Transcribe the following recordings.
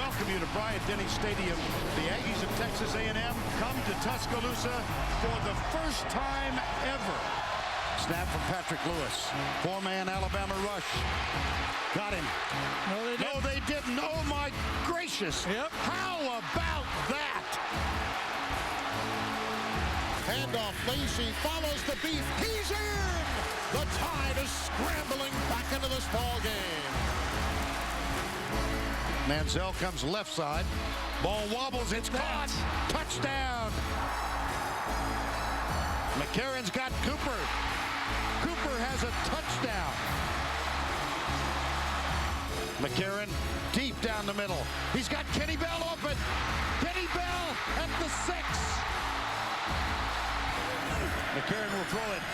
welcome you to Bryant-Denny Stadium. The Aggies of Texas A&M come to Tuscaloosa for the first time ever. Snap from Patrick Lewis. Four-man Alabama rush. Got him. No, they didn't. Oh, my gracious. Yep. How about that? Handoff. Lacey follows the beat. He's in! The Tide is scrambling back into this ball game. Manziel comes left side. Ball wobbles. It's caught. Touchdown. McCarron's got Cooper. Cooper has a touchdown. McCarron deep down the middle. He's got Kenny Bell open. Kenny Bell at the 6. McCarron will throw it.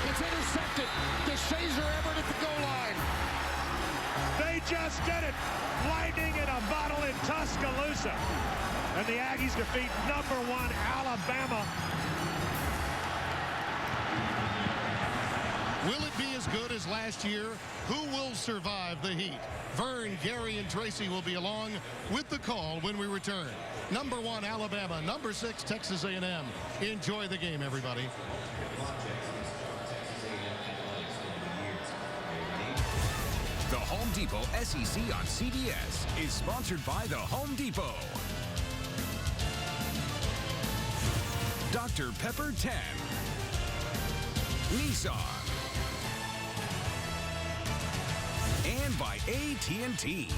It's intercepted. DeShazer Everett at the goal line. They just did it. Lightning in a bottle in Tuscaloosa. And the Aggies defeat #1 Alabama. Will it be as good as last year? Who will survive the heat? Vern, Gary, and Tracy will be along with the call when we return. #1 Alabama, #6 Texas A&M. Enjoy the game, everybody. The Home Depot SEC on CBS is sponsored by The Home Depot. Dr. Pepper 10. Nissan. And by AT&T.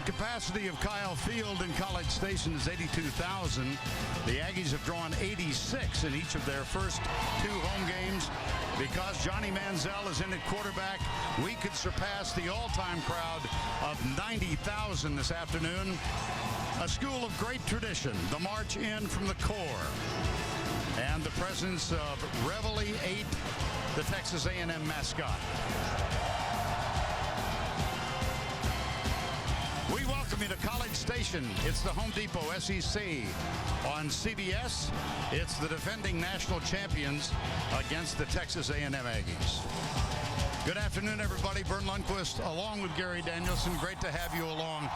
Capacity of Kyle Field in College Station is 82,000. The Aggies have drawn 86 in each of their first 2 home games. Because Johnny Manziel is in at quarterback, we could surpass the all-time crowd of 90,000 this afternoon. A school of great tradition, the march in from the core, and the presence of Reveille 8, the Texas A&M mascot. We welcome you to College Station. It's the Home Depot SEC. On CBS, it's the defending national champions against the Texas A&M Aggies. Good afternoon, everybody. Vern Lundquist along with Gary Danielson. Great to have you along.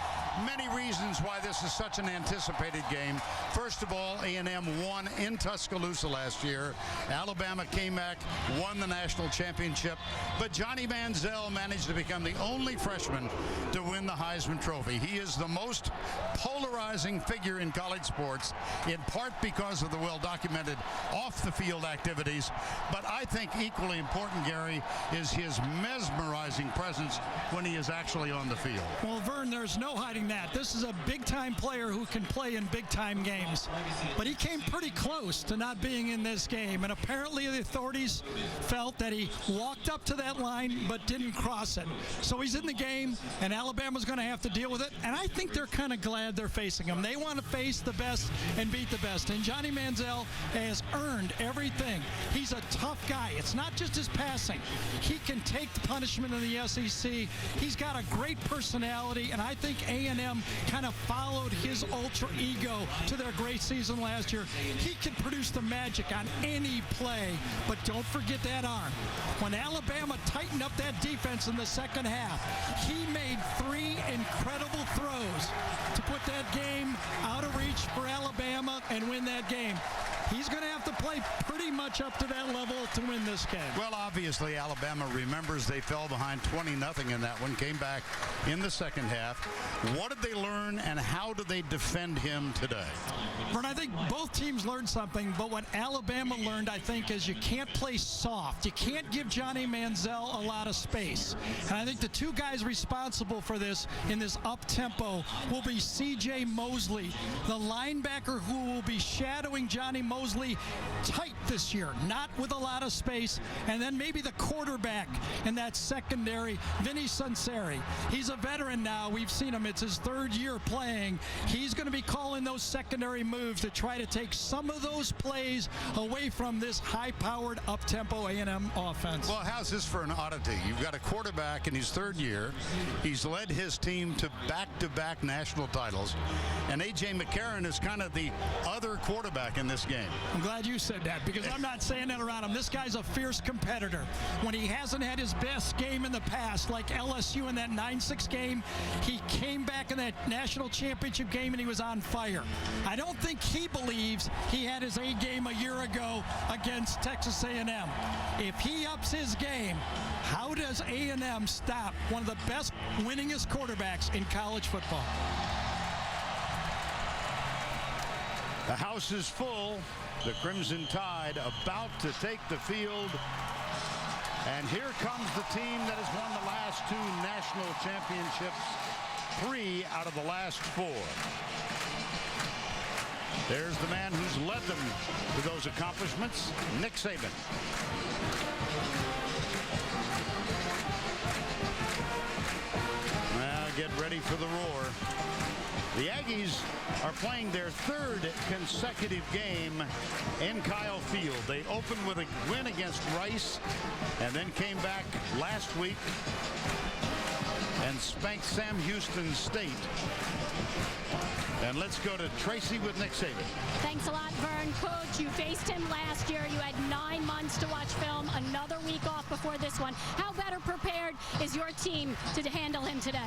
Many reasons why this is such an anticipated game. First of all, A&M won in Tuscaloosa last year. Alabama came back, won the national championship. But Johnny Manziel managed to become the only freshman to win the Heisman Trophy. He is the most polarizing figure in college sports, in part because of the well-documented off-the-field activities. But I think equally important, Gary, is his mesmerizing presence when he is actually on the field. Well, Vern, there's no hiding that. This is a big-time player who can play in big-time games. But he came pretty close to not being in this game. And apparently the authorities felt that he walked up to that line but didn't cross it. So he's in the game, and Alabama's going to have to deal with it. And I think they're kind of glad they're facing him. They want to face the best and beat the best. And Johnny Manziel has earned everything. He's a tough guy. It's not just his passing. He can take the punishment in the SEC. He's got a great personality, and I think A&M kind of followed his ultra ego to their great season last year. He can produce the magic on any play, but don't forget that arm. When Alabama tightened up that defense in the second half, he made 3 incredible throws to put that game out of reach for Alabama and win that game. He's going to have to play pretty much up to that level to win this game. Well, obviously, Alabama remembers they fell behind 20-0 in that one, came back in the second half. What did they learn, and how do they defend him today? Vern, I think both teams learned something, but what Alabama learned, I think, is you can't play soft. You can't give Johnny Manziel a lot of space. And I think the two guys responsible for this in this up-tempo will be C.J. Mosley, the linebacker who will be shadowing Johnny Mosley tight this year, not with a lot of space, and then maybe the quarterback in that secondary, Vinny Sunseri. He's a veteran now. We've seen him. It's his third year playing. He's going to be calling those secondary moves to try to take some of those plays away from this high-powered, up-tempo A&M offense. Well, how's this for an oddity? You've got a quarterback in his third year. He's led his team to back-to-back national titles. And A.J. McCarron is kind of the other quarterback in this game. I'm glad you said that, because I'm not saying that around him. This guy's a fierce competitor. When he hasn't had his best game in the past, like LSU in that 9-6 game, he came back in that national championship game and he was on fire. I don't think he believes he had his A game a year ago against Texas A&M. If he ups his game, how does A&M stop one of the best, winningest quarterbacks in college football? The house is full. The Crimson Tide about to take the field. And here comes the team that has won the last two national championships, 3 out of the last 4. There's the man who's led them to those accomplishments, Nick Saban. Well, get ready for the roar. The Aggies are playing their third consecutive game in Kyle Field. They opened with a win against Rice and then came back last week and spanked Sam Houston State. And let's go to Tracy with Nick Saban. Thanks a lot, Vern. Coach, you faced him last year. You had 9 months to watch film, another week off before this one. How better prepared is your team to handle him today?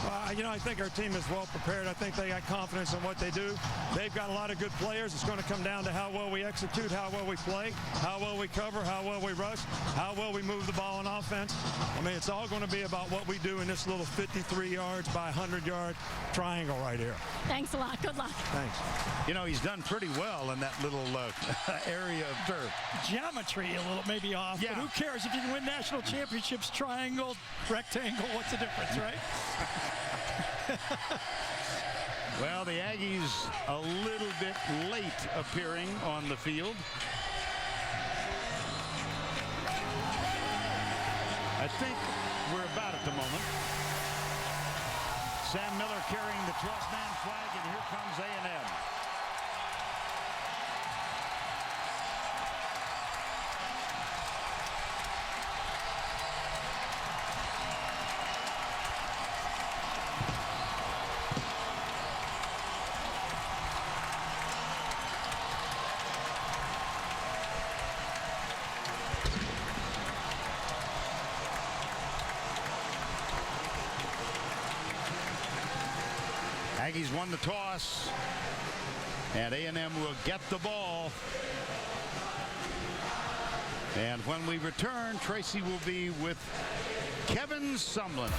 I think our team is well prepared. I think they got confidence in what they do. They've got a lot of good players. It's going to come down to how well we execute, how well we play, how well we cover, how well we rush, how well we move the ball on offense. It's all going to be about what we do in this little 53 yards by 100-yard triangle right here. Thanks a lot. Good luck. Thanks. He's done pretty well in that little area of turf. Geometry a little maybe off, Yeah. but who cares if you can win national championships, triangle, rectangle, what's the difference, right? Well, the Aggies a little bit late appearing on the field. I think we're about at the moment. Sam Miller carrying the 12-man flag, and here comes A&M. Aggies won the toss, and A&M will get the ball. And when we return, Tracy will be with Kevin Sumlin.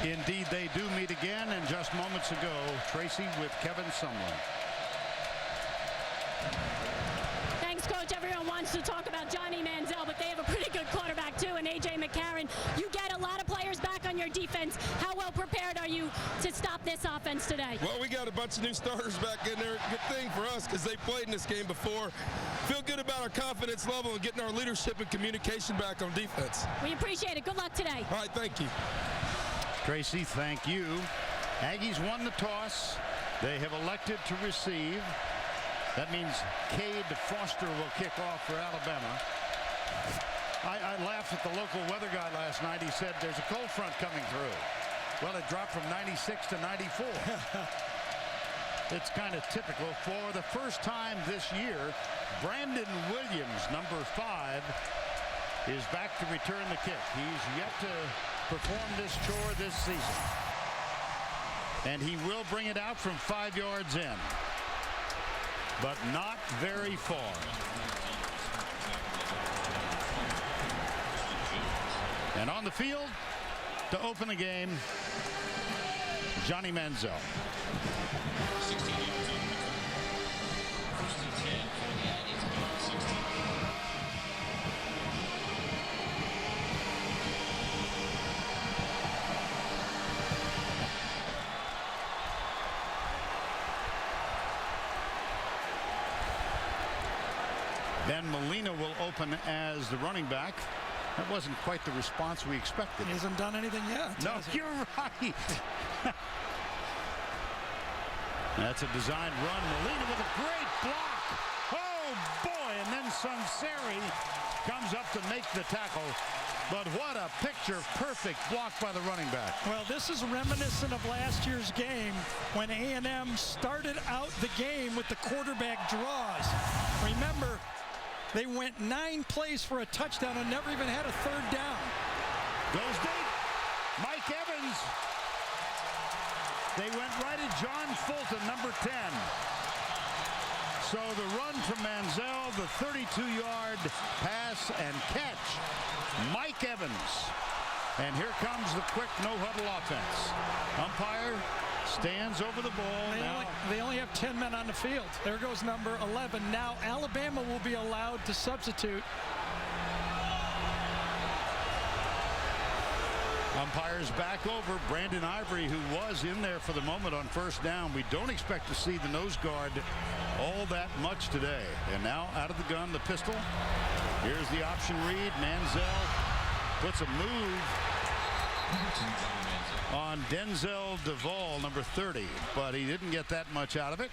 Indeed, they do meet again, and just moments ago, Tracy with Kevin Sumlin. Thanks, Coach. Everyone wants to talk about Johnny Manziel, but they have a pretty good quarterback, too, and A.J. McCarron. You get a lot of players back on your defense. How well prepared are you to stop this offense today? Well, we got a bunch of new starters back in there. Good thing for us because they played in this game before. Feel good about our confidence level and getting our leadership and communication back on defense. We appreciate it. Good luck today. All right, thank you. Tracy, thank you. Aggies won the toss. They have elected to receive. That means Cade Foster will kick off for Alabama. I laughed at the local weather guy last night. He said there's a cold front coming through. Well, it dropped from 96 to 94. It's kind of typical. For the first time this year, Brandon Williams, number 5, is back to return the kick. He's yet to perform this chore this season. And he will bring it out from 5 yards in. But not very far. And on the field to open the game, Johnny Manziel. Ben Molina will open as the running back. That wasn't quite the response we expected. He hasn't done anything yet. No, you're right. That's a designed run. Molina with a great block. Oh, boy. And then Sunseri comes up to make the tackle. But what a picture-perfect block by the running back. Well, this is reminiscent of last year's game when A&M started out the game with the quarterback draws. Remember, they went 9 plays for a touchdown and never even had a 3rd down. Goes deep. Mike Evans. They went right at John Fulton, number 10. So the run from Manziel, the 32-yard pass and catch. Mike Evans. And here comes the quick no-huddle offense. Umpire stands over the ball. They only have 10 men on the field. There goes number 11. Now Alabama will be allowed to substitute. Umpires back over. Brandon Ivory, who was in there for the moment on first down. We don't expect to see the nose guard all that much today. And now out of the gun, the pistol. Here's the option read. Manziel puts a move on Denzel Duvall, number 30, but he didn't get that much out of it.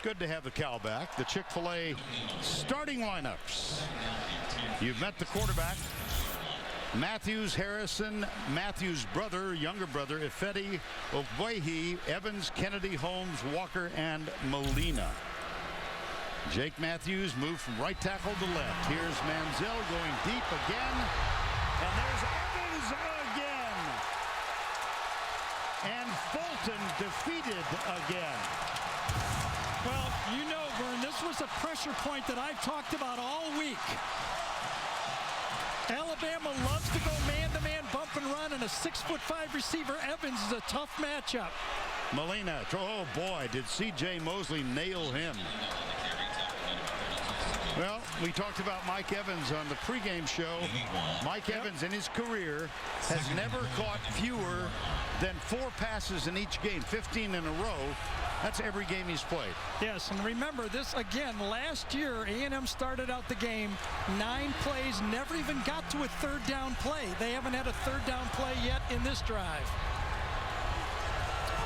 Good to have the Cal back. The Chick-fil-A starting lineups. You've met the quarterback. Matthews, Harrison, Matthews' brother, younger brother, Ifedi, Ogwehi, Evans, Kennedy, Holmes, Walker, and Molina. Jake Matthews moved from right tackle to left. Here's Manziel going deep again. And there's Evans again. And Fulton defeated again. Well, you know, Vern, this was a pressure point that I've talked about all week. Alabama loves to go man-to-man, bump and run, and a 6'5" receiver, Evans, is a tough matchup. Molina, oh boy, did C.J. Mosley nail him. Well, we talked about Mike Evans on the pregame show. Mike Evans in his career has never caught fewer than 4 passes in each game, 15 in a row. That's every game he's played. Yes, and remember this again, last year A&M started out the game 9 plays, never even got to a 3rd down play. They haven't had a 3rd down play yet in this drive.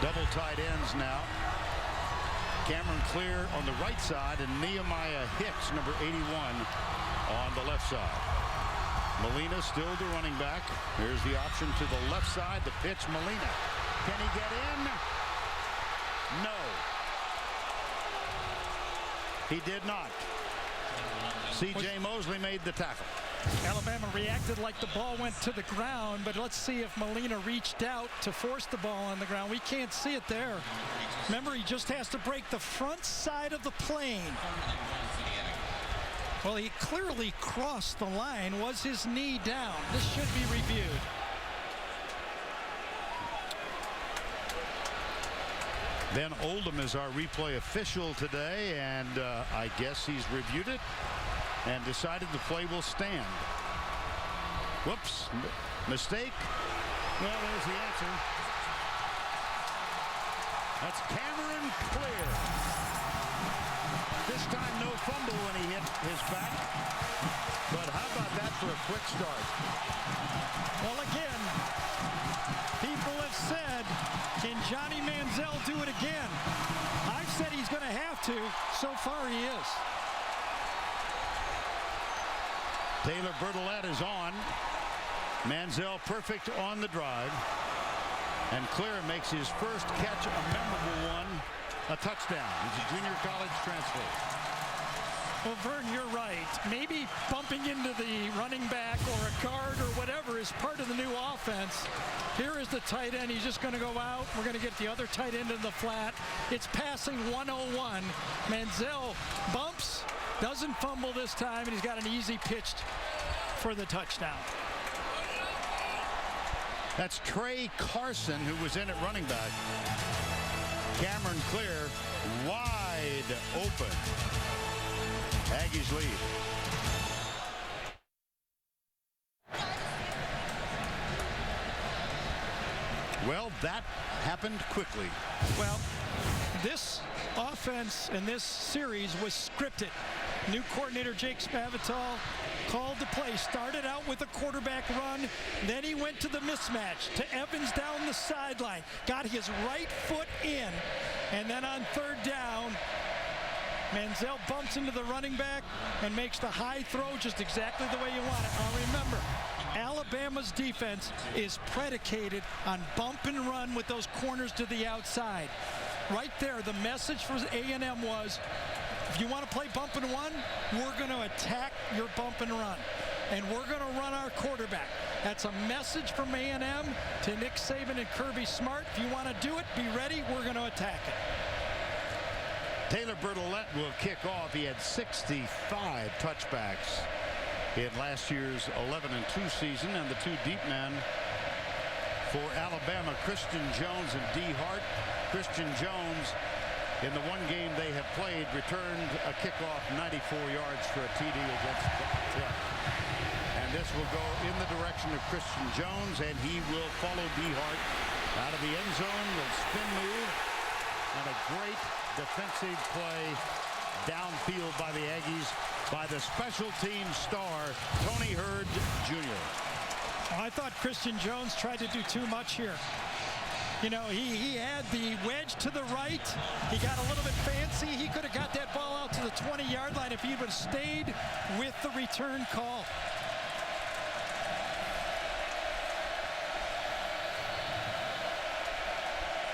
Double tight ends now. Cameron Clear on the right side and Nehemiah Hicks, number 81, on the left side. Molina still the running back. Here's the option to the left side. The pitch, Molina. Can he get in? No. He did not. C.J. Mosley made the tackle. Alabama reacted like the ball went to the ground, but let's see if Molina reached out to force the ball on the ground. We can't see it there. Remember, he just has to break the front side of the plane. Well, he clearly crossed the line. Was his knee down? This should be reviewed. Ben Oldham is our replay official today, and I guess he's reviewed it and decided the play will stand. Whoops, mistake. Well, there's the answer. That's Cameron Clear. This time no fumble when he hit his back. But how about that for a quick start? Well, again, people have said, can Johnny Manziel do it again? I've said he's going to have to. So far he is. Taylor Bertolette is on. Manziel perfect on the drive. And Clear makes his first catch, a memorable one, a touchdown. He's a junior college transfer. Well, Vern, you're right. Maybe bumping into the running back or a guard or whatever is part of the new offense. Here is the tight end. He's just going to go out. We're going to get the other tight end in the flat. It's passing 101. Manziel bumps, doesn't fumble this time, and he's got an easy pitch for the touchdown. That's Trey Carson, who was in at running back. Cameron Clear wide open. Aggies lead. Well, that happened quickly. Well, this offense and this series was scripted. New coordinator Jake Spavital called the play, started out with a quarterback run, then he went to the mismatch to Evans down the sideline, got his right foot in, and then on third down, Manziel bumps into the running back and makes the high throw just exactly the way you want it. Now remember, Alabama's defense is predicated on bump and run with those corners to the outside. Right there, the message for A&M was, if you want to play bump and run, we're going to attack your bump and run. And we're going to run our quarterback. That's a message from A&M to Nick Saban and Kirby Smart. If you want to do it, be ready. We're going to attack it. Taylor Bertolette will kick off. He had 65 touchbacks in last year's 11-2 season, and the two deep men for Alabama, Christian Jones and D. Hart. Christian Jones, in the one game they have played, returned a kickoff 94 yards for a TD against Tech. And this will go in the direction of Christian Jones, and he will follow D. Hart out of the end zone. Will spin move, and a great defensive play downfield by the Aggies by the special team star, Tony Hurd Jr. I thought Christian Jones tried to do too much here. You know, he had the wedge to the right. He got a little bit fancy. He could have got that ball out to the 20-yard line if he would have stayed with the return call.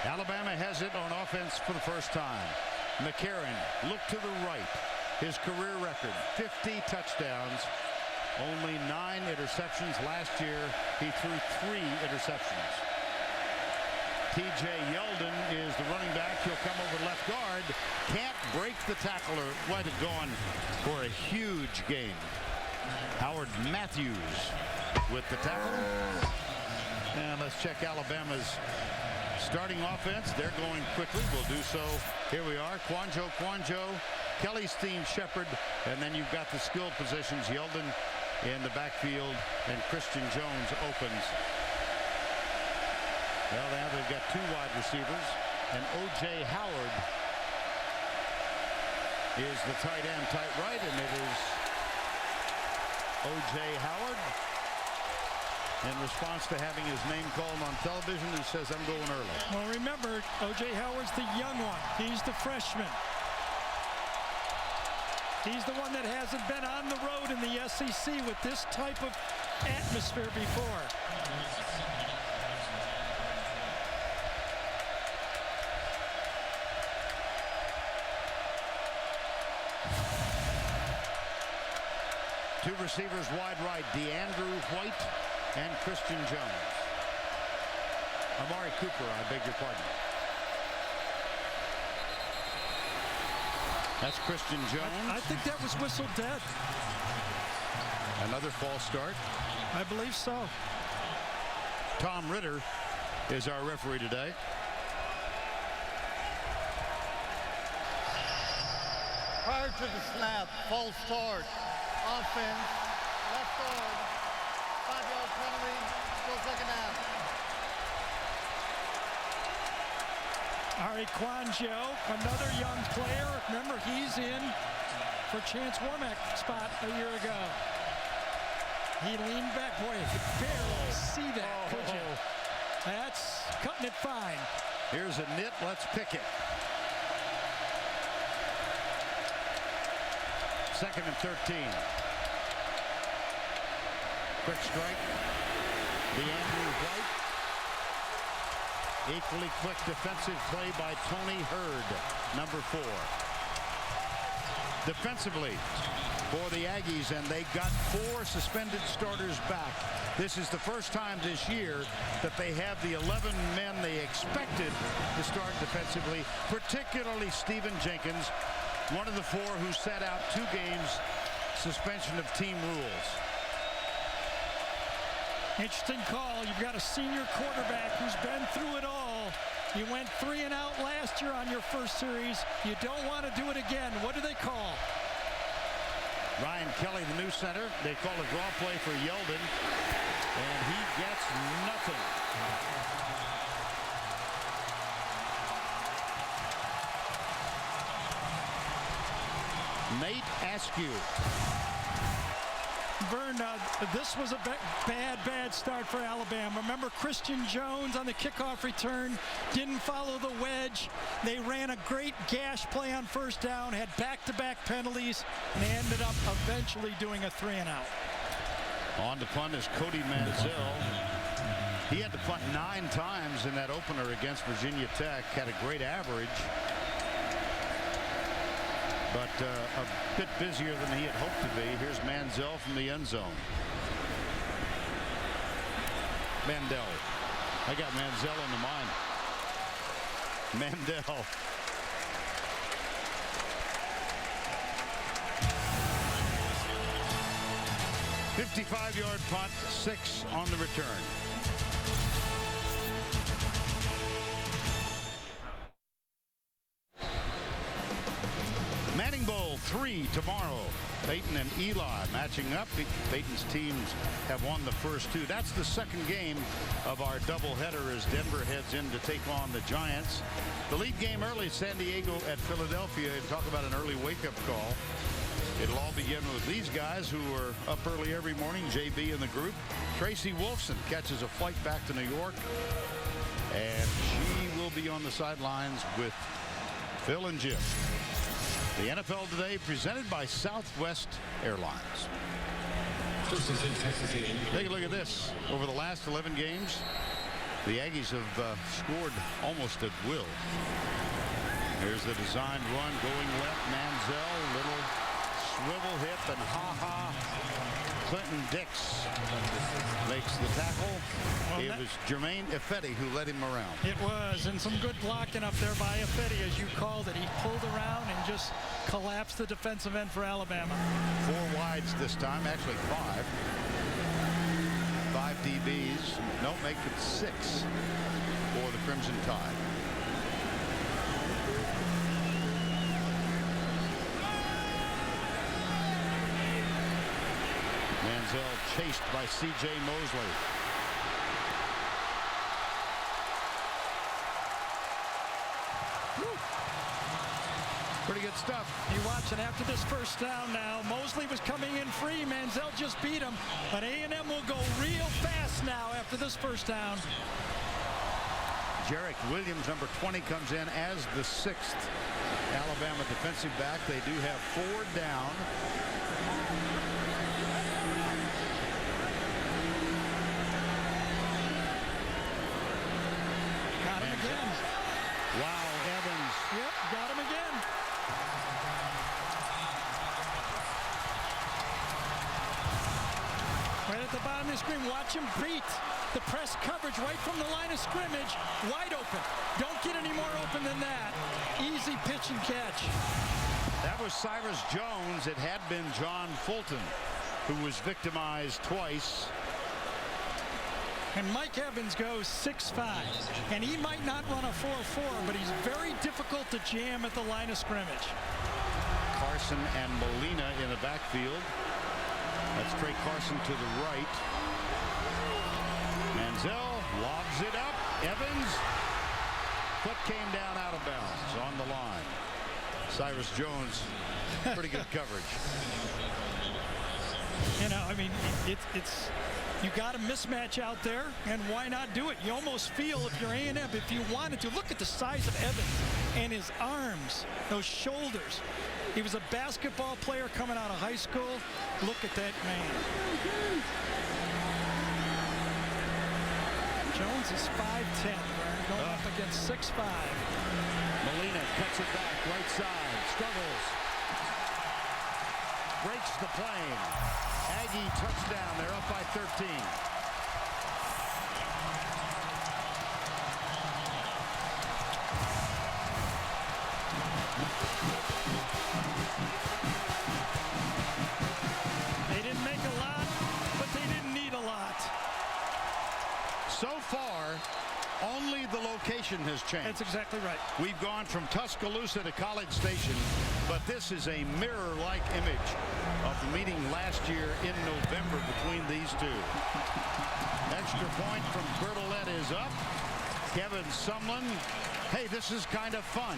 Alabama has it on offense for the first time. McCarron, look to the right. His career record, 50 touchdowns, only 9 interceptions. Last year, he threw 3 interceptions. T.J. Yeldon is the running back. He'll come over left guard. Can't break the tackle, or might have gone for a huge gain. Howard Matthews with the tackle. And let's check Alabama's starting offense. They're going quickly. We'll do so. Here we are. Quanjo, Kelly Steen, Shepard, and then you've got the skill positions. Yeldon in the backfield, and Christian Jones opens. Well, now they've got 2 wide receivers, and O.J. Howard is the tight end, tight right, and it is O.J. Howard, in response to having his name called on television, who says, I'm going early. Well, remember, O.J. Howard's the young one. He's the freshman. He's the one that hasn't been on the road in the SEC with this type of atmosphere before. Two receivers wide right, DeAndrew White and Christian Jones. Amari Cooper, I beg your pardon. That's Christian Jones. I think that was whistled dead. Another false start. I believe so. Tom Ritter is our referee today. Prior to the snap, false start, offense, left guard, 5-yard penalty, still second half. Ari Quanjo, another young player. Remember, he's in for Chance Warmack's spot a year ago. He leaned back. Boy, you could barely see that, could you? That's cutting it fine. Here's a nit. Let's pick it. 2nd and 13. Quick strike. DeAndrew White. Equally quick defensive play by Tony Hurd, number 4. Defensively for the Aggies, and they got 4 suspended starters back. This is the first time this year that they have the 11 men they expected to start defensively, particularly Stephen Jenkins, one of the 4 who sat out 2 games suspension of team rules. Interesting call. You've got a senior quarterback who's been through it all. You went 3 and out last year on your first series. You don't want to do it again. What do they call? Ryan Kelly, the new center. They call a draw play for Yeldon, and he gets nothing. Nate Askew. Vern, this was a bad start for Alabama. Remember, Christian Jones on the kickoff return didn't follow the wedge. They ran a great gash play on first down, had back-to-back penalties, and they ended up eventually doing a 3 and out. On to punt is Cody Manziel. He had to punt 9 times in that opener against Virginia Tech. Had a great average, but a bit busier than he had hoped to be. Here's Manziel from the end zone. Mandel. I got Manziel on the mind. Mandel. "55-yard punt, 6 on the return." Manning Bowl 3 tomorrow. Peyton and Eli matching up. Peyton's teams have won the first 2. That's the second game of our doubleheader as Denver heads in to take on the Giants. The lead game early, San Diego at Philadelphia. Talk about an early wake-up call. It'll all begin with these guys who are up early every morning. JB in the group. Tracy Wolfson catches a flight back to New York, and she will be on the sidelines with Phil and Jim. The NFL Today presented by Southwest Airlines. Take a look at this. Over the last 11 games, the Aggies have scored almost at will. Here's the designed run going left. Manziel, little swivel hip, and Clinton Dix makes the tackle. Well, it was Jermaine Ifedi who led him around. It was, and some good blocking up there by Ifedi, as you called it. He pulled around and just collapsed the defensive end for Alabama. 4 wides this time, actually 5. 5 DBs. No, make it 6 for the Crimson Tide. Manziel chased by C.J. Mosley. Pretty good stuff. You watch, and after this first down now, Mosley was coming in free. Manziel just beat him, but A&M will go real fast now after this first down. Jarek Williams, number 20, comes in as the 6th Alabama defensive back. They do have 4 down. Got him again. Wow, Evans. Yep, got him again. Right at the bottom of the screen, watch him beat the press coverage right from the line of scrimmage. Wide open. Don't get any more open than that. Easy pitch and catch. That was Cyrus Jones. It had been John Fulton who was victimized twice. And Mike Evans goes 6'5", and he might not run a 4.4, but he's very difficult to jam at the line of scrimmage. Carson Carson and Molina in the backfield. That's Trey Carson to the right. Manziel lobs it up. Evans. Foot came down out of bounds on the line. Cyrus Jones, pretty good coverage. You know, I mean, it's you got a mismatch out there, and why not do it? You almost feel if you're A&M, if you wanted to, look at the size of Evans and his arms, those shoulders. He was a basketball player coming out of high school. Look at that man. Jones is 5'10", going up against 6'5". Molina cuts it back, right side, struggles. Breaks the plane. Aggie touchdown, they're up by 13. They didn't make a lot, but they didn't need a lot. So far, only the location has changed. That's exactly right. We've gone from Tuscaloosa to College Station, but this is a mirror-like image of the meeting last year in November between these two. Extra point from Bertolette is up. Kevin Sumlin. Hey, this is kind of fun.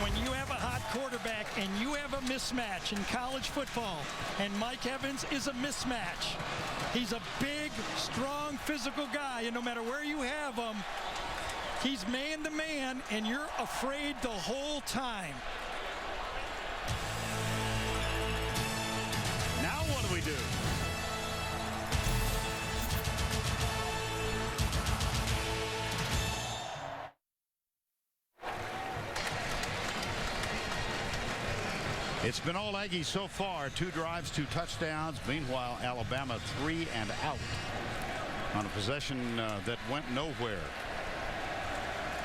When you have a hot quarterback and you have a mismatch in college football, and Mike Evans is a mismatch. He's a big, strong, physical guy, and no matter where you have him, he's man-to-man, and you're afraid the whole time. Now what do we do? It's been all Aggies so far. 2 drives, 2 touchdowns. Meanwhile, Alabama 3 and out on a possession that went nowhere.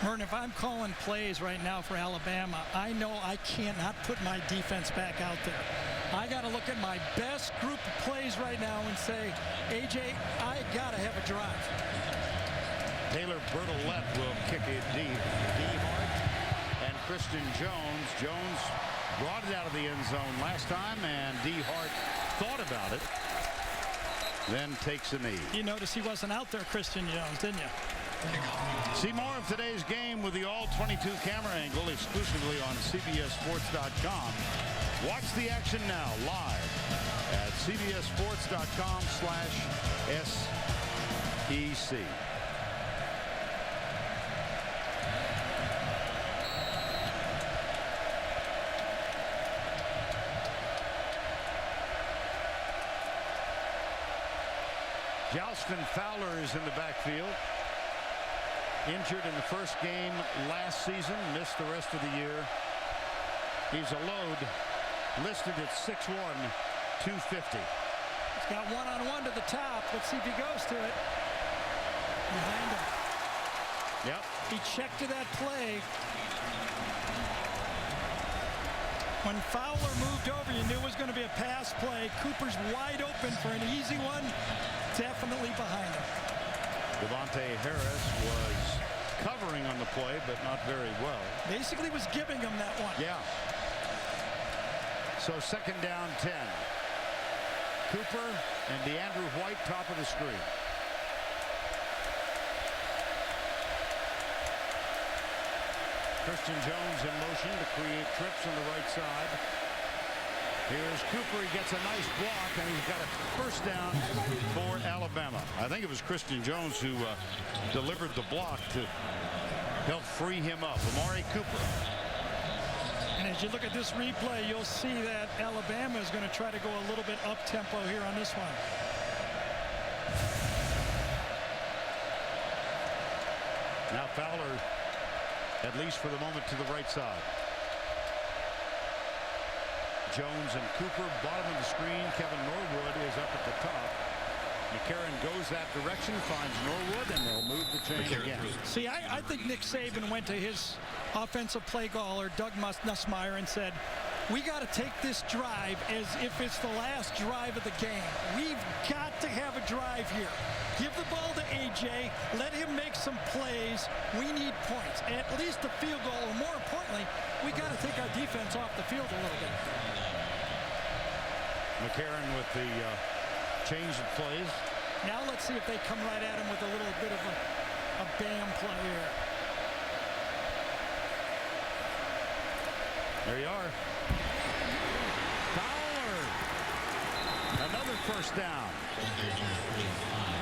Merton, if I'm calling plays right now for Alabama, I know I cannot put my defense back out there. I got to look at my best group of plays right now and say, AJ, I got to have a drive. Taylor Bertolette will kick it deep. D-Hart and Christian Jones. Jones brought it out of the end zone last time, and D-Hart thought about it, then takes a knee. You notice he wasn't out there, Christian Jones, didn't you? See more of today's game with the all-22 camera angle exclusively on CBSSports.com. Watch the action now live at CBSSports.com/SEC. Jalston Fowler is in the backfield. Injured in the first game last season, missed the rest of the year. He's a load, listed at 6'1", 250. He's got one-on-one to the top. Let's see if he goes to it. Behind him. Yep. He checked to that play. When Fowler moved over, you knew it was going to be a pass play. Cooper's wide open for an easy one. Definitely behind him. Devontae Harris was covering on the play, but not very well. Basically was giving him that one. Yeah. So second down 10. Cooper and DeAndrew White top of the screen. Christian Jones in motion to create trips on the right side. Here's Cooper. He gets a nice block, and he's got a first down for Alabama. I think it was Christian Jones who delivered the block to help free him up. Amari Cooper. And as you look at this replay, you'll see that Alabama is going to try to go a little bit up-tempo here on this one. Now Fowler, at least for the moment, to the right side. Jones and Cooper, bottom of the screen. Kevin Norwood is up at the top. McCarron goes that direction, finds Norwood, and they'll move the chain again. See, I think Nick Saban went to his offensive play caller, Doug Nussmeier, and said, we got to take this drive as if it's the last drive of the game. We've got got to have a drive here. Give the ball to A.J. Let him make some plays. We need points. At least a field goal, or more importantly, we got to take our defense off the field a little bit. McCarron with the change of plays. Now let's see if they come right at him with a little bit of a bam play here. There you are. Fowler. Another first down.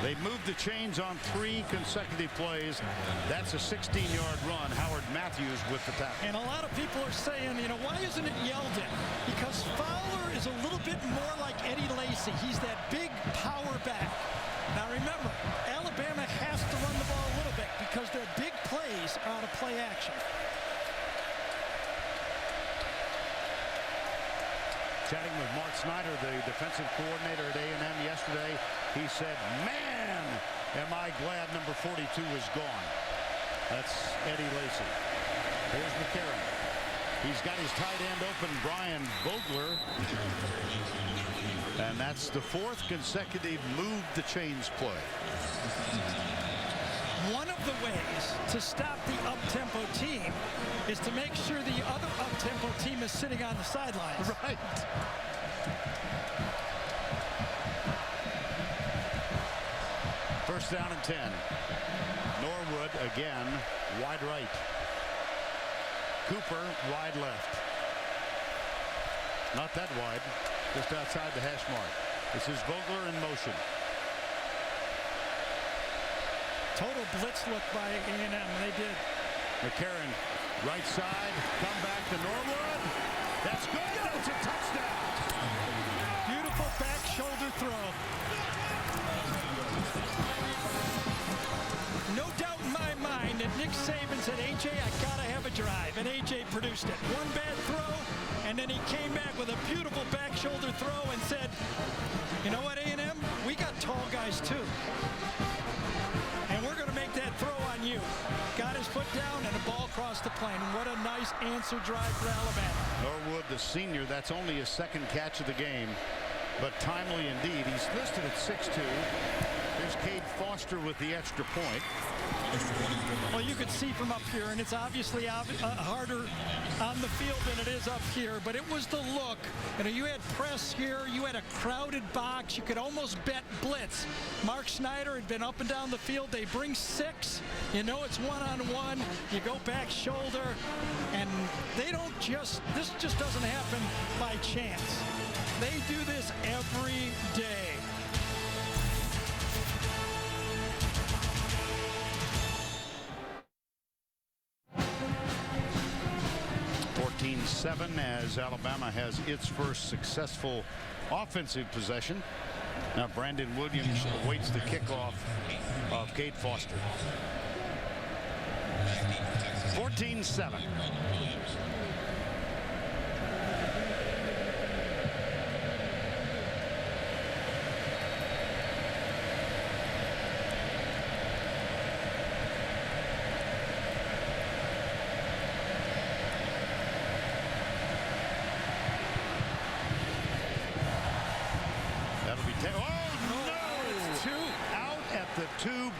They've moved the chains on 3 consecutive plays. That's a 16-yard run. Howard Matthews with the tackle. And a lot of people are saying, you know, why isn't it yelled at? Because Fowler is a little bit more like Eddie Lacy. He's that big power back. Now remember, Alabama has to run the ball a little bit because their big plays are out of play action. Chatting with Mark Snyder, the defensive coordinator at A&M yesterday, he said, man, am I glad number 42 is gone. That's Eddie Lacy. Here's McCarron. He's got his tight end open, Brian Vogler. And that's the 4th consecutive move the chains play. One of the ways to stop the up-tempo team is to make sure the other up-tempo team is sitting on the sidelines. Right. First down and 10. Norwood again, wide right. Cooper, wide left. Not that wide, just outside the hash mark. This is Vogler in motion. Total blitz look by A&M. They did. McCarron, right side, come back to Norwood. That's good. That's a touchdown. Beautiful back shoulder throw. No doubt in my mind that Nick Saban said, A.J., I got to have a drive. And A.J. produced it. One bad throw, and then he came back with a beautiful back shoulder throw and said, you know what, A&M? We got tall guys, too. And we're going to make that throw on you. Got his foot down, and the ball crossed the plane. What a nice answer drive for Alabama. Norwood, the senior, that's only his 2nd catch of the game, but timely indeed. He's listed at 6'2". There's Cade Foster with the extra point. Well, you could see from up here, and it's obviously harder on the field than it is up here, but it was the look. You know, you had press here, you had a crowded box, you could almost bet blitz. Mark Snyder had been up and down the field. They bring 6. You know it's one-on-one. You go back shoulder, and they don't just, this just doesn't happen by chance. They do this every day. 14-7 as Alabama has its first successful offensive possession. Now Brandon Williams awaits the kickoff of Cade Foster. 14-7.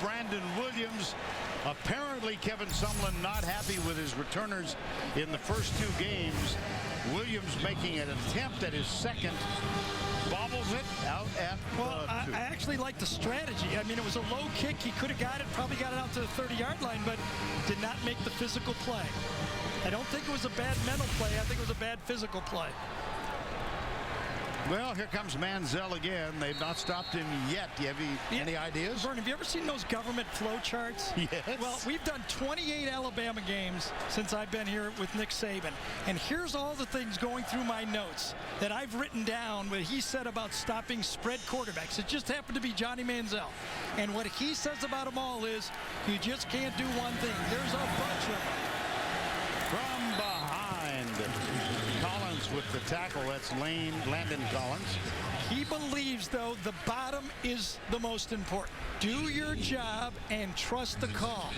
Brandon Williams. Apparently Kevin Sumlin not happy with his returners in the first 2 games. Williams making an attempt at his 2nd. Bobbles it out at I actually like the strategy. I mean, it was a low kick. He could have got it, probably got it out to the 30-yard line, but did not make the physical play. I don't think it was a bad mental play. I think it was a bad physical play. Well, here comes Manziel again. They've not stopped him yet. Do you have any ideas? Vern, have you ever seen those government flow charts? Yes. Well, we've done 28 Alabama games since I've been here with Nick Saban. And here's all the things going through my notes that I've written down what he said about stopping spread quarterbacks. It just happened to be Johnny Manziel. And what he says about them all is you just can't do one thing. There's a bunch of them. From behind. Collins with the tackle. That's Landon Collins. He believes, though, the bottom is the most important. Do your job and trust the call.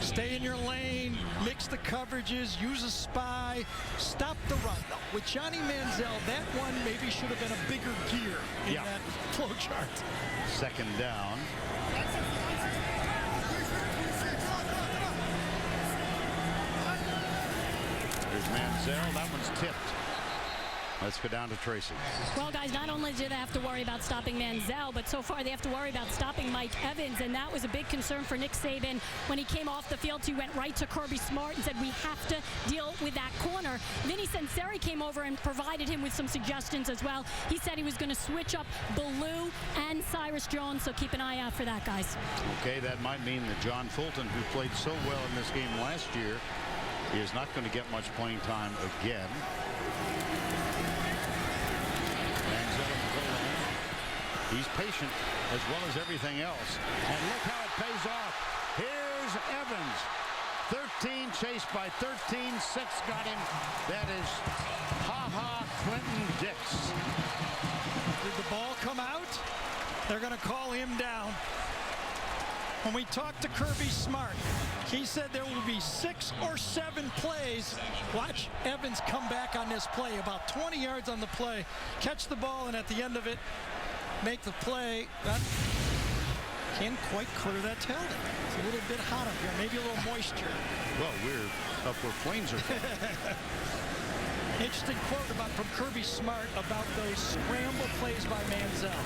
Stay in your lane, mix the coverages, use a spy, stop the run. With Johnny Manziel, that one maybe should have been a bigger gear in that flow chart. Second down. There's Manziel. That one's tipped. Let's go down to Tracy. Well, guys, not only do they have to worry about stopping Manziel, but so far they have to worry about stopping Mike Evans, and that was a big concern for Nick Saban when he came off the field. He went right to Kirby Smart and said, we have to deal with that corner. Vinny Senseri came over and provided him with some suggestions as well. He said he was going to switch up Ballou and Cyrus Jones, so keep an eye out for that, guys. Okay, that might mean that John Fulton, who played so well in this game last year, is not going to get much playing time again. He's patient as well as everything else. And look how it pays off. Here's Evans. 13 chased by 13. 6 got him. That is Ha-Ha Clinton Dix. Did the ball come out? They're going to call him down. When we talked to Kirby Smart, he said there will be 6 or 7 plays. Watch Evans come back on this play, about 20 yards on the play, catch the ball, and at the end of it, make the play. That can't quite clear that tailgate. It's a little bit hot up here, maybe a little moisture. Well, we're up where planes are going. Interesting quote from Kirby Smart about those scramble plays by Manziel.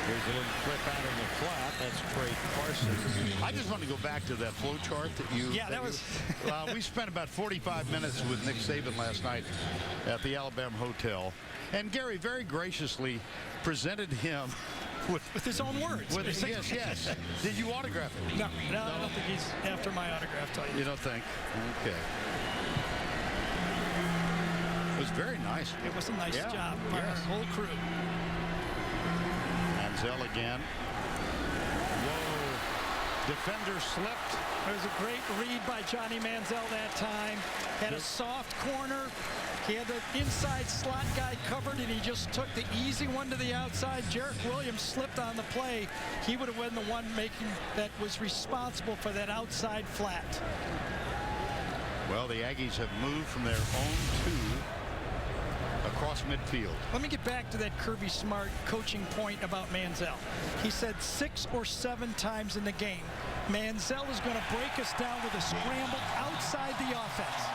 Here's a little clip out in the flat. That's Trey Carson. I just want to go back to that flow chart that you... Yeah, that was... we spent about 45 minutes with Nick Saban last night at the Alabama Hotel. And Gary very graciously presented him with his own words. Yes. Did you autograph it? No, I don't think he's after my autograph. Tell you. You don't think? Okay. It was very nice. It was a nice job by our whole crew. Manziel again. Whoa. Defender slipped. There was a great read by Johnny Manziel that time. Had a soft corner. He had the inside slot guy covered, and he just took the easy one to the outside. Jarek Williams slipped on the play. He would have been the one that was responsible for that outside flat. Well, the Aggies have moved from their own 2 across midfield. Let me get back to that Kirby Smart coaching point about Manziel. He said 6 or 7 times in the game, Manziel is going to break us down with a scramble outside the offense.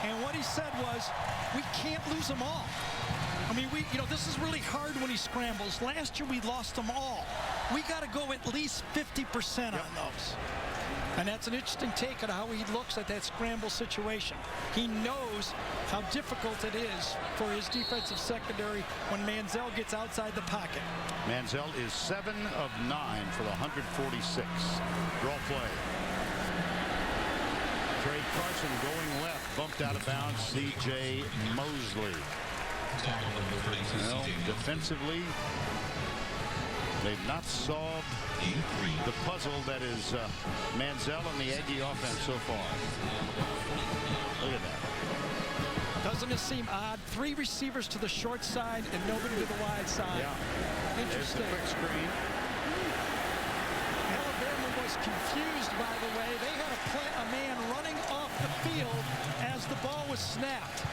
And what he said was, we can't lose them all. I mean, this is really hard when he scrambles. Last year we lost them all. We got to go at least 50% on those. And that's an interesting take on how he looks at that scramble situation. He knows how difficult it is for his defensive secondary when Manziel gets outside the pocket. Manziel is 7 of 9 for the 146. Draw play. Trey Carson going left, bumped out of bounds. C.J. Mosley. Well, defensively, they've not solved the puzzle that is Manziel and the Aggie offense so far. Look at that. Doesn't it seem odd? 3 receivers to the short side and nobody to the wide side. Yeah. Interesting. There's the quick screen. Alabama was confused, by the way. They had a man running off the field as the ball was snapped.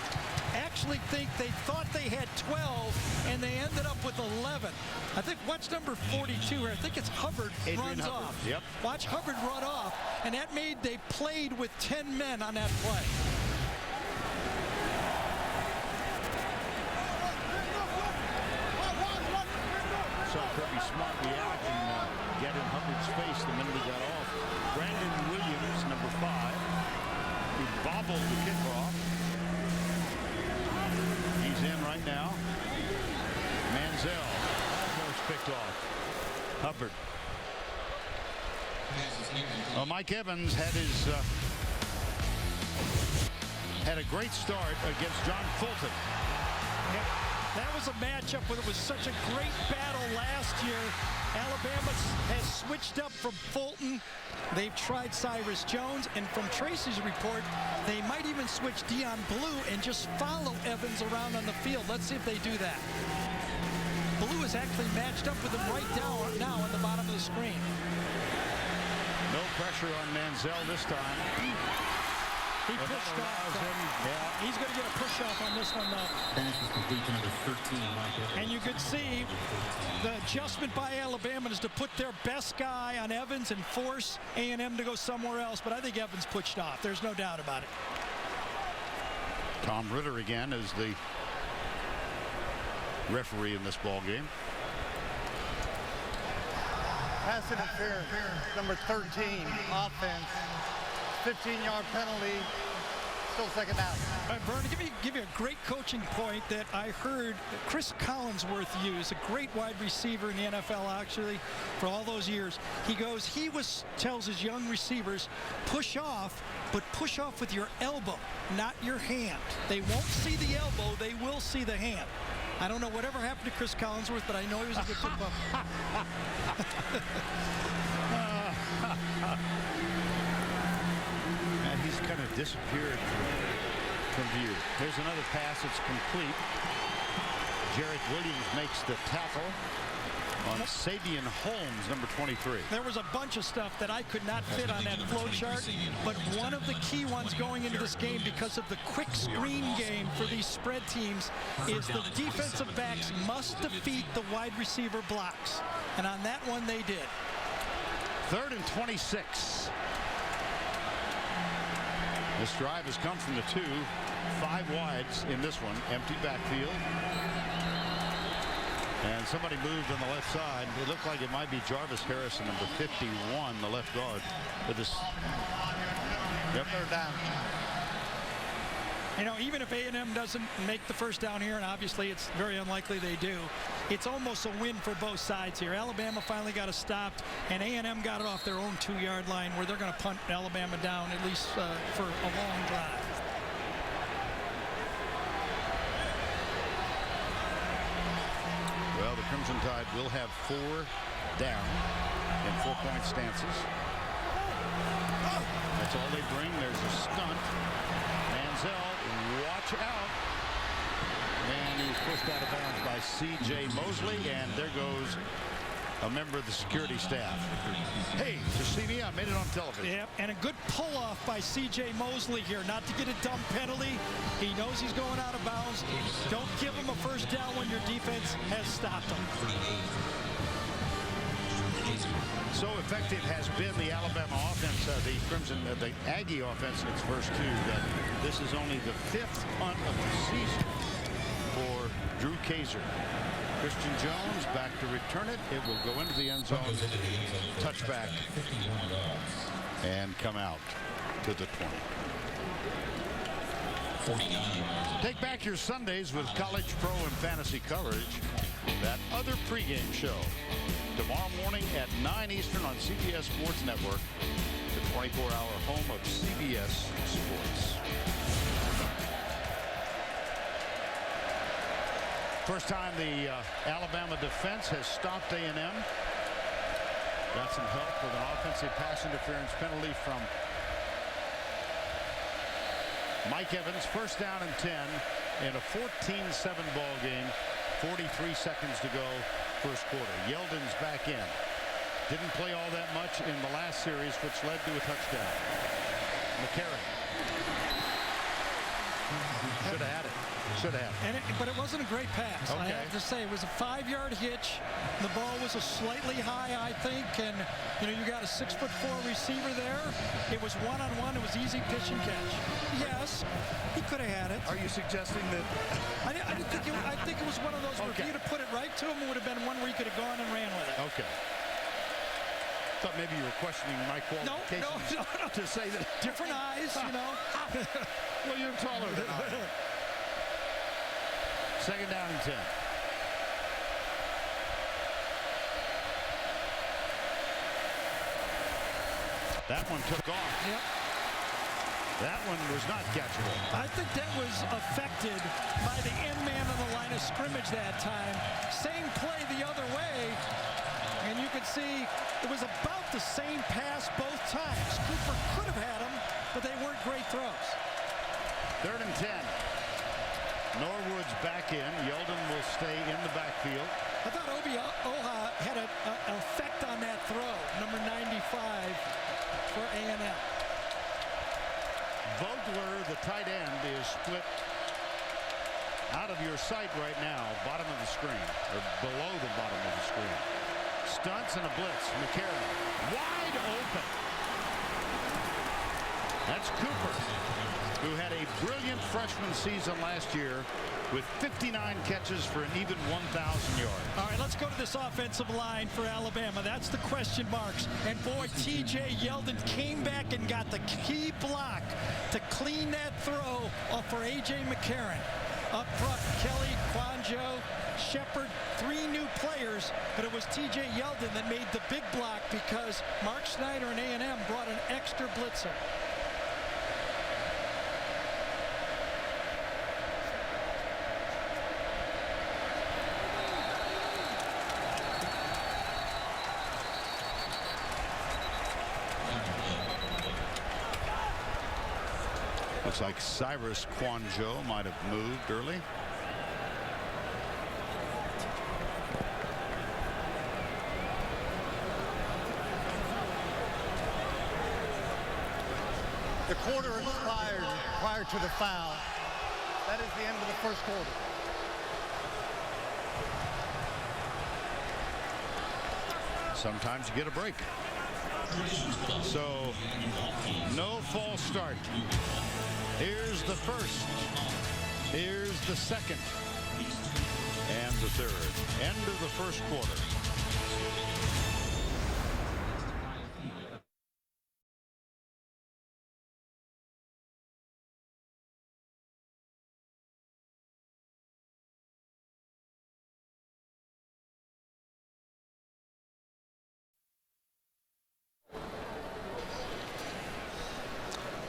Actually think they thought they had 12 and they ended up with 11. I think watch number 42 here. I think it's Hubbard runs off. Yep. Watch Hubbard run off, and that made they played with 10 men on that play. Saw Kirby Smart react and get in Hubbard's face the minute he got off. Brandon Williams, number 5, who bobbled the kickoff. He's in right now. Manziel almost picked off. Hubbard. Well, Mike Evans had a great start against John Fulton. Yep. That was a matchup where it was such a great battle last year. Alabama has switched up from Fulton. They've tried Cyrus Jones, and from Tracy's report, they might even switch Dion Blue and just follow Evans around on the field. Let's see if they do that. Blue is actually matched up with him right down now on the bottom of the screen. No pressure on Manziel this time. He pushed off. Yeah. He's going to get a push off on this one, though. Pass is complete to number 13, Mike Evans. And you could see the adjustment by Alabama is to put their best guy on Evans and force A&M to go somewhere else. But I think Evans pushed off. There's no doubt about it. Tom Ritter again is the referee in this ball game. Pass interference, number 13, offense. 15-yard penalty, still second down. All right, Vern, give you a great coaching point that I heard Chris Collinsworth use, a great wide receiver in the NFL actually for all those years. He tells his young receivers, push off, but push off with your elbow, not your hand. They won't see the elbow, they will see the hand. I don't know whatever happened to Chris Collinsworth, but I know he was a good football. And he's kind of disappeared from view. Here's another pass. It's complete. Jarrett Williams makes the tackle on Sabian Holmes, number 23. There was a bunch of stuff that I could not fit on that flow chart, but one of the key ones going into this game because of the quick screen game for these spread teams is the defensive backs must defeat the wide receiver blocks. And on that one, they did. 3rd and 26. This drive has come from the 2, 5 wides in this one. Empty backfield. And somebody moved on the left side. It looked like it might be Jarvis Harrison, number 51, the left guard. With this. Yep. Third down. You know, even if A&M doesn't make the first down here, and obviously it's very unlikely they do, it's almost a win for both sides here. Alabama finally got it stopped, and A&M got it off their own 2-yard line where they're going to punt Alabama down at least for a long drive. Well, the Crimson Tide will have 4 down in 4-point stances. That's all they bring. There's a stunt. Manziel, watch out. And he was pushed out of bounds by C.J. Mosley, and there goes a member of the security staff. Hey, you see me? I made it on television. Yep, and a good pull-off by C.J. Mosley here, not to get a dumb penalty. He knows he's going out of bounds. Don't give him a first down when your defense has stopped him. So effective has been the Alabama offense, the Aggie offense in its first 2, that this is only the 5th punt of the season for Drew Kaiser. Christian Jones back to return it. It will go into the end zone, touchback, and come out to the 20. Take back your Sundays with college, pro, and fantasy coverage. That other pregame show tomorrow morning at 9 Eastern on CBS Sports Network, the 24-hour home of CBS Sports. First time the Alabama defense has stopped A&M. Got some help with an offensive pass interference penalty from Mike Evans. First down and 10 in a 14-7 ball game. 43 seconds to go, first quarter. Yeldon's back in. Didn't play all that much in the last series, which led to a touchdown. McCarron. Should have had it. Should have. But it wasn't a great pass. Okay. I have to say, it was a 5-yard hitch. The ball was a slightly high, I think, and you got a 6'4" receiver there. It was one-on-one. It was easy pitch and catch. Yes, he could have had it. Are you suggesting that? I think it was one of those where if you'd have put it right to him, it would have been one where he could have gone and ran with it. Okay. Thought maybe you were questioning my qualifications. No. To say that. Different eyes, Well, you're taller than I am. Second down and 10. That one took off. Yep. That one was not catchable. I think that was affected by the end man on the line of scrimmage that time. Same play the other way. And you can see it was about the same pass both times. Cooper could have had them, but they weren't great throws. 3rd and 10. Norwood's back in. Yeldon will stay in the backfield. I thought Oha had an effect on that throw, number 95 for A&M. Vogler, the tight end, is split out of your sight right now, bottom of the screen, or below the bottom of the screen. Stunts and a blitz. McCarron wide open. That's Cooper, who had a brilliant freshman season last year with 59 catches for an even 1,000 yards. All right, let's go to this offensive line for Alabama. That's the question marks. And boy, T.J. Yeldon came back and got the key block to clean that throw off for A.J. McCarron. Up front, Kelly, Quanjo, Shepard, 3 new players, but it was T.J. Yeldon that made the big block because Mark Snyder and A&M brought an extra blitzer. Looks like Cyrus Quanjo might have moved early. The quarter expired prior to the foul. That is the end of the first quarter. Sometimes you get a break. So, no false start. Here's the first. Here's the second. And the third. End of the first quarter.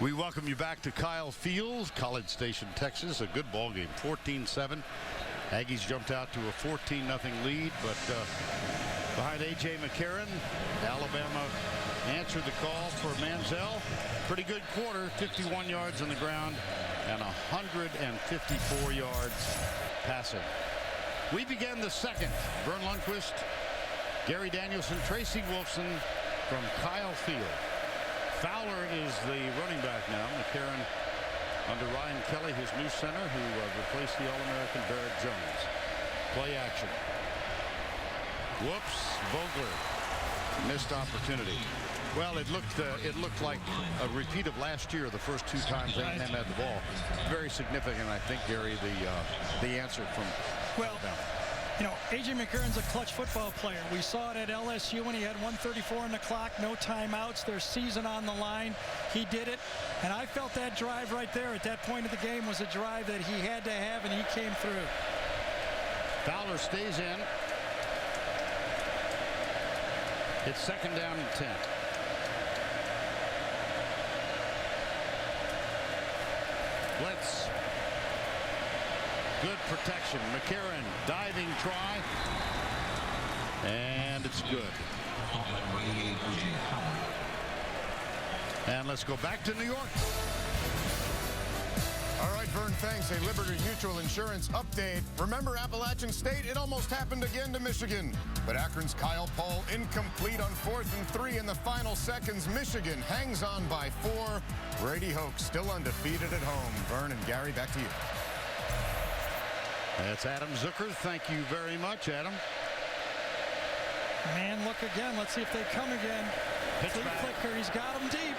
We welcome you back to Kyle Field, College Station, Texas. A good ball game, 14-7. Aggies jumped out to a 14-0 lead, but behind A.J. McCarron, Alabama answered the call for Manziel. Pretty good quarter, 51 yards on the ground and 154 yards passing. We began the second. Vern Lundquist, Gary Danielson, Tracy Wolfson from Kyle Field. Fowler is the running back now. McCarron under Ryan Kelly, his new center, who replaced the All-American Barrett Jones. Play action. Whoops, Vogler. Missed opportunity. Well, it looked like a repeat of last year, the first 2 times A&M had the ball. Very significant, I think, Gary, the answer from Alabama. You know, A.J. McCarron's a clutch football player. We saw it at LSU when he had 1:34 on the clock, no timeouts, their season on the line. He did it, and I felt that drive right there at that point of the game was a drive that he had to have, and he came through. Fowler stays in. It's 2nd down and 10. Blitz. Good protection. McCarron diving try. And it's good. And let's go back to New York. All right, Vern, thanks. A Liberty Mutual Insurance update. Remember Appalachian State? It almost happened again to Michigan. But Akron's Kyle Pohl incomplete on 4th and 3 in the final seconds. Michigan hangs on by 4. Brady Hoke still undefeated at home. Vern and Gary, back to you. That's Adam Zucker. Thank you very much, Adam. Man, look again. Let's see if they come again. Flea flicker. He's got them deep.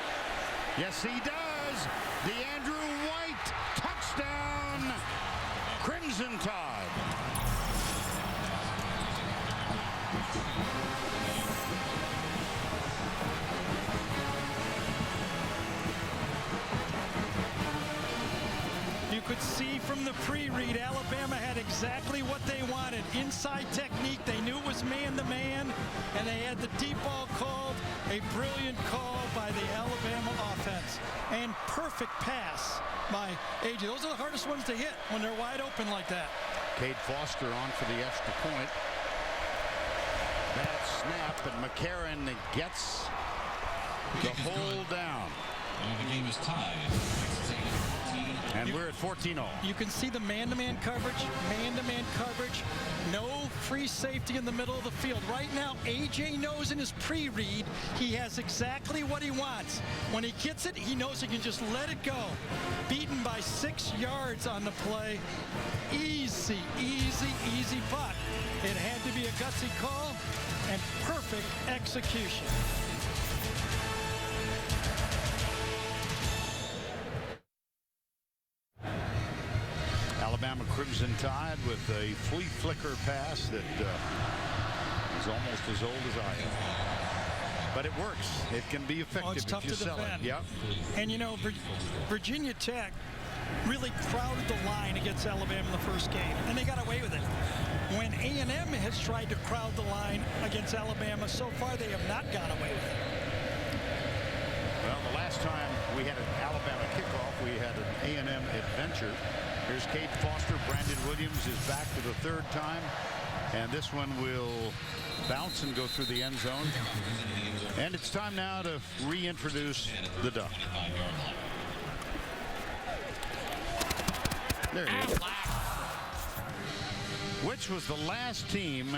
Yes, he does. DeAndrew White. Touchdown. Crimson Tide. You could see from the pre-read, Alabama had exactly what they wanted. Inside technique, they knew it was man-to-man, and they had the deep ball called. A brilliant call by the Alabama offense. And perfect pass by A.J. Those are the hardest ones to hit when they're wide open like that. Cade Foster on for the extra point. Bad snap, and McCarron gets the hold down. The game is tied. And we're at 14-0. You can see the man-to-man coverage, no free safety in the middle of the field. Right now, A.J. knows in his pre-read he has exactly what he wants. When he gets it, he knows he can just let it go. Beaten by 6 yards on the play. Easy, but it had to be a gutsy call and perfect execution. Alabama Crimson Tide with a flea flicker pass that is almost as old as I am. But it works. It can be effective it's tough if you to sell defend. it. Yep. And you know, Virginia Tech really crowded the line against Alabama in the first game, and they got away with it. When A&M has tried to crowd the line against Alabama, so far they have not got away with it. Well, the last time we had an Alabama kickoff, we had an A&M adventure. Here's Cade Foster. Brandon Williams is back for the third time. And this one will bounce and go through the end zone. And it's time now to reintroduce the Duck. There he is. Which was the last team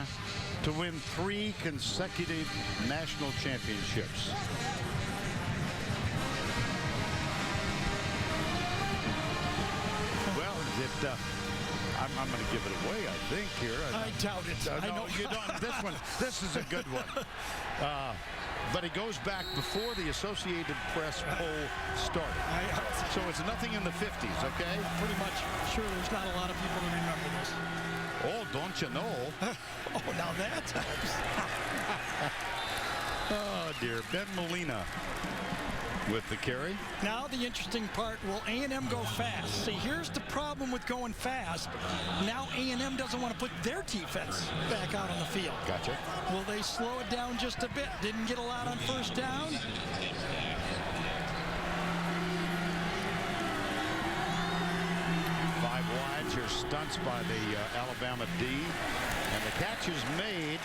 to win 3 consecutive national championships? I'm going to give it away, I think, here. I doubt it. I know you don't. This is a good one. But it goes back before the Associated Press poll started. So it's nothing in the 50s, okay? I'm pretty much sure there's not a lot of people that remember this. Oh, don't you know? Oh, now that helps. Oh, dear. Ben Molina with the carry. Now the interesting part, will A&M go fast? See, here's the problem with going fast. Now A&M doesn't want to put their defense back out on the field. Gotcha. Will they slow it down just a bit? Didn't get a lot on first down. 5 wides. Here stunts by the Alabama D. And the catch is made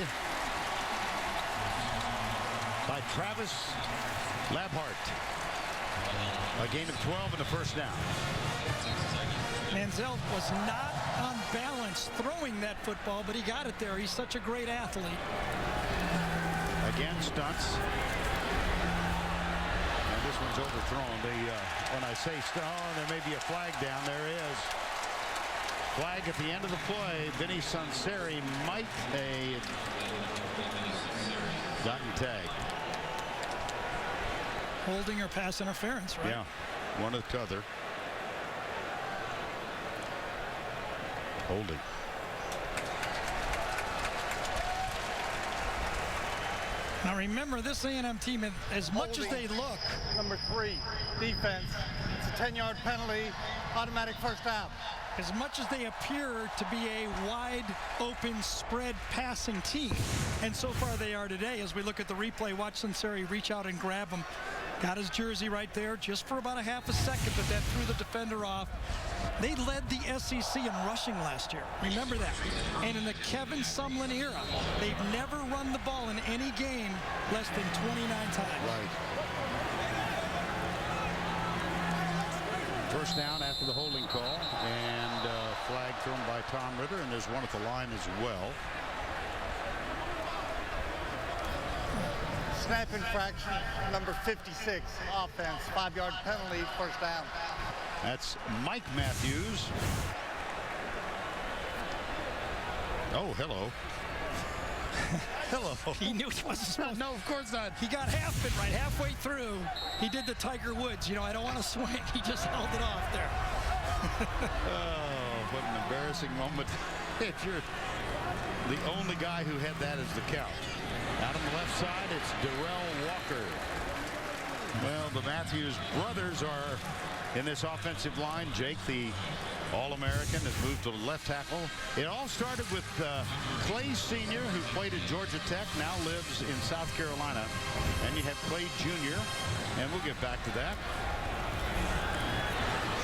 by Travis Labhart. A gain of 12 and a first down. Manziel was not on balance throwing that football, but he got it there. He's such a great athlete. Again, stunts. And this one's overthrown. When I say there may be a flag down. There is. Flag at the end of the play. Vinny Sunseri might have gotten tagged. Holding or pass interference, right? Yeah, one or the other. Holding. Now remember, this A&M team, as much as they look. Number 3, defense. It's a 10-yard penalty, automatic first down. As much as they appear to be a wide open spread passing team, and so far they are today. As we look at the replay, watch Sunseri reach out and grab him. Got his jersey right there just for about a half a second, but that threw the defender off. They led the SEC in rushing last year. Remember that. And in the Kevin Sumlin era, they've never run the ball in any game less than 29 times. Right. First down after the holding call, and flag thrown by Tom Ritter, and there's one at the line as well. Snap infraction, number 56, offense, 5-yard penalty, first down. That's Mike Matthews. Oh, hello. Hello. He knew he wasn't supposed to. No, of course not. He got half it right, halfway through. He did the Tiger Woods. You know, I don't want to swing. He just held it off there. Oh, what an embarrassing moment. If you're the only guy who had that as the count. Out on the left side, it's Darrell Walker. Well, the Matthews brothers are in this offensive line. Jake, the All-American, has moved to left tackle. It all started with Clay Sr., who played at Georgia Tech, now lives in South Carolina. And you have Clay Jr., and we'll get back to that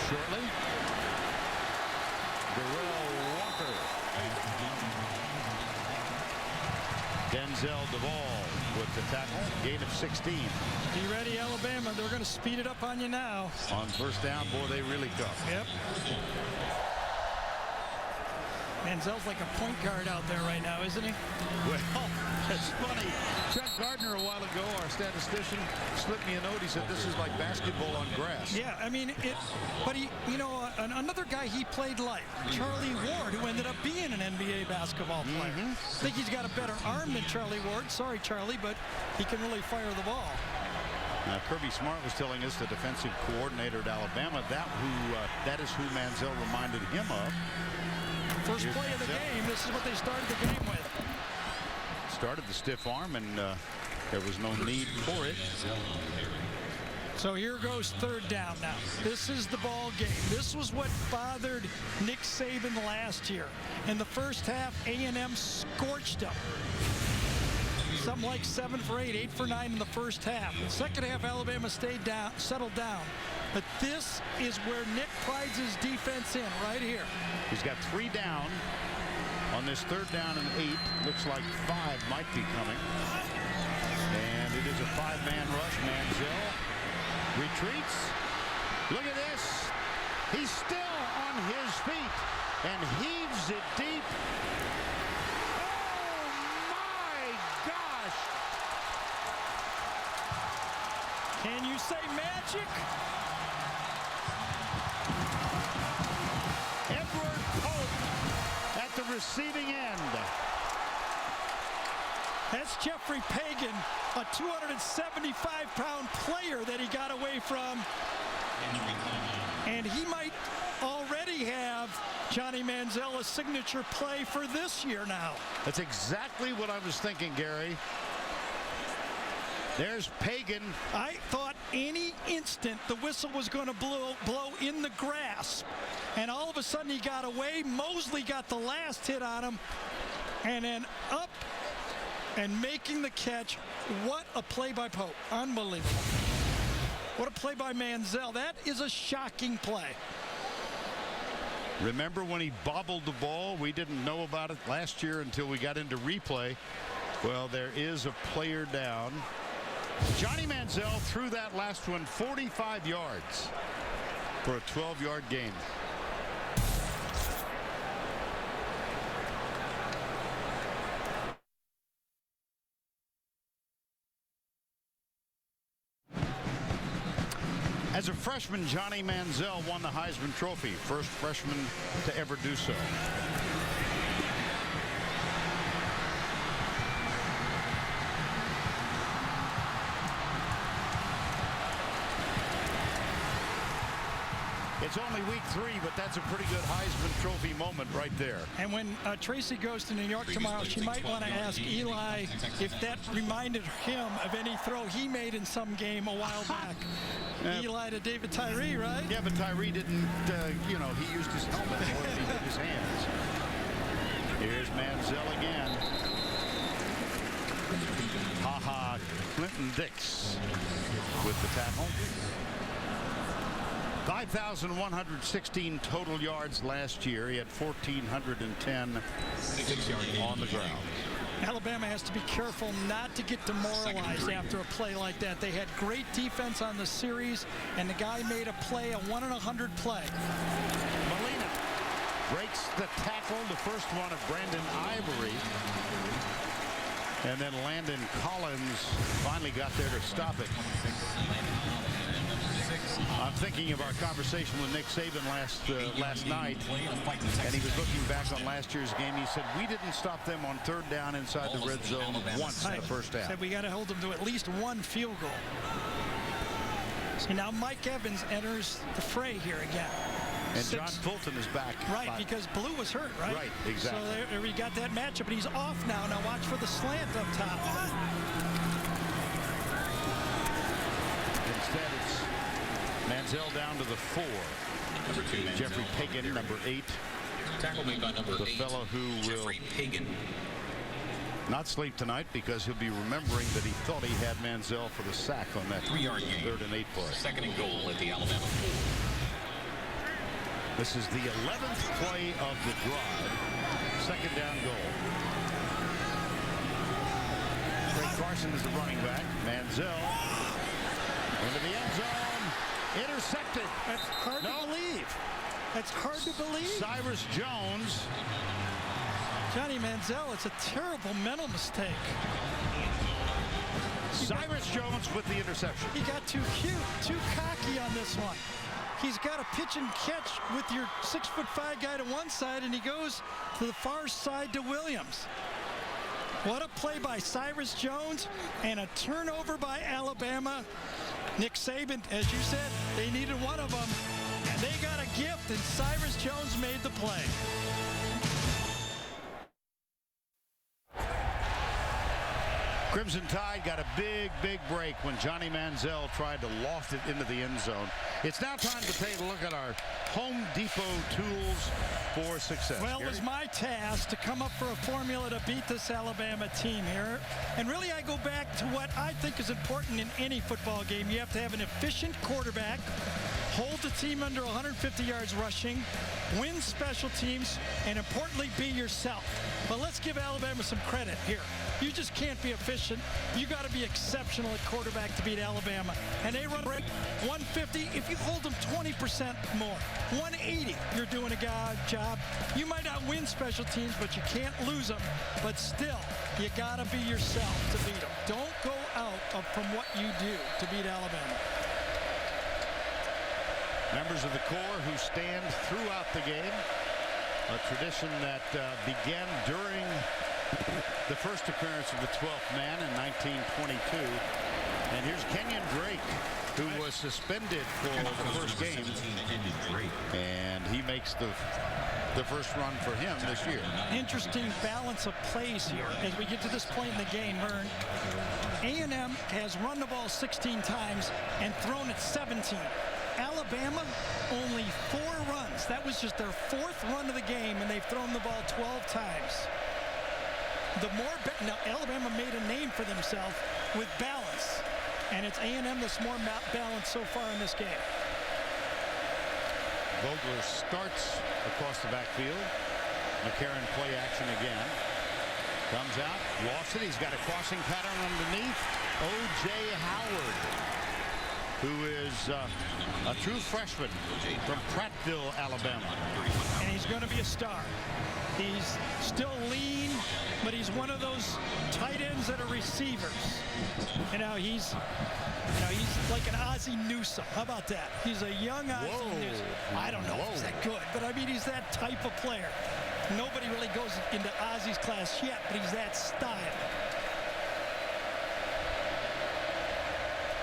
shortly. Darrell Walker. Manziel Duvall with the tackle. Gain of 16. Be ready, Alabama. They're going to speed it up on you now. On first down, boy, they really come. Yep. Manziel's like a point guard out there right now, isn't he? Well, it's funny. Chuck Gardner a while ago, our statistician, slipped me a note. He said this is like basketball on grass. Yeah, I mean, but he, another guy he played like, Charlie Ward, who ended up being an NBA basketball player. I think he's got a better arm than Charlie Ward. Sorry, Charlie, but he can really fire the ball. Now, Kirby Smart was telling us, the defensive coordinator at Alabama, that is who Manziel reminded him of. First play of the game, this is what they started the game with. Started the stiff arm, and there was no need for it. So here goes third down now. This is the ball game. This was what bothered Nick Saban last year. In the first half, A&M scorched him. Something like 7 for 8, 8 for 9 in the first half. In the second half, Alabama settled down. But this is where Nick prides his defense in, right here. He's got 3 down on this third down and 8. Looks like 5 might be coming. And it is a 5-man rush. Manziel retreats. Look at this. He's still on his feet and heaves it deep. Can you say magic? Edward Pope at the receiving end. That's Jeffrey Pagan, a 275-pound player that he got away from. And he might already have Johnny Manziel a signature play for this year now. That's exactly what I was thinking, Gary. There's Pagan. I thought any instant the whistle was going to blow in the grass. And all of a sudden he got away. Mosley got the last hit on him. And then up and making the catch. What a play by Pope. Unbelievable. What a play by Manziel. That is a shocking play. Remember when he bobbled the ball? We didn't know about it last year until we got into replay. Well, there is a player down. Johnny Manziel threw that last one 45 yards for a 12-yard gain. As a freshman, Johnny Manziel won the Heisman Trophy, first freshman to ever do so. It's only week 3, but that's a pretty good Heisman Trophy moment right there. And when Tracy goes to New York tomorrow, she might want to ask Eli if that reminded him of any throw he made in some game a while back. Eli to David Tyree, right? Yeah, but Tyree didn't, he used his helmet more than he did his hands. Here's Manziel again. Clinton Dix with the tackle. 5,116 total yards last year. He had 1,410 on the ground. Alabama has to be careful not to get demoralized after a play like that. They had great defense on the series, and the guy made a play, a 1-in-100 play. Molina breaks the tackle, the first one of Brandon Ivory. And then Landon Collins finally got there to stop it. I'm thinking of our conversation with Nick Saban last night, and he was looking back on last year's game. He said, we didn't stop them on third down inside the red zone once in the first half. Said we got to hold them to at least one field goal. So now Mike Evans enters the fray here again. And John Fulton is back. Right, because Blue was hurt, right? Right, exactly. So there we got that matchup, but he's off now. Now watch for the slant up top. Instead, it's Manziel down to the 4. Jeffrey Pagan, number 8. Tackle made by number 8. The fellow who will not sleep tonight because he'll be remembering that he thought he had Manziel for the sack on that 3-yard gain. 3rd and 8 play. 2nd and goal at the Alabama 4. This is the 11th play of the drive. 2nd down goal. Carson is the running back. Manziel into the end zone. Intercepted. That's hard to believe. That's hard to believe. Cyrus Jones. Johnny Manziel, it's a terrible mental mistake. Cyrus Jones with the interception. He got too cute, too cocky on this one. He's got a pitch and catch with your 6'5" guy to one side, and he goes to the far side to Williams. What a play by Cyrus Jones, and a turnover by Alabama. Nick Saban, as you said, they needed one of them, and they got a gift, and Cyrus Jones made the play. Crimson Tide got a big break when Johnny Manziel tried to loft it into the end zone. It's now time to take a look at our Home Depot tools for success. Well, Gary? it was my task to come up for a formula to beat this Alabama team here. And really, I go back to what I think is important in any football game. You have to have an efficient quarterback, hold the team under 150 yards rushing, win special teams, and importantly, be yourself. But let's give Alabama some credit here. You just can't be efficient. You got to be exceptional at quarterback to beat Alabama. And they run 150. If you hold them 20% more, 180, you're doing a job. You might not win special teams, but you can't lose them. But still, you got to be yourself to beat them. Don't go out from what you do to beat Alabama. Members of the Corps who stand throughout the game. A tradition that began during the first appearance of the 12th man in 1922. And here's Kenyon Drake, who was suspended for the first game. And he makes the first run for him this year. Interesting balance of plays here as we get to this point in the game. Vern, A&M has run the ball 16 times and thrown it 17. Alabama, only 4 runs. That was just their 4th run of the game, and they've thrown the ball 12 times. Now, Alabama made a name for themselves with balance, and it's A&M that's more balanced so far in this game. Vogler starts across the backfield. McCarron play action again. Comes out, lost it. He's got a crossing pattern underneath. O.J. Howard, who is a true freshman from Prattville, Alabama. And he's going to be a star. He's still lean, but he's one of those tight ends that are receivers. He's like an Ozzie Newsome. How about that? He's a young Ozzie Newsome. I don't know if he's that good, but I mean, he's that type of player. Nobody really goes into Ozzie's class yet, but he's that style.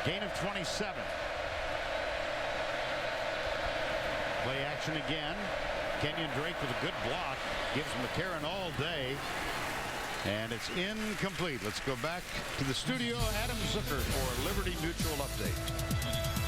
Gain of 27. Play action again. Kenyon Drake with a good block. Gives McCarron all day. And it's incomplete. Let's go back to the studio. Adam Zucker for Liberty Mutual Update.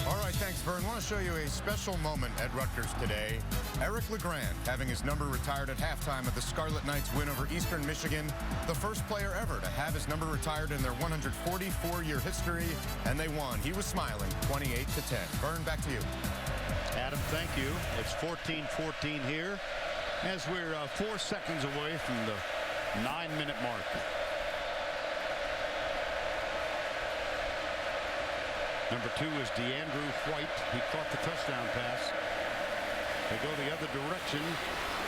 All right, thanks, Vern. I want to show you a special moment at Rutgers today. Eric LeGrand having his number retired at halftime of the Scarlet Knights win over Eastern Michigan. The first player ever to have his number retired in their 144-year history, and they won. He was smiling, 28-10. Vern, back to you. Adam, thank you. It's 14-14 here as we're 4 seconds away from the 9-minute mark. Number 2 is DeAndrew White. He caught the touchdown pass. They go the other direction,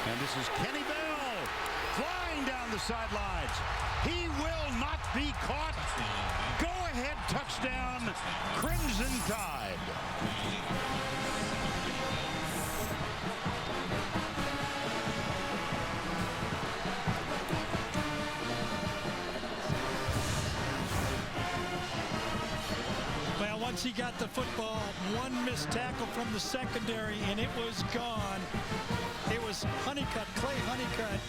and this is Kenny Bell flying down the sidelines. He will not be caught. Go-ahead touchdown, Crimson Tide. Once he got the football, one missed tackle from the secondary, and it was gone. It was Honeycutt, Clay Honeycutt,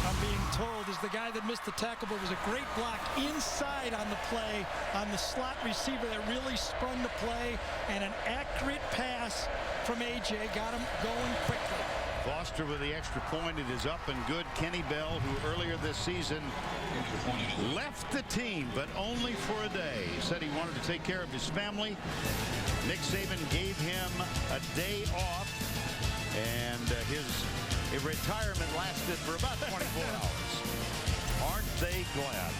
I'm being told, is the guy that missed the tackle, but it was a great block inside on the play, on the slot receiver that really spun the play, and an accurate pass from A.J. got him going quickly. Foster with the extra point. It is up and good. Kenny Bell, who earlier this season left the team, but only for a day. Said he wanted to take care of his family. Nick Saban gave him a day off, and his retirement lasted for about 24 hours. Aren't they glad?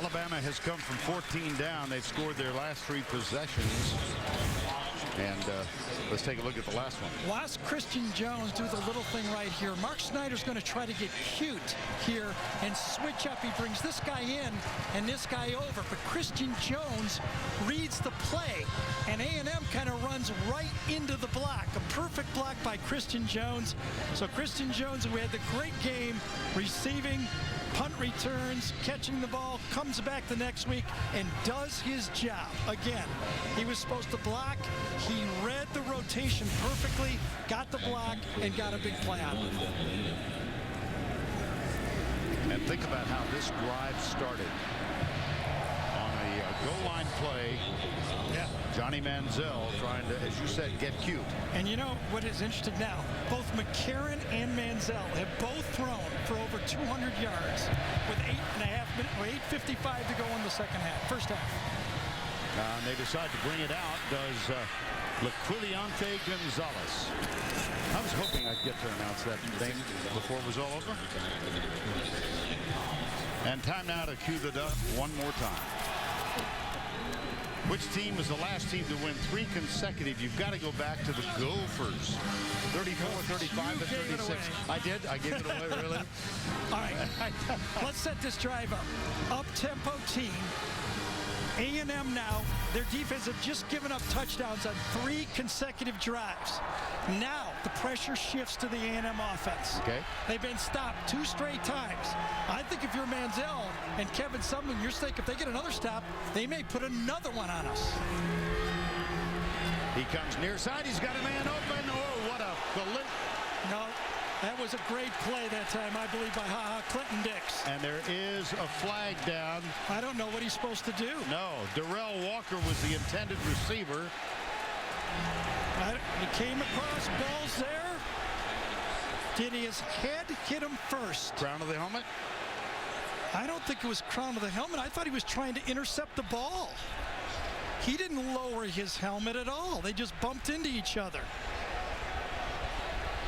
Alabama has come from 14 down. They've scored their last 3 possessions. And let's take a look at the last one. Watch Christian Jones do the little thing right here. Mark Snyder's going to try to get cute here and switch up. He brings this guy in and this guy over. But Christian Jones reads the play, and A&M kind of runs right into the block. A perfect block by Christian Jones. So Christian Jones, who had the great game receiving, punt returns, catching the ball, comes back the next week and does his job. Again, he was supposed to block. He read the rotation perfectly, got the block, and got a big play out of it. And think about how this drive started. On a goal line play, Johnny Manziel trying to, as you said, get cute. And you know what is interesting now? Both McCarron and Manziel have both thrown for over 200 yards with 8.5 minutes, or 8:55 to go in the first half. And they decide to bring it out, does Laquiliante Gonzalez. I was hoping I'd get to announce that thing before it was all over. And time now to cue the duck one more time. Which team was the last team to win 3 consecutive? You've got to go back to the Gophers. 34, 35, and 36. I did? I gave it away, really? All right. Let's set this drive up. Up-tempo team. A&M now, their defense have just given up touchdowns on 3 consecutive drives. Now the pressure shifts to the A&M offense. Okay. They've been stopped 2 straight times. I think if you're Manziel and Kevin Sumlin, you're thinking if they get another stop, they may put another one on us. He comes near side. He's got a man open. Oh, what a collision. No. That was a great play that time, I believe, by Clinton Dix. And there is a flag down. I don't know what he's supposed to do. No, Darrell Walker was the intended receiver. He came across, balls there. Did his head hit him first? Crown of the helmet? I don't think it was crown of the helmet. I thought he was trying to intercept the ball. He didn't lower his helmet at all. They just bumped into each other.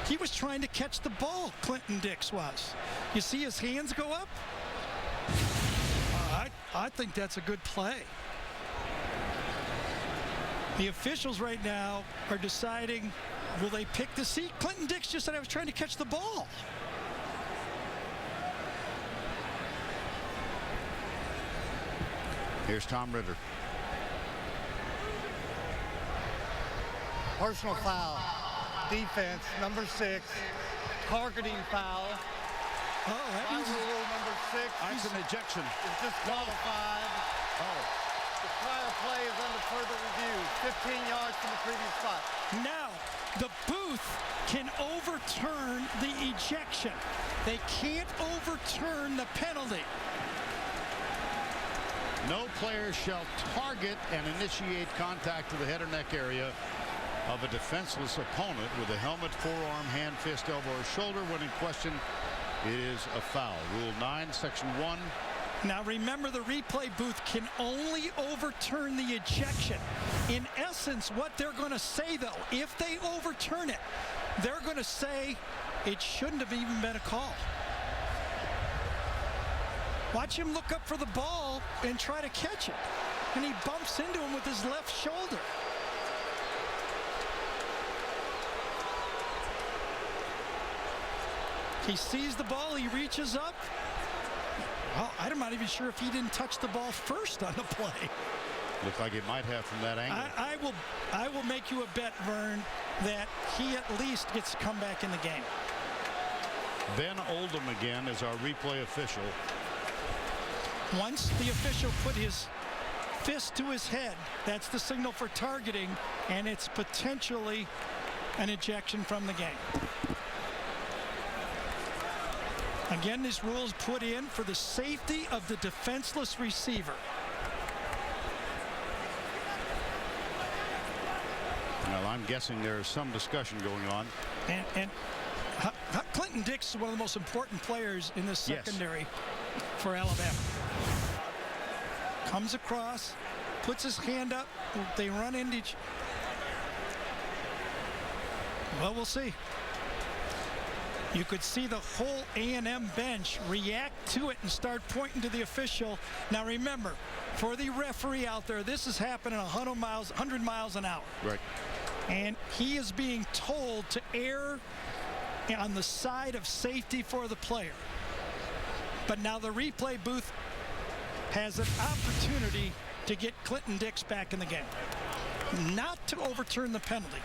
He was trying to catch the ball, Clinton Dix was. You see his hands go up? I think that's a good play. The officials right now are deciding, will they pick the seat? Clinton Dix just said I was trying to catch the ball. Here's Tom Ritter. Personal foul. Defense, number 6. Targeting foul. Oh, that means rule number 6. That's an ejection. Is disqualified. Oh. The prior play is under further review. 15 yards from the previous spot. Now, the booth can overturn the ejection. They can't overturn the penalty. No player shall target and initiate contact to the head or neck area of a defenseless opponent with a helmet, forearm, hand, fist, elbow, or shoulder. When in question, it is a foul. Rule 9, Section 1. Now remember, the replay booth can only overturn the ejection. In essence, what they're going to say, though, if they overturn it, they're going to say it shouldn't have even been a call. Watch him look up for the ball and try to catch it. And he bumps into him with his left shoulder. He sees the ball, he reaches up. Well, I'm not even sure if he didn't touch the ball first on the play. Looked like it might have from that angle. I will make you a bet, Vern, that he at least gets to come back in the game. Ben Oldham again is our replay official. Once the official put his fist to his head, that's the signal for targeting, and it's potentially an ejection from the game. Again, this rule is put in for the safety of the defenseless receiver. Well, I'm guessing there's some discussion going on. And Clinton Dix is one of the most important players in this secondary for Alabama. Comes across, puts his hand up, they run into each. Well, we'll see. You could see the whole A&M bench react to it and start pointing to the official. Now remember, for the referee out there, this is happening 100 miles an hour. Right. And he is being told to err on the side of safety for the player. But now the replay booth has an opportunity to get Clinton Dix back in the game. Not to overturn the penalty,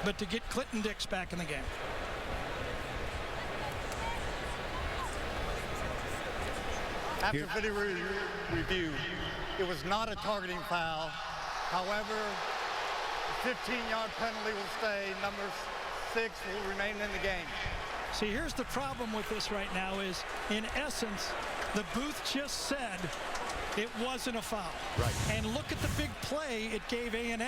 but to get Clinton Dix back in the game. After video review, it was not a targeting foul. However, the 15-yard penalty will stay. Number 6 will remain in the game. See, here's the problem with this right now is, in essence, the booth just said it wasn't a foul. Right. And look at the big play it gave A&M,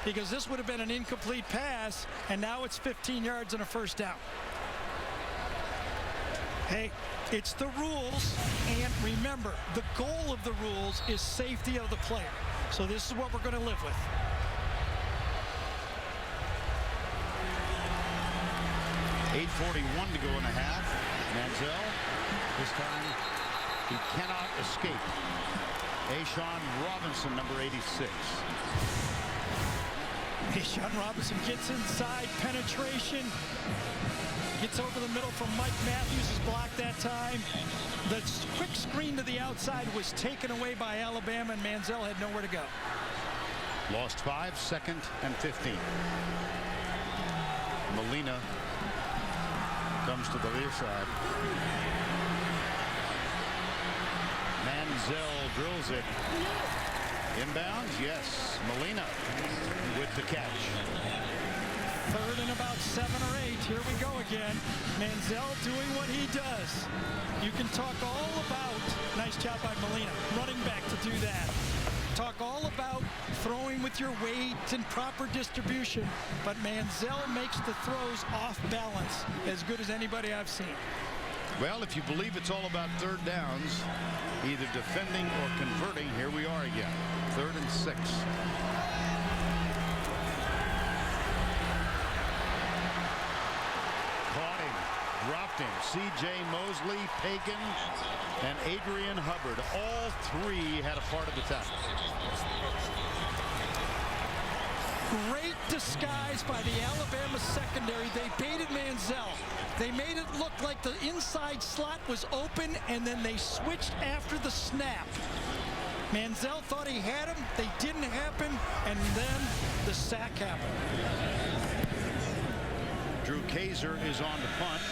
because this would have been an incomplete pass, and now it's 15 yards and a first down. Hey, it's the rules, and remember, the goal of the rules is safety of the player. So this is what we're going to live with. .841 to go in the half. Manziel, this time he cannot escape. Ashawn Robinson, number 86. Ashawn Robinson gets inside, penetration. Gets over the middle from Mike Matthews, is blocked that time. The quick screen to the outside was taken away by Alabama, and Manziel had nowhere to go. Lost 5, 2nd and 15. Molina comes to the near side. Manziel drills it. Inbounds, yes. Molina with the catch. 3rd and about 7 or 8. Here we go again. Manziel doing what he does. You can talk all about, nice job by Molina, running back to do that. Talk all about throwing with your weight and proper distribution, but Manziel makes the throws off balance as good as anybody I've seen. Well, if you believe it's all about 3rd downs, either defending or converting, here we are again. 3rd and 6. Dropped him. C.J. Mosley, Pagan, and Adrian Hubbard. All 3 had a part of the tackle. Great disguise by the Alabama secondary. They baited Manziel. They made it look like the inside slot was open, and then they switched after the snap. Manziel thought he had him. They didn't happen, and then the sack happened. Drew Kaiser is on to punt.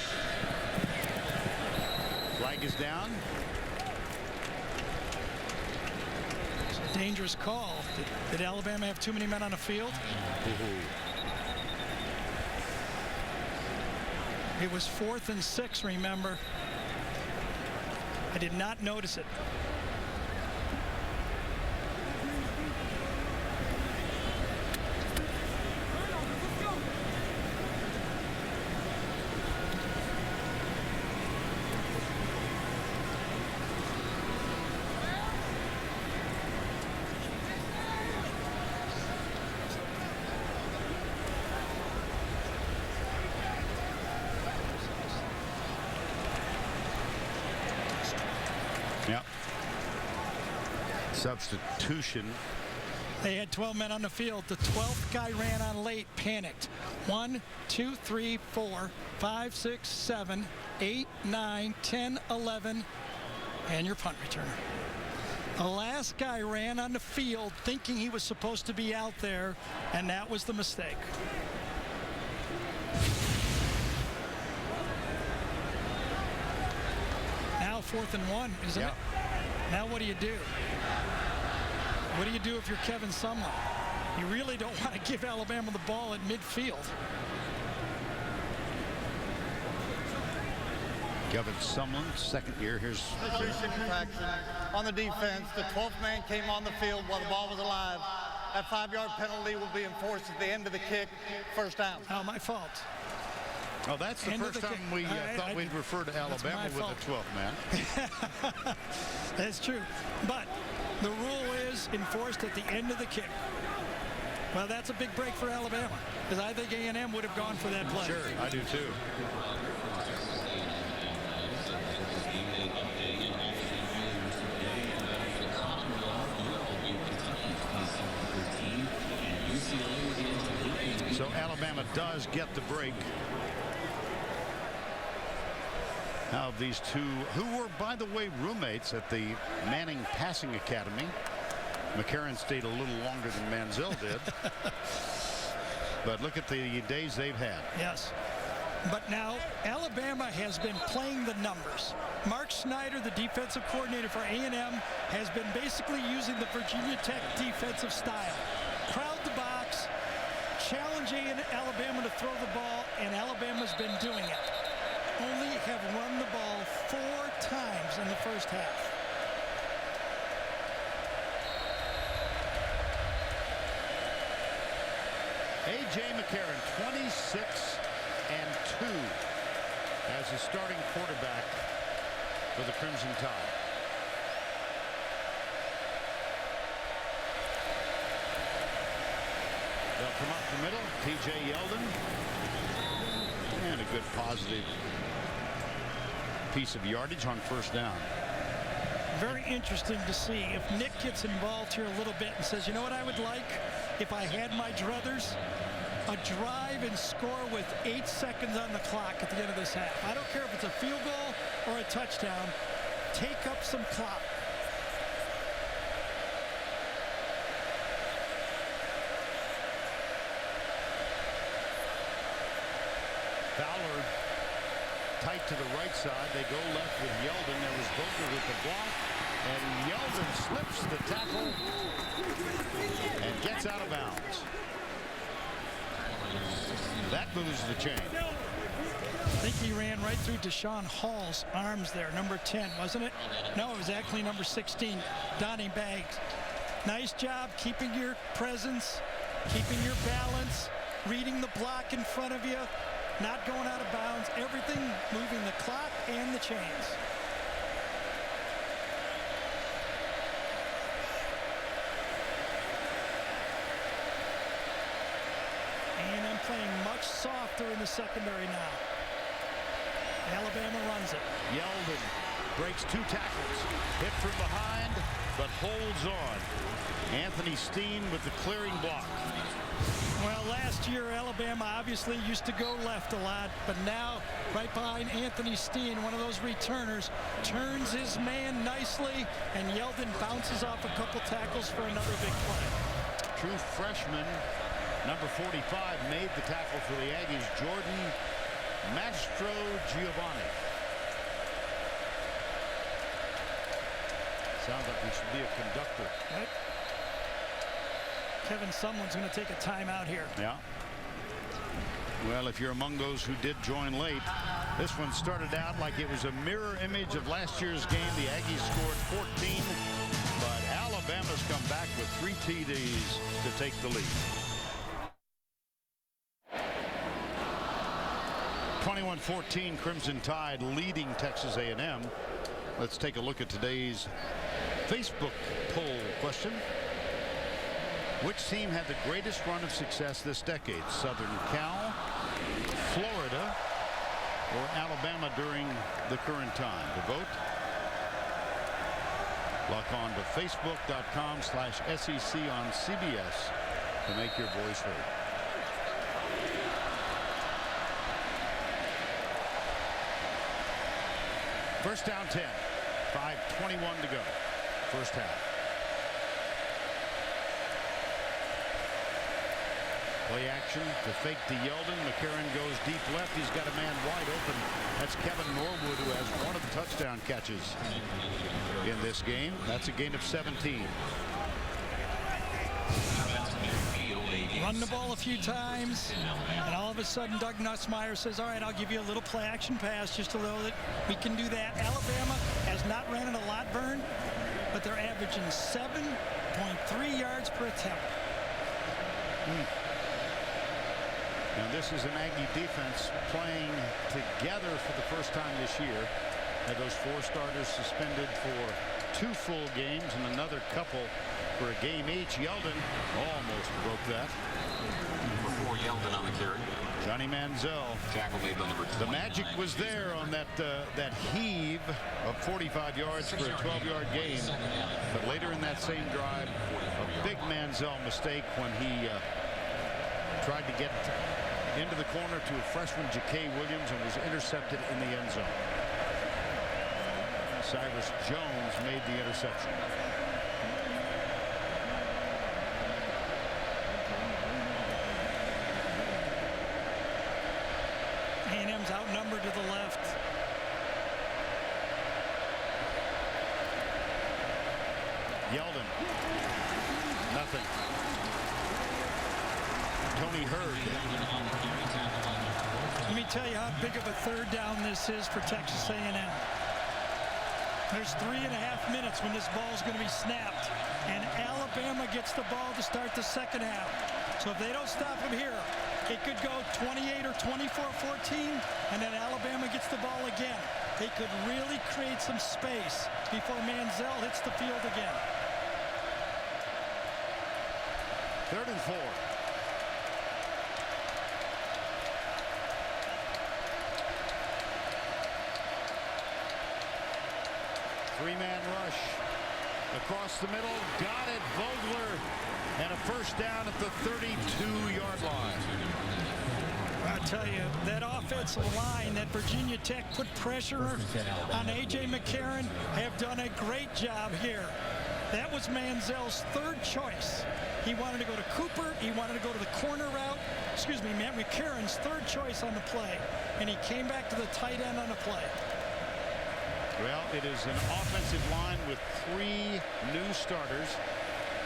Flag is down. It's a dangerous call. Did Alabama have too many men on the field? It was 4th and 6, remember. I did not notice it. Yep. Substitution. They had 12 men on the field. The 12th guy ran on late, panicked. 1, 2, 3, 4, 5, 6, 7, 8, 9, 10, 11, and your punt returner. The last guy ran on the field thinking he was supposed to be out there, and that was the mistake. Now 4th and 1, isn't it? Now what do you do? What do you do if you're Kevin Sumlin? You really don't want to give Alabama the ball at midfield. Kevin Sumlin, 2nd year. Here's on the defense. The 12th man came on the field while the ball was alive. That 5-yard penalty will be enforced at the end of the kick. First down. Oh, my fault. Oh, that's the first time we thought we'd refer to Alabama with a 12th man. That's true. But the rule is enforced at the end of the kick. Well, that's a big break for Alabama, because I think A&M would have gone for that play. Sure, I do too. does get the break. Now these two, who were, by the way, roommates at the Manning Passing Academy. McCarron stayed a little longer than Manziel did. But look at the days they've had. Yes. But now Alabama has been playing the numbers. Mark Snyder, the defensive coordinator for A&M, has been basically using the Virginia Tech defensive style. Crowd the box, challenge Alabama to throw the ball, and Alabama's been doing it. Only have run the ball 4 times in the first half. A.J. McCarron, 26 and 2 as a starting quarterback for the Crimson Tide. They'll come up the middle. T.J. Yeldon. And a good positive piece of yardage on first down. Very interesting to see if Nick gets involved here a little bit and says, you know what I would like if I had my druthers? A drive and score with 8 seconds on the clock at the end of this half. I don't care if it's a field goal or a touchdown. Take up some clock. Fowler tight to the right side. They go left with Yeldon. There was Vogel with the block. And Yeldon slips the tackle and gets out of bounds. That moves the chain. I think he ran right through Deshaun Hall's arms there, number 10, wasn't it? No, it was actually number 16, Donnie Baggs. Nice job keeping your presence, keeping your balance, reading the block in front of you, not going out of bounds, everything moving the clock and the chains. A&M playing much softer in the secondary now. Alabama runs it. Yeldon breaks 2 tackles, hit from behind, but holds on. Anthony Steen with the clearing block. Well, last year Alabama obviously used to go left a lot, but now right behind Anthony Steen, one of those returners, turns his man nicely, and Yeldon bounces off a couple tackles for another big play. True freshman, number 45, made the tackle for the Aggies, Jordan Mastro Giovanni. Sounds like he should be a conductor. Right. Kevin Sumlin's going to take a timeout here. Yeah. Well, if you're among those who did join late, this one started out like it was a mirror image of last year's game. The Aggies scored 14, but Alabama's come back with 3 TDs to take the lead. 21-14, Crimson Tide leading Texas A&M. Let's take a look at today's Facebook poll question. Which team had the greatest run of success this decade? Southern Cal, Florida, or Alabama during the current time? To vote, log on to facebook.com/SEC on CBS to make your voice heard. First down 10, 5:21 to go, first half. Play action to fake to Yeldon. McCarron goes deep left. He's got a man wide open. That's Kevin Norwood, who has one of the touchdown catches in this game. That's a gain of 17. Run the ball a few times, and all of a sudden Doug Nussmeier says, all right, I'll give you a little play action pass just to know that we can do that. Alabama has not ran it a lot, Vern, but they're averaging 7.3 yards per attempt. And this is an Aggie defense playing together for the first time this year. Had those 4 starters suspended for 2 full games and another couple for a game each. Yeldon almost broke that. Before Yeldon on the carry. Johnny Manziel. Tackle made by number 29. The magic was there on that heave of 45 yards for a 12-yard gain. But later in that same drive, a big Manziel mistake when he tried to get into the corner to a freshman, Ja'Kay Williams, and was intercepted in the end zone. Cyrus Jones made the interception. A&M's outnumbered to the left. Yeldon. Nothing. Tony Hurd. Let me tell you how big of a third down this is for Texas A&M. There's 3.5 minutes when this ball's going to be snapped, and Alabama gets the ball to start the second half. So if they don't stop him here, it could go 28 or 24-14, and then Alabama gets the ball again. They could really create some space before Manziel hits the field again. 3rd and 4. Three-man rush across the middle. Got it. Vogler. And a first down at the 32-yard line. I'll tell you, that offensive line that Virginia Tech put pressure on A.J. McCarron have done a great job here. That was Manziel's third choice. He wanted to go to Cooper. He wanted to go to the corner route. Excuse me, Matt McCarron's third choice on the play. And he came back to the tight end on the play. Well, it is an offensive line with 3 new starters,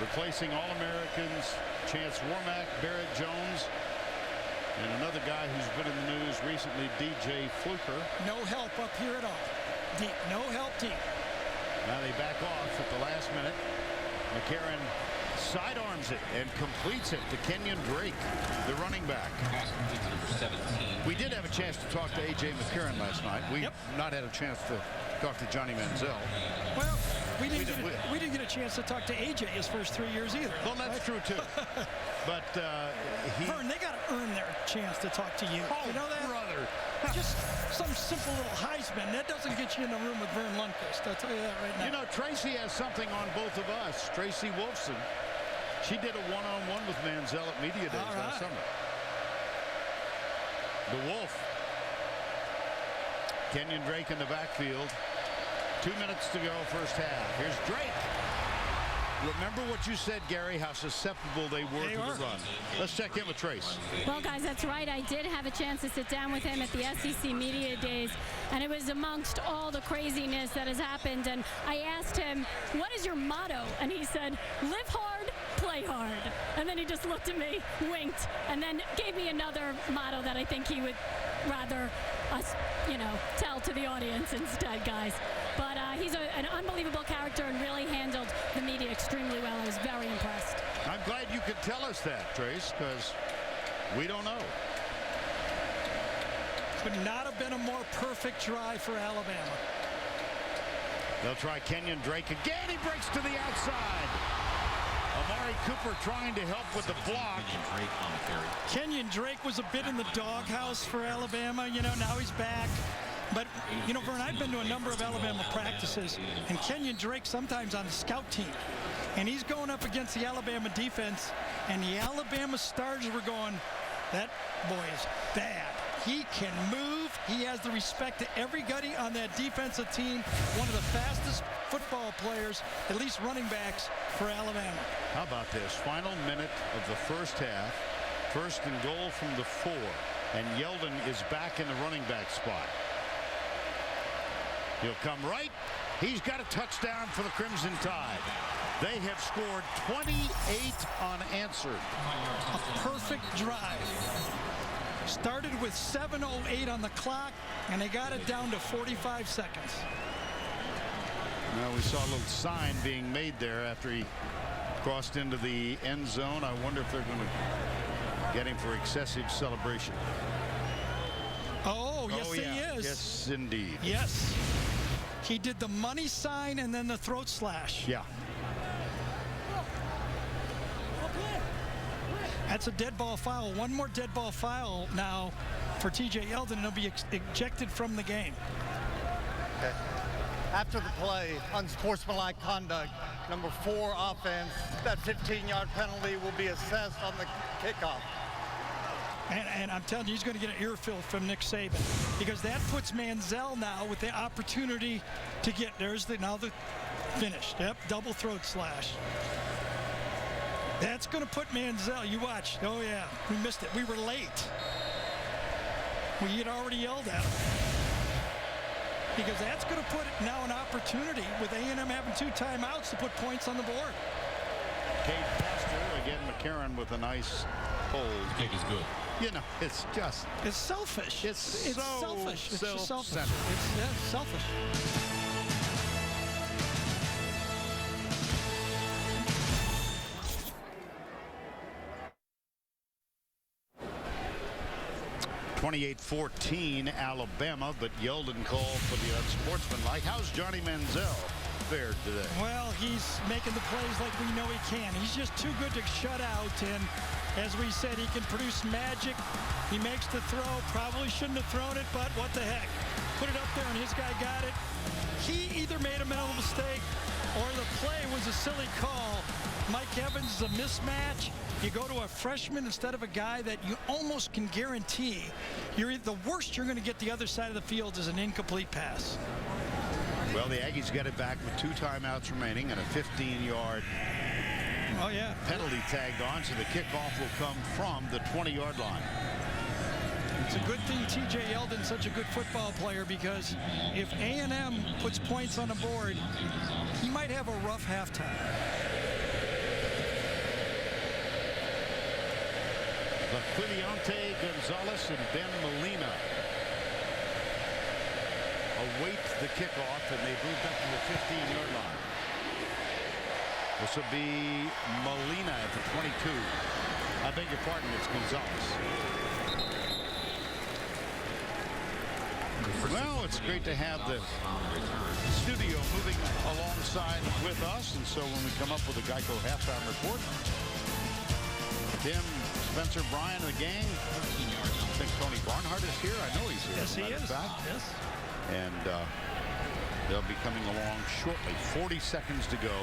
replacing All-Americans Chance Warmack, Barrett Jones, and another guy who's been in the news recently, DJ Fluker. No help up here at all. Deep. No help deep. Now they back off at the last minute. McCarron sidearms it and completes it to Kenyon Drake, the running back. We did have a chance to talk to A.J. McCarron last night. We've not had a chance to talk to Johnny Manziel. Well, we didn't get a chance to talk to A.J. his first 3 years either. Well, that's true, too. But Vern, they got to earn their chance to talk to you. Oh, you know that? Brother. Just some simple little Heisman. That doesn't get you in the room with Vern Lundquist. I'll tell you that right now. You know, Tracy has something on both of us. Tracy Wolfson. She did a one-on-one with Manziel at Media Days last summer. The Wolf. Kenyon Drake in the backfield. 2 minutes to go, first half. Here's Drake. Remember what you said, Gary, how susceptible they were to the run. Let's check in with Trace. Well, guys, that's right. I did have a chance to sit down with him at the SEC Media Days, and it was amongst all the craziness that has happened. And I asked him, what is your motto? And he said, live hard, play hard. And then he just looked at me, winked, and then gave me another motto that I think he would rather us, tell to the audience instead, guys. But he's an unbelievable character and really handled the media extremely well. I was very impressed. I'm glad you could tell us that, Trace, because we don't know. Could not have been a more perfect drive for Alabama. They'll try Kenyon Drake again. He breaks to the outside. Amari Cooper trying to help with the block. Kenyon Drake was a bit in the doghouse for Alabama. Now he's back. But, Vern, I've been to a number of Alabama practices, and Kenyon Drake sometimes on the scout team. And he's going up against the Alabama defense, and the Alabama starters were going, that boy is bad. He can move. He has the respect to everybody on that defensive team. One of the fastest football players, at least running backs, for Alabama. How about this? Final minute of the first half. First and goal from the 4. And Yeldon is back in the running back spot. He'll come right. He's got a touchdown for the Crimson Tide. They have scored 28 unanswered. A perfect drive. Started with 7:08 on the clock, and they got it down to 45 seconds. Now we saw a little sign being made there after he crossed into the end zone. I wonder if they're going to get him for excessive celebration. Oh, yes, yeah. he is. Yes, indeed. Yes. He did the money sign and then the throat slash. Yeah. That's a dead ball foul. One more dead ball foul now for T.J. Yeldon, and he'll be ejected from the game. Okay. After the play, unsportsmanlike conduct, number 4 offense, that 15-yard penalty will be assessed on the kickoff. And I'm telling you, he's going to get an earful from Nick Saban, because that puts Manziel now with the opportunity to get, now the finish. Yep, double throat slash. That's going to put Manziel, you watch. Oh yeah, we missed it. We were late. We had already yelled at him. Because that's going to put now an opportunity with A&M having 2 timeouts to put points on the board. Kate Pastor, again, McCarron with a nice hold. The kick is good. You know, it's just... It's selfish. It's so selfish. It's just selfish. self-centered. It's selfish. (28-14) Alabama, but Yeldon called for the unsportsmanlike. How's Johnny Manziel fared today? Well, he's making the plays like we know he can. He's just too good to shut out, and as we said, he can produce magic. He makes the throw. Probably shouldn't have thrown it, but what the heck. Put it up there, and his guy got it. He either made a mental mistake or the play was a silly call. Mike Evans is a mismatch. You go to a freshman instead of a guy that you almost can guarantee the worst you're going to get the other side of the field is an incomplete pass. Well, the Aggies got it back with 2 timeouts remaining and a 15-yard penalty tagged on, so the kickoff will come from the 20-yard line. It's a good thing T.J. Yeldon's such a good football player, because if A&M puts points on the board, he might have a rough halftime. Laquiliante Gonzalez and Ben Molina await the kickoff, and they've moved up to the 15-yard line. This will be Molina at the 22. I beg your pardon, it's Gonzalez. Well, it's great to have the studio moving alongside with us, and so when we come up with a Geico halftime report, Tim, Spencer, Brian, and the gang. I think Tony Barnhart is here. I know he's here. Yes, he is. Yes. And they'll be coming along shortly. 40 seconds to go.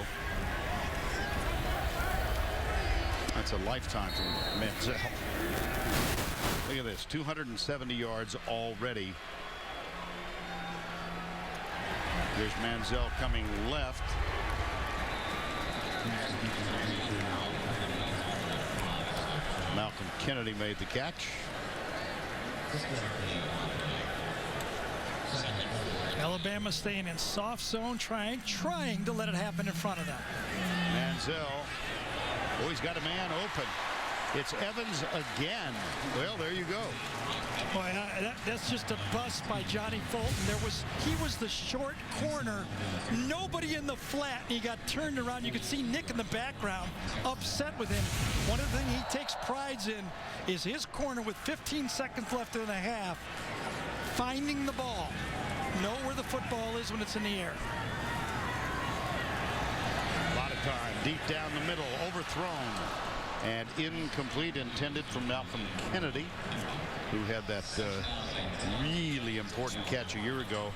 That's a lifetime from Manziel. Look at this, 270 yards already. There's Manziel coming left. Malcolm Kennedy made the catch. Alabama staying in soft zone, trying to let it happen in front of them. Manziel, oh, he's got a man open. It's Evans again. Well, there you go. Boy, that's just a bust by Johnny Fulton. He was the short corner, nobody in the flat, and he got turned around. You could see Nick in the background upset with him. One of the things he takes prides in is his corner with 15 seconds left in the half, finding the ball, know where the football is when it's in the air. A lot of time, deep down the middle, overthrown. And incomplete, intended for Malcolm Kennedy, who had that really important catch a year ago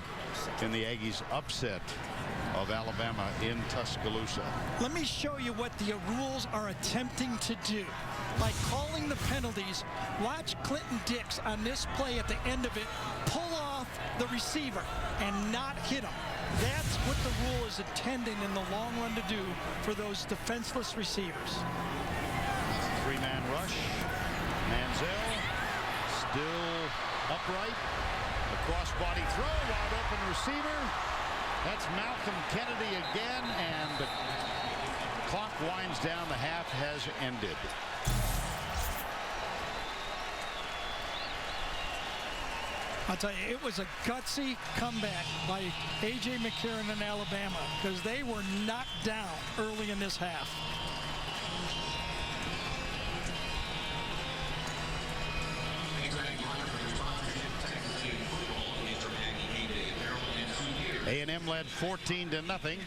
in the Aggies' upset of Alabama in Tuscaloosa. Let me show you what the rules are attempting to do. By calling the penalties, watch Clinton Dix on this play at the end of it pull off the receiver and not hit him. That's what the rule is intending in the long run to do for those defenseless receivers. 3-man rush. Manziel still upright. The cross-body throw, wide open receiver. That's Malcolm Kennedy again, and the clock winds down. The half has ended. I'll tell you, it was a gutsy comeback by A.J. McCarron in Alabama, because they were knocked down early in this half. A&M led 14-0.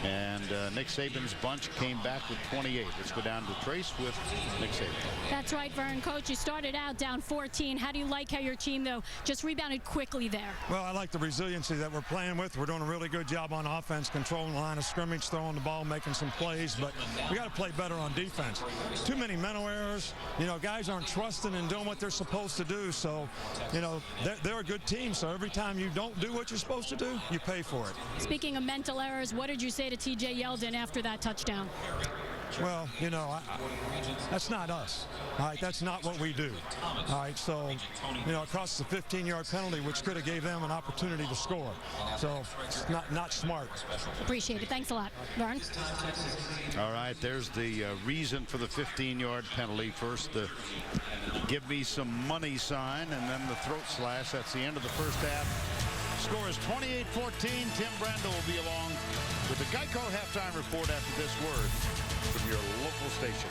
And Nick Saban's bunch came back with 28. Let's go down to Trace with Nick Saban. That's right, Vern. Coach, you started out down 14. How do you like how your team, though, just rebounded quickly there? Well, I like the resiliency that we're playing with. We're doing a really good job on offense, controlling the line of scrimmage, throwing the ball, making some plays. But we got to play better on defense. Too many mental errors. You know, guys aren't trusting and doing what they're supposed to do. So, you know, they're a good team. So every time you don't do what you're supposed to do, you pay for it. Speaking of mental errors, what did you say to TJ Yeldon after that touchdown? Well, you know, that's not us. All right, that's not what we do. All right, so, you know, it costs a 15-yard penalty, which could have gave them an opportunity to score. So it's not smart. Appreciate it. Thanks a lot, Vern. All right, there's the reason for the 15-yard penalty. First, the give me some money sign, and then the throat slash. That's the end of the first half. Score is 28-14. Tim Brandel will be along with the Geico halftime report after this word from your local station.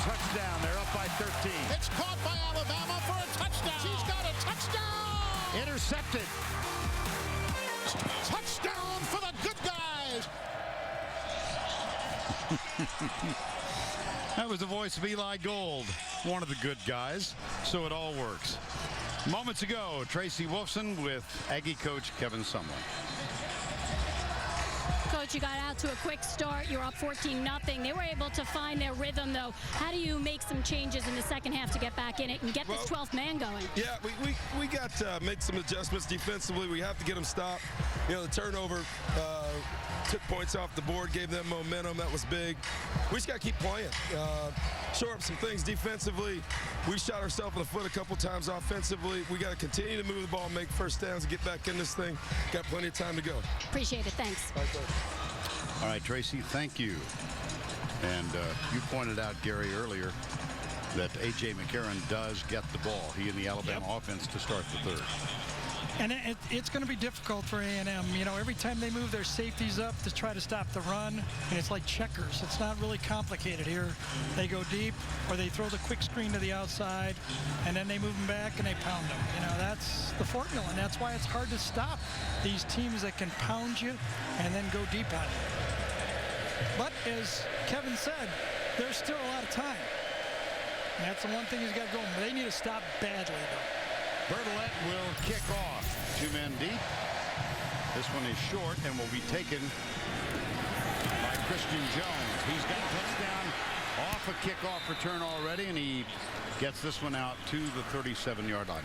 Touchdown. They're up by 13. It's caught by Alabama for a touchdown. She's got a touchdown. Intercepted. Touchdown for the good guys. That was the voice of Eli Gold, one of the good guys, so it all works. Moments ago, Tracy Wolfson with Aggie coach Kevin Sumlin. Coach, you got out to a quick start. You're up 14-0. They were able to find their rhythm, though. How do you make some changes in the second half to get back in it and get this 12th man going? Yeah, we got to make some adjustments defensively. We have to get them stopped. You know, the turnover took points off the board, gave them momentum. That was big. We just got to keep playing. Shore up some things defensively. We shot ourselves in the foot a couple times offensively. We got to continue to move the ball, make first downs, and get back in this thing. Got plenty of time to go. Appreciate it. Thanks. All right, Tracy, thank you. And you pointed out, Gary, earlier that A.J. McCarron does get the ball. He and the Alabama offense to start the third. And it's going to be difficult for A&M. You know, every time they move their safeties up to try to stop the run, and it's like checkers. It's not really complicated here. They go deep, or they throw the quick screen to the outside, and then they move them back and they pound them. You know, that's the formula, and that's why it's hard to stop these teams that can pound you and then go deep on you. But as Kevin said, there's still a lot of time. And that's the one thing he's got going. They need to stop badly, though. Bertolet will kick off. 2 men deep. This one is short and will be taken by Christian Jones. He's got a touchdown off a kickoff return already, and he gets this one out to the 37-yard line.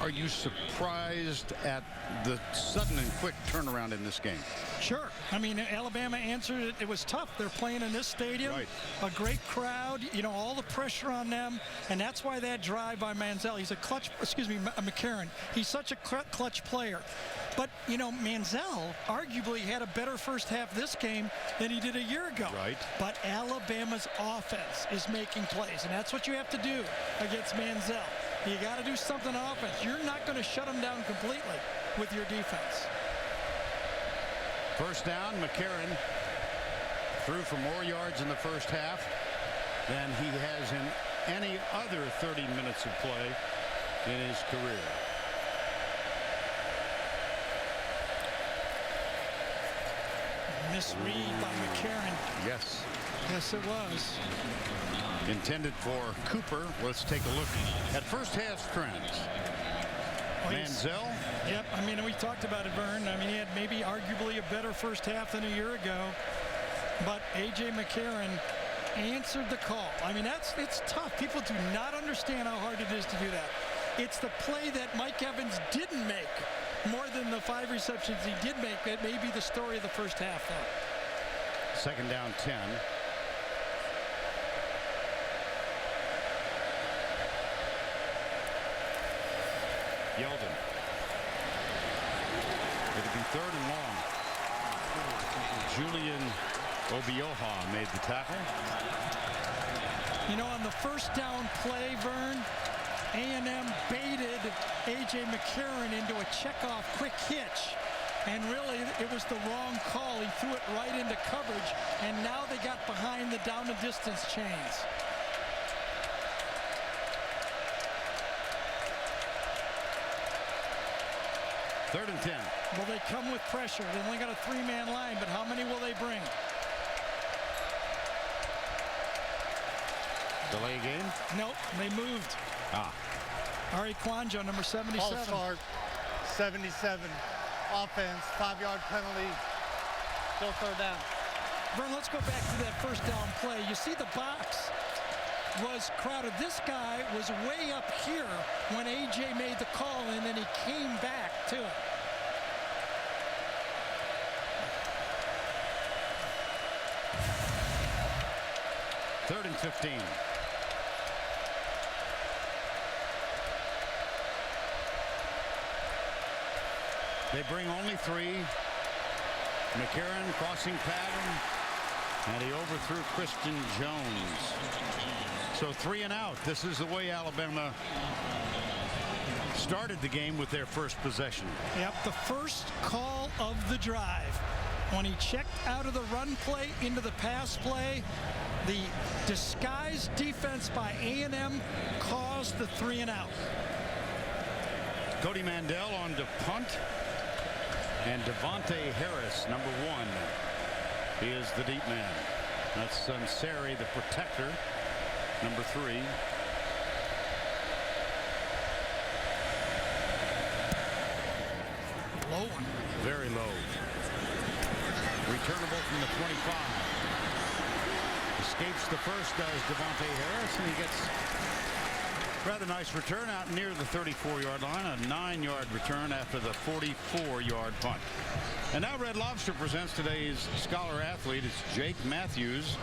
Are you surprised at the sudden and quick turnaround in this game? Sure. I mean, Alabama answered it. It was tough. They're playing in this stadium. Right. A great crowd. You know, all the pressure on them. And that's why that drive by Manziel, he's a clutch, McCarron. He's such a clutch player. But, you know, Manziel arguably had a better first half this game than he did a year ago. Right. But Alabama's offense is making plays. And that's what you have to do against Manziel. You got to do something on offense. You're not going to shut them down completely with your defense. First down, McCarron threw for more yards in the first half than he has in any other 30 minutes of play in his career. Misread by McCarron. Yes. Yes, it was. Intended for Cooper. Let's take a look at first half trends. Manziel. Yep, I mean, we talked about it, Vern. I mean, he had maybe arguably a better first half than a year ago. But A.J. McCarron answered the call. I mean, it's tough. People do not understand how hard it is to do that. It's the play that Mike Evans didn't make more than the 5 receptions he did make. That may be the story of the first half, though. Second down 10. Yeldon. It'll be 3rd and long. Julian Obioha made the tackle. You know, on the first down play, Vern, A&M baited A.J. McCarron into a checkoff quick hitch. And really, it was the wrong call. He threw it right into coverage, and now they got behind the down and distance chains. Third and 10. Well, they come with pressure. They only got a 3-man line, but how many will they bring? Delay game? Nope, they moved. Ari Kwanjo, number 77. False start, 77. Offense, 5-yard penalty. Still 3rd down. Vern, let's go back to that first down play. You see the box was crowded. This guy was way up here when A.J. made the call, and then he came back to it. Third and 15. They bring only 3. McCarron crossing pattern, and he overthrew Christian Jones. So 3 and out. This is the way Alabama started the game with their first possession. Yep, the first call of the drive. When he checked out of the run play into the pass play, the disguised defense by A&M caused the 3 and out. Cody Mandel on to punt. And Devontae Harris, number 1, is the deep man. That's Sunseri, the protector, number 3. Low one. Very low. Returnable from the 25. Escapes the first, does Devontae Harris, and he gets rather nice return out near the 34-yard line, a 9-yard return after the 44-yard punt. And now Red Lobster presents today's scholar athlete. It's Jake Matthews,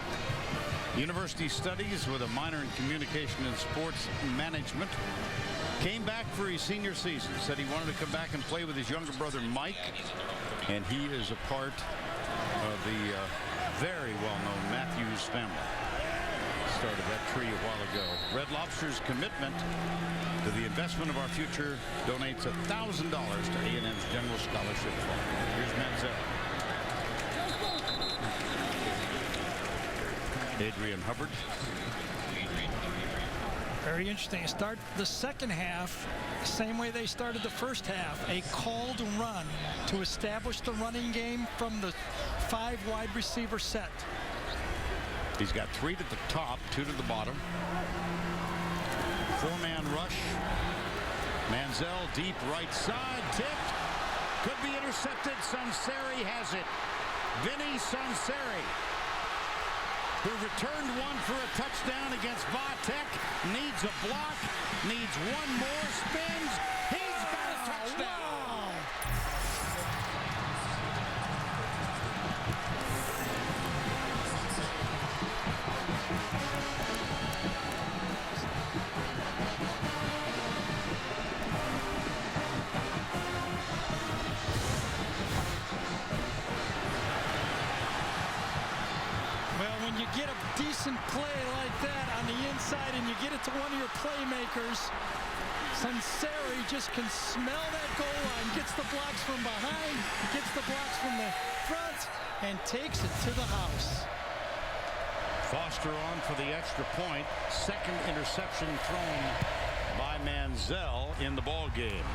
university studies with a minor in communication and sports management. Came back for his senior season, said he wanted to come back and play with his younger brother Mike, and he is a part of the very well-known Matthews family. Started that tree a while ago. Red Lobster's commitment to the investment of our future donates $1,000 to A&M's General Scholarship Fund. Here's Manziel. Adrian Hubbard. Very interesting. Start the second half same way they started the first half. A called run to establish the running game from the 5 wide receiver set. He's got 3 to the top, 2 to the bottom. 4-man rush. Manziel deep right side, tipped. Could be intercepted. Sunseri has it. Vinny Sunseri, who returned one for a touchdown against Vatek, needs a block, needs one more, spins. He's got a touchdown. Wow. You get a decent play like that on the inside and you get it to one of your playmakers, Sunseri just can smell that goal line, gets the blocks from behind, gets the blocks from the front, and takes it to the house. Foster on for the extra point. Second interception thrown by Manziel in the ball game.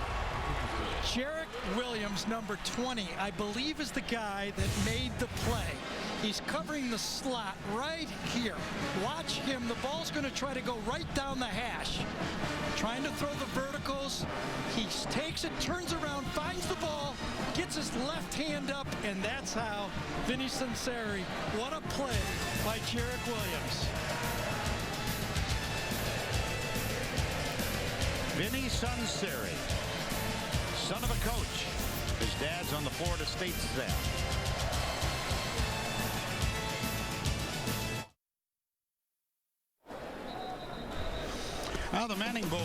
Jarek Williams, number 20, I believe is the guy that made the play. He's covering the slot right here. Watch him. The ball's going to try to go right down the hash. Trying to throw the verticals. He takes it, turns around, finds the ball, gets his left hand up, and that's how Vinny Sunseri. What a play by Jarek Williams. Vinny Sunseri, son of a coach. His dad's on the Florida State staff. Now the Manning Bowl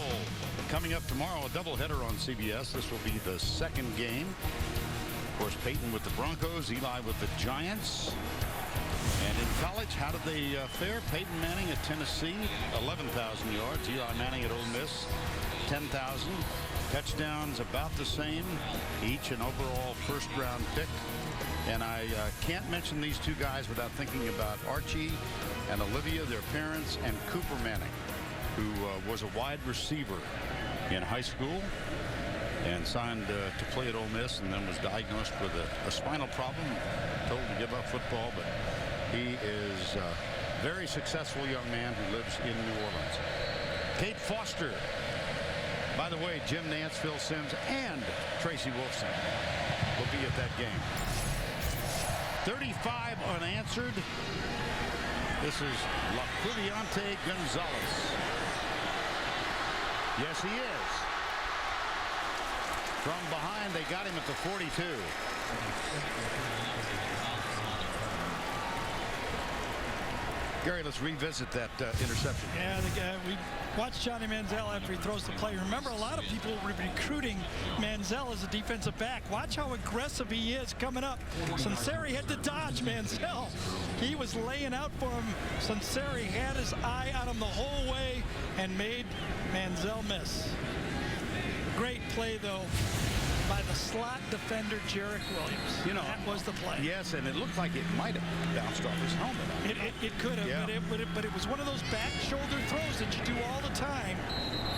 Coming up tomorrow, a doubleheader on CBS. This will be the second game. Of course, Peyton with the Broncos, Eli with the Giants. And in college, how did they fare? Peyton Manning at Tennessee, 11,000 yards. Eli Manning at Ole Miss, 10,000. Touchdowns about the same, each an overall first-round pick. And I can't mention these two guys without thinking about Archie and Olivia, their parents, and Cooper Manning, who was a wide receiver in high school and signed to play at Ole Miss, and then was diagnosed with a spinal problem, told to give up football, but he is a very successful young man who lives in New Orleans. Kate Foster. By the way, Jim Nance, Phil Simms, and Tracy Wolfson will be at that game. 35 unanswered. This is Lacriviante Gonzalez. Yes, he is. From behind, they got him at the 42. Gary, let's revisit that interception. Yeah, we watched Johnny Manziel after he throws the play. Remember, a lot of people were recruiting Manziel as a defensive back. Watch how aggressive he is coming up. Sunseri had to dodge Manziel. He was laying out for him. Sunseri had his eye on him the whole way and made Manziel miss. Great play, though, by the slot defender, Jarek Williams. You know, that was the play. Yes, and it looked like it might have bounced off his helmet. It could have, yeah. but it was one of those back shoulder throws that you do all the time.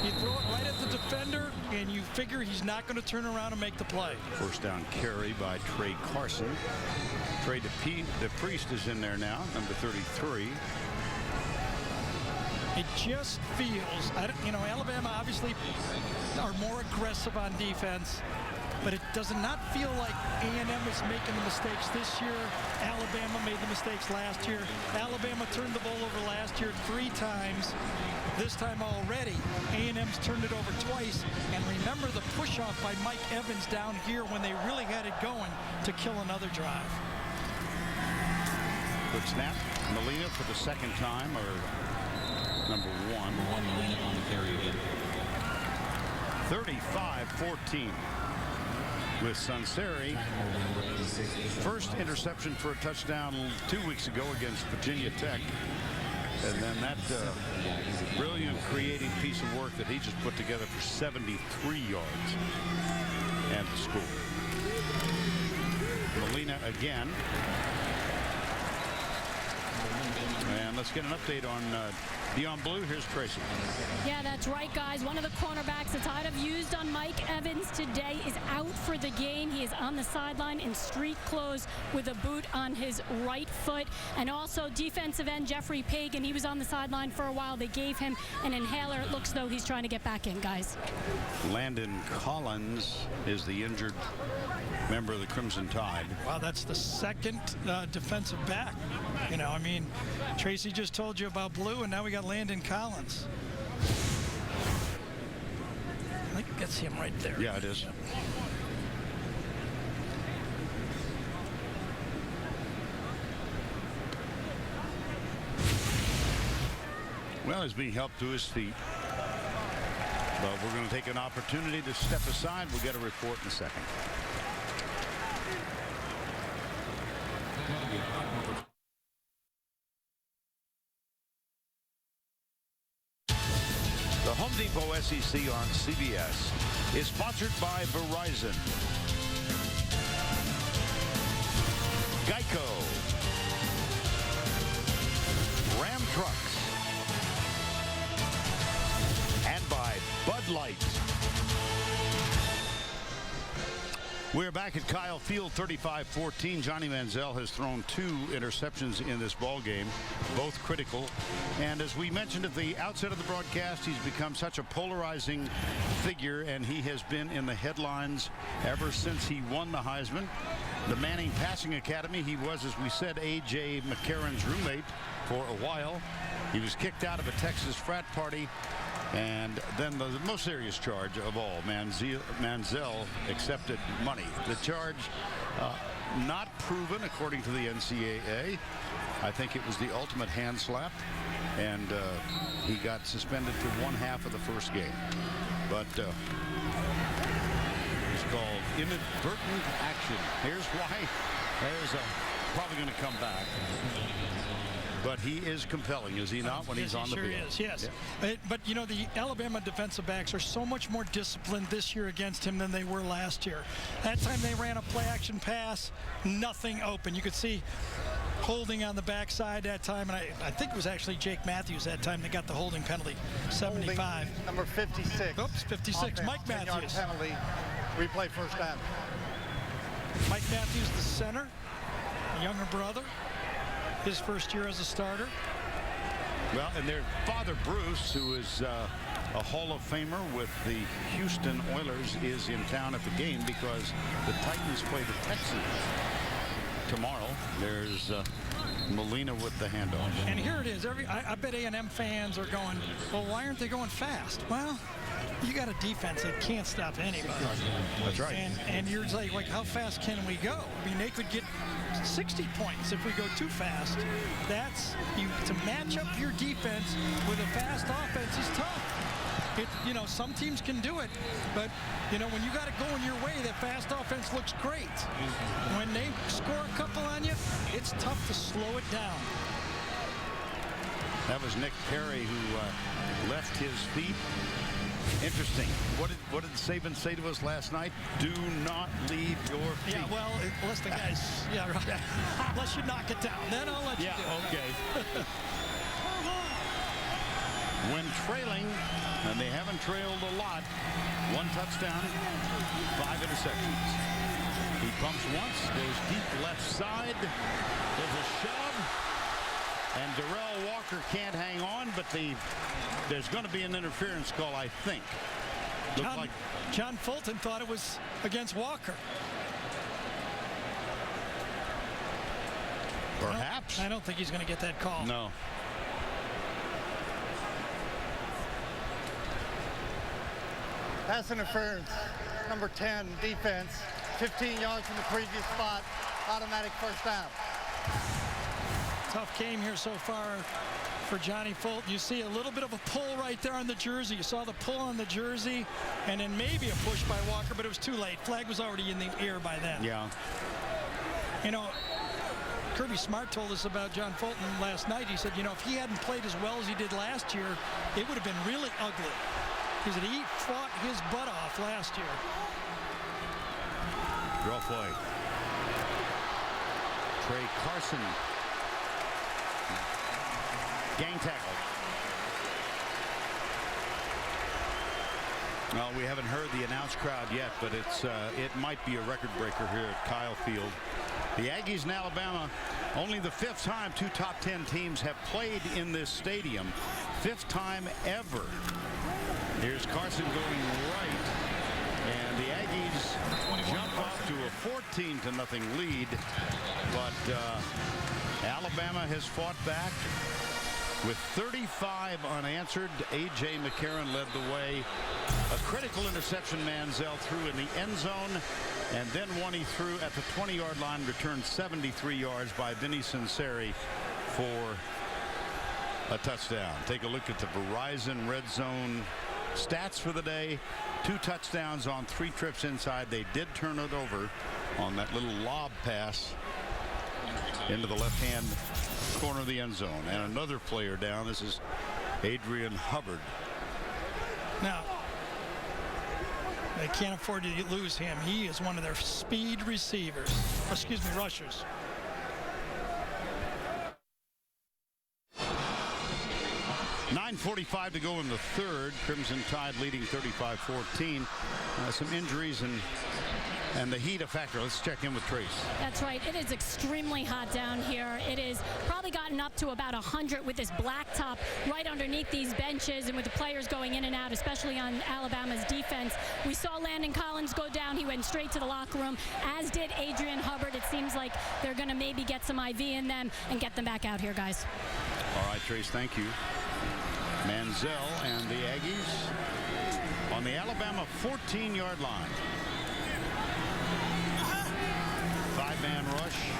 You throw it right at the defender, and you figure he's not going to turn around and make the play. First down carry by Trey Carson. Trey DePriest is in there now, number 33. It just feels, Alabama obviously are more aggressive on defense, but it does not feel like A&M is making the mistakes this year. Alabama made the mistakes last year. Alabama turned the ball over last year 3 times. This time already, A&M's turned it over twice. And remember the push-off by Mike Evans down here when they really had it going to kill another drive. Good snap. Molina for the second time, or number 1. Molina on the carry again. 35-14 with Sunseri. First interception for a touchdown 2 weeks ago against Virginia Tech. And then that brilliant creating piece of work that he just put together for 73 yards and the score. Molina again. And let's get an update on Dion Blue. Here's Tracy. Yeah, that's right, guys. One of the cornerbacks that's I'd have used on Mike Evans today is out for the game. He is on the sideline in street clothes with a boot on his right foot. And also defensive end Jeffrey Pagan. He was on the sideline for a while. They gave him an inhaler. It looks though he's trying to get back in, guys. Landon Collins is the injured member of the Crimson Tide. Wow, that's the second defensive back. You know, I mean, Tracy just told you about Blue, and now we got Landon Collins. I think that's him right there. Yeah, it is. Well, he's being helped to his feet. But we're going to take an opportunity to step aside. We'll get a report in a second. The Home Depot SEC on CBS is sponsored by Verizon, Geico, Ram Trucks, and by Bud Light. We're back at Kyle Field, 35-14. Johnny Manziel has thrown 2 interceptions in this ball game, both critical. And as we mentioned at the outset of the broadcast, he's become such a polarizing figure, and he has been in the headlines ever since he won the Heisman. The Manning Passing Academy, he was, as we said, A.J. McCarron's roommate for a while. He was kicked out of a Texas frat party. And then the most serious charge of all, Manziel accepted money. The charge not proven according to the NCAA. I think it was the ultimate hand slap. and he got suspended for one half of the first game. But it's called inadvertent action. Here's why. There's probably going to come back. But he is compelling, is he not, when he's on the field? Yes, he sure is, yes. Yeah. But, you know, the Alabama defensive backs are so much more disciplined this year against him than they were last year. That time they ran a play-action pass, nothing open. You could see holding on the backside that time, and I think it was actually Jake Matthews that time that got the holding penalty, 75. Holding, number 56. Oops, 56, Mike Matthews. Penalty, replay first down. Mike Matthews, the center, younger brother. His first year as a starter. Well, and their father, Bruce, who is a Hall of Famer with the Houston Oilers, is in town at the game because the Titans play the Texans tomorrow. There's Molina with the handoff. And here it is. I bet A&M fans are going, well, why aren't they going fast? Well, you got a defense that can't stop anybody. That's right. And you're like, how fast can we go? I mean, they could get 60 points if we go too fast. That's to match up your defense with a fast offense is tough. You know, some teams can do it, but you know, when you got it going your way, that fast offense looks great. When they score a couple on you, it's tough to slow it down. That was Nick Perry who left his feet. Interesting. What did Saban say to us last night? Do not leave your feet. Yeah, well, unless the guys, yeah, right. Unless you knock it down, then I'll let you do it. Okay. When trailing, and they haven't trailed a lot, 1 touchdown, 5 interceptions. He pumps once, goes deep left side. There's a shove, and Darrell Walker can't hang on, but there's going to be an interference call, I think. John Fulton thought it was against Walker. Perhaps. I don't think he's going to get that call. No. Pass interference, number 10, defense, 15 yards from the previous spot, automatic first down. Tough game here so far for Johnny Fulton. You see a little bit of a pull right there on the jersey. You saw the pull on the jersey, and then maybe a push by Walker, but it was too late. Flag was already in the air by then. Yeah. You know, Kirby Smart told us about John Fulton last night. He said, you know, if he hadn't played as well as he did last year, it would have been really ugly. He said he fought his butt off last year. Draw play. Trey Carson. Gang tackle. Well, we haven't heard the announced crowd yet, but it might be a record breaker here at Kyle Field. The Aggies in Alabama, only the 5th time 2 top 10 teams have played in this stadium. 5th time ever. Here's Carson going right, and the Aggies jump up to a 14-0 lead, but Alabama has fought back with 35 unanswered. A.J. McCarron led the way. A critical interception Manziel threw in the end zone, and then one he threw at the 20-yard line, returned 73 yards by Vinny Sunseri for a touchdown. Take a look at the Verizon Red Zone stats for the day. 2 touchdowns on 3 trips inside. They did turn it over on that little lob pass into the left-hand corner of the end zone. And another player down. This is Adrian Hubbard. Now, they can't afford to lose him. He is one of their speed receivers. Excuse me, rushers. .45 to go in the third. Crimson Tide leading 35-14. Some injuries and the heat a factor. Let's check in with Trace. That's right. It is extremely hot down here. It is probably gotten up to about 100 with this blacktop right underneath these benches, and with the players going in and out, especially on Alabama's defense. We saw Landon Collins go down. He went straight to the locker room, as did Adrian Hubbard. It seems like they're going to maybe get some IV in them and get them back out here, guys. All right, Trace, thank you. Manziel and the Aggies on the Alabama 14-yard line. 5-man rush.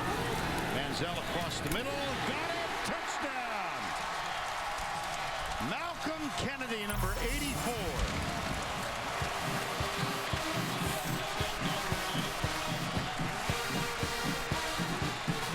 Manziel across the middle. Got it. Touchdown. Malcolm Kennedy, number 84.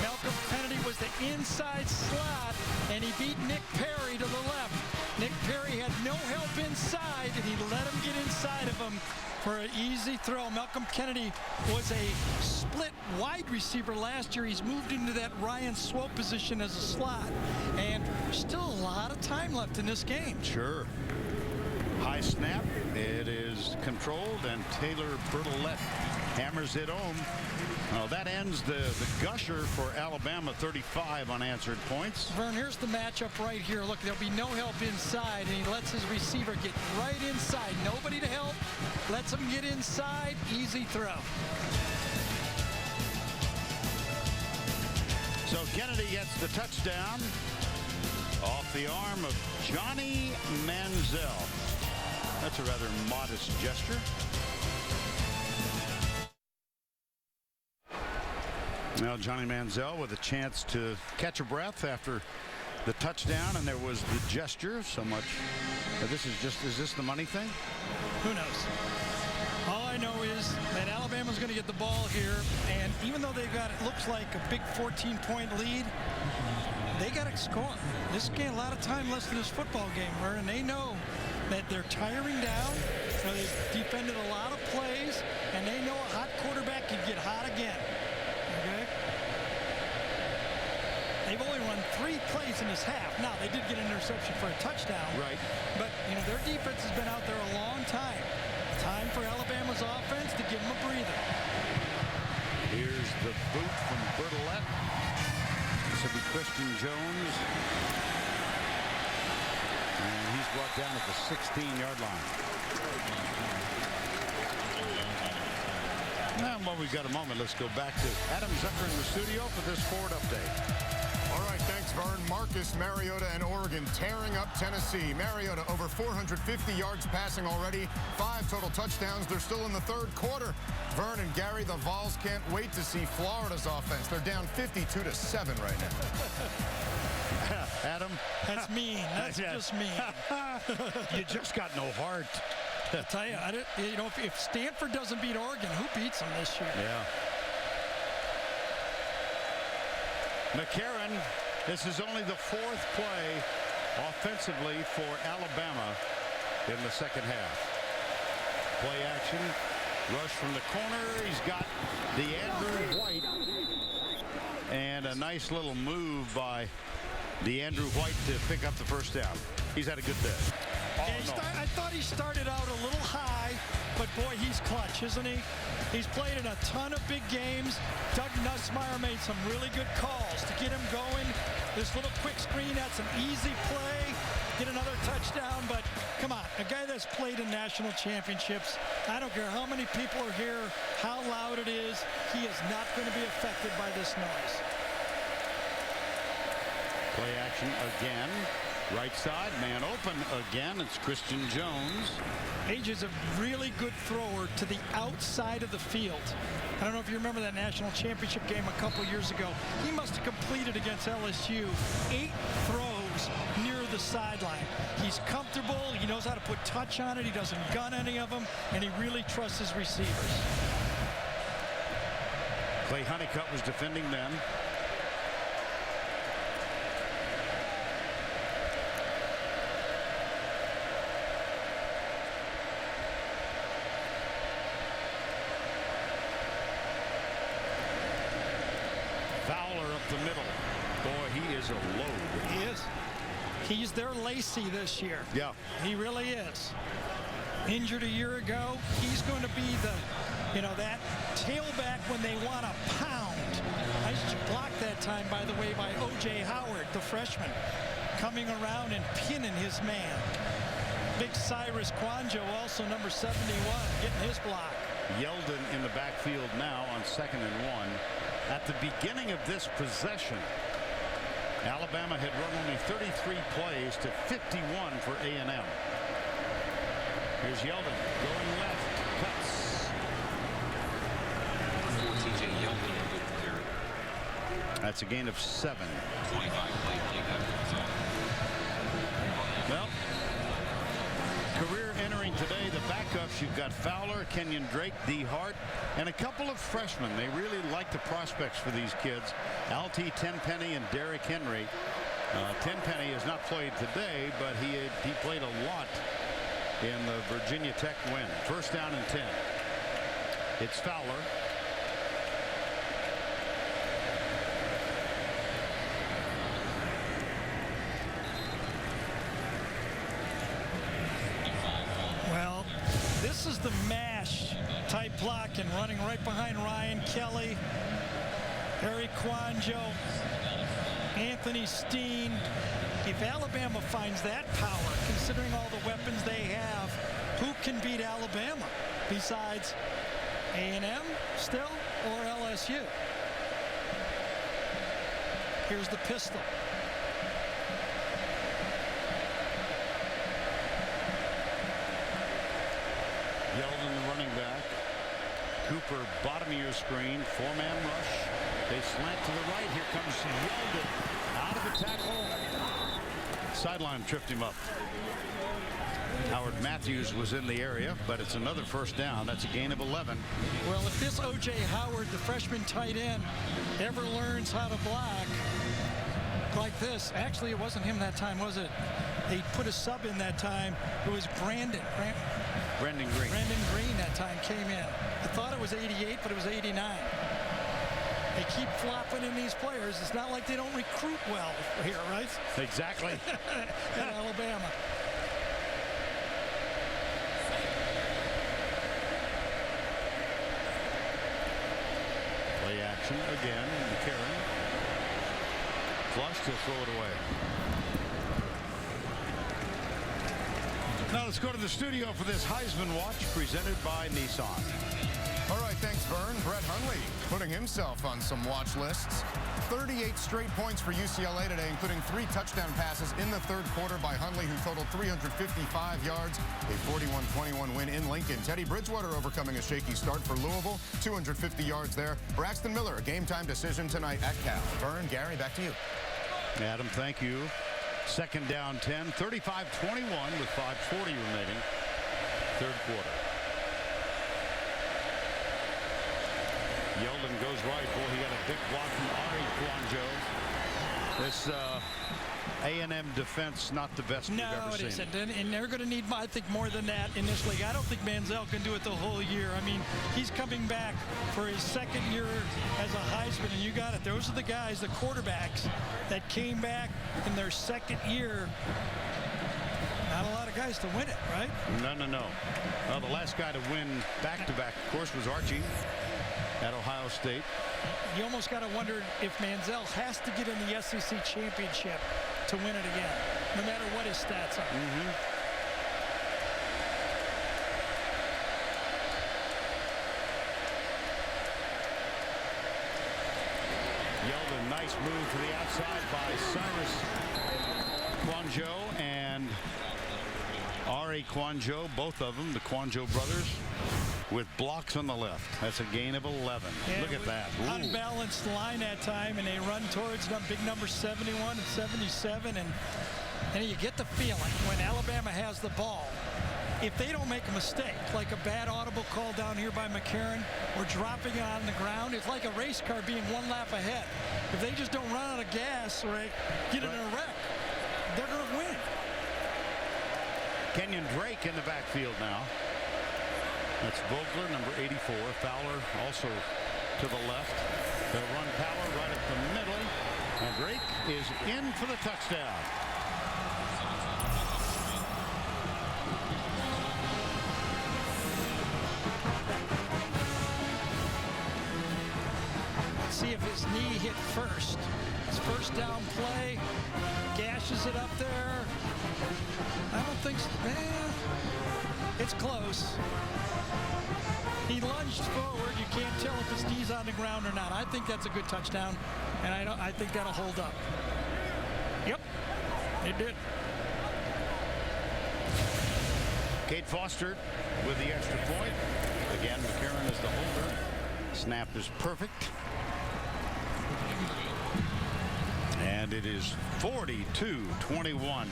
Malcolm Kennedy was the inside slot, and he beat Nick Perry to the left. Nick Perry had no help inside, and he let him get inside of him for an easy throw. Malcolm Kennedy was a split wide receiver last year. He's moved into that Ryan Swope position as a slot, and still a lot of time left in this game. Sure. High snap. It is controlled, and Taylor Bertolette hammers it home. Well, that ends the gusher for Alabama, 35 unanswered points. Vern, here's the matchup right here. Look, there'll be no help inside, and he lets his receiver get right inside. Nobody to help. Lets him get inside. Easy throw. So Kennedy gets the touchdown off the arm of Johnny Manziel. That's a rather modest gesture. Now Johnny Manziel with a chance to catch a breath after the touchdown, and there was the gesture so much. Is this the money thing? Who knows? All I know is that Alabama's going to get the ball here, and even though they've got, it looks like a big 14-point lead, they got to score. This game, a lot of time less in this football game, and they know that they're tiring down. So they've defended a lot of plays, and they know a hot quarterback can get hot again. Okay? They've only run 3 plays in this half. Now, they did get an interception for a touchdown. Right. But, you know, their defense has been out there a long time. Time for Alabama's offense to give them a breather. Here's the boot from Bertolette. This will be Christian Jones. And he's brought down at the 16-yard line. Now, while we've got a moment, let's go back to Adam Zucker in the studio for this Ford update. All right, thanks, Vern. Marcus Mariota and Oregon tearing up Tennessee. Mariota over 450 yards passing already, 5 total touchdowns. They're still in the third quarter. Vern and Gary, the Vols can't wait to see Florida's offense. They're down 52-7 right now. Adam? That's mean. That's just mean. You just got no heart. I tell you, you know, if Stanford doesn't beat Oregon, who beats them this year? Yeah. McCarron, this is only the 4th play offensively for Alabama in the second half. Play action, rush from the corner. He's got DeAndrew White. And a nice little move by DeAndrew White to pick up the first down. He's had a good day. Yeah, I thought he started out a little high, but boy, he's clutch, isn't he? He's played in a ton of big games. Doug Nussmeier made some really good calls to get him going. This little quick screen, that's an easy play. Get another touchdown, but come on, a guy that's played in national championships, I don't care how many people are here, how loud it is, he is not going to be affected by this noise. Play action again. Right side, man open again. It's Christian Jones. Page is a really good thrower to the outside of the field. I don't know if you remember that national championship game a couple years ago. He must have completed against LSU 8 throws near the sideline. He's comfortable. He knows how to put touch on it. He doesn't gun any of them, and he really trusts his receivers. Clay Honeycutt was defending them. The middle. Boy, he is a load. He is. He's their Lacey this year. Yeah. He really is. Injured a year ago. He's going to be the, you know, that tailback when they want to pound. Nice block that time, by the way, by O.J. Howard, the freshman, coming around and pinning his man. Big Cyrus Kwanjo, also number 71, getting his block. Yeldon in the backfield now on 2nd and 1. At the beginning of this possession, Alabama had run only 33 plays to 51 for A&M. Here's Yeldon going left, cuts. TJ Yeldon, a good carry. That's a gain of 7. 25 play. Well, handcuffs, you've got Fowler, Kenyon Drake, D. Hart, and a couple of freshmen. They really like the prospects for these kids. Alty Tenpenny and Derrick Henry. Tenpenny has not played today, but he played a lot in the Virginia Tech win. First down and 10. It's Fowler. Well, this is the mash type block and running right behind Ryan Kelly, Harry Kwanjo, Anthony Steen. If Alabama finds that power, considering all the weapons they have, who can beat Alabama besides A&M still or LSU? Here's the pistol. Yeldon, the running back. Cooper, bottom of your screen. Four-man rush. They slant to the right. Here comes Yeldon. Out of the tackle. Sideline tripped him up. Howard Matthews was in the area, but it's another first down. That's a gain of 11. Well, if this O.J. Howard, the freshman tight end, ever learns how to block like this. Actually, it wasn't him that time, was it? They put a sub in that time. It was Brandon Green. Brandon Green that time came in. I thought it was 88, but it was 89. They keep flopping in these players. It's not like they don't recruit well here, right? Exactly. At Alabama. Play action again. McCarron. Flush to throw it away. Now let's go to the studio for this Heisman Watch presented by Nissan. All right, thanks, Vern. Brett Hundley putting himself on some watch lists. 38 straight points for UCLA today, including 3 touchdown passes in the third quarter by Hundley, who totaled 355 yards. A 41-21 win in Lincoln. Teddy Bridgewater overcoming a shaky start for Louisville. 250 yards there. Braxton Miller, a game-time decision tonight at Cal. Vern, Gary, back to you. Adam, thank you. Second down 10, 35-21 with 5:40 remaining. Third quarter. Yeldon goes right. Boy, he got a big block from Ari Kwanjo. This A&M defense, not the best we've ever seen. No, it isn't. And they're going to need, I think, more than that in this league. I don't think Manziel can do it the whole year. I mean, he's coming back for his second year as a Heisman, and you got it. Those are the guys, the quarterbacks, that came back in their second year. Not a lot of guys to win it, right? No. Well, the last guy to win back-to-back, of course, was Archie at Ohio State. You almost got to wonder if Manziel has to get in the SEC championship to win it again, no matter what his stats are. Yeldon, nice move to the outside by Cyrus Kwanjo and Ari Kwanjo, both of them, the Kwanjo brothers, with blocks on the left. That's a gain of 11. Yeah, look at that. Ooh. Unbalanced line that time, and they run towards big number 71 and 77, and you get the feeling when Alabama has the ball, if they don't make a mistake, like a bad audible call down here by McCarron or dropping it on the ground, it's like a race car being one lap ahead. If they just don't run out of gas or get in a wreck, they're going to win. Kenyon Drake in the backfield now. That's Vogler, number 84. Fowler also to the left. They'll run power right up the middle. And Drake is in for the touchdown. Let's see if his knee hit first. His first down play. Gashes it up there. I don't think so. It's close. He lunged forward. You can't tell if his knee's on the ground or not. I think that's a good touchdown, and I think that'll hold up. Yep, it did. Kate Foster with the extra point. Again, McCarron is the holder. Snap is perfect. And it is 42-21.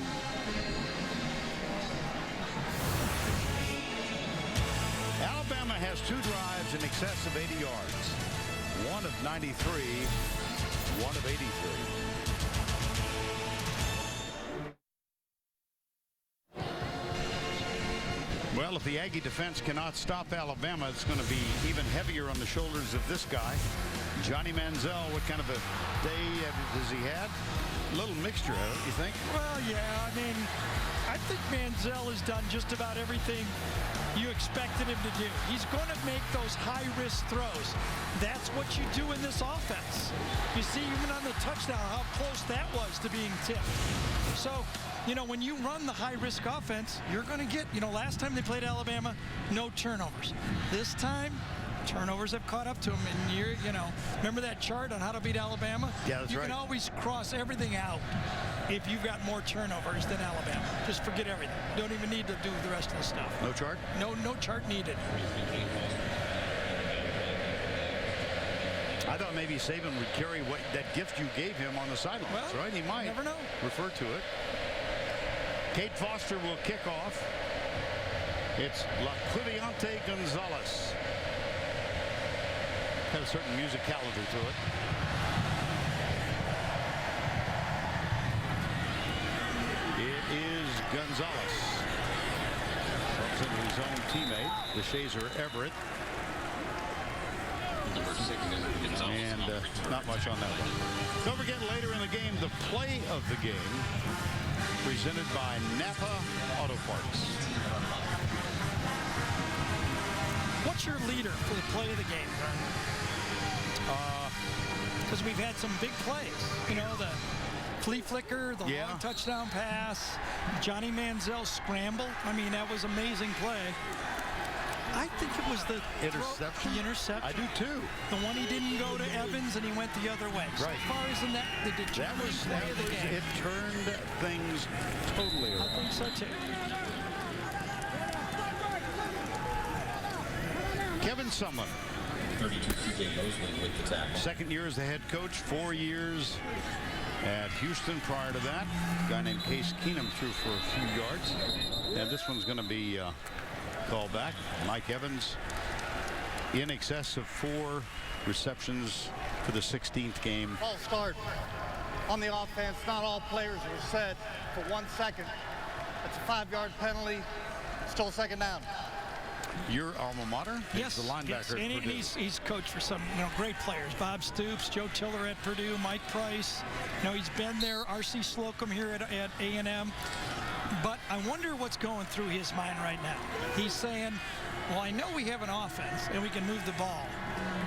has 2 drives in excess of 80 yards. 1 of 93, 1 of 83. Well, if the Aggie defense cannot stop Alabama, it's going to be even heavier on the shoulders of this guy, Johnny Manziel. What kind of a day has he had? A little mixture, don't you think? Well, yeah. I mean, I think Manziel has done just about everything you expected him to do. He's going to make those high-risk throws. That's what you do in this offense. You see, even on the touchdown, how close that was to being tipped. So, you know, when you run the high-risk offense, you're going to get, you know, last time they played Alabama, no turnovers. This time, turnovers have caught up to him. And you know, remember that chart on how to beat Alabama? Yeah, that's right. You can always cross everything out if you've got more turnovers than Alabama. Just forget everything. Don't even need to do the rest of the stuff. No chart? No chart needed. I thought maybe Saban would carry that gift you gave him on the sidelines, well, right? He might. Never know. Refer to it. Kate Foster will kick off. It's La Cliviante Gonzalez. Has a certain musicality to it. It is Gonzalez. Comes into his own teammate, DeShazer Everett. And not much on that one. Don't forget, later in the game, the play of the game, presented by Napa Auto Parts. What's your leader for the play of the game, Vern? Because we've had some big plays. You know, the flea flicker, the long touchdown pass, Johnny Manziel scramble. I mean, that was amazing play. I think it was the interception. The interception. I do too. The one he didn't go to Evans and he went the other way. Right. As far as in that, the determining play of the game. It turned things totally around. I think so too. Kevin Sumlin. 32 CJ Mosley with the tackle. Second year as the head coach, 4 years at Houston prior to that. A guy named Case Keenum threw for a few yards. And this one's going to be called back. Mike Evans in excess of 4 receptions for the 16th game. False start on the offense. Not all players were set for 1 second. It's a 5-yard penalty. Still second down. Your alma mater? Yes, the linebacker. Yes. And he's coached for some great players. Bob Stoops, Joe Tiller at Purdue, Mike Price. He's been there. R.C. Slocum here at A&M. But I wonder what's going through his mind right now. He's saying, well, I know we have an offense and we can move the ball.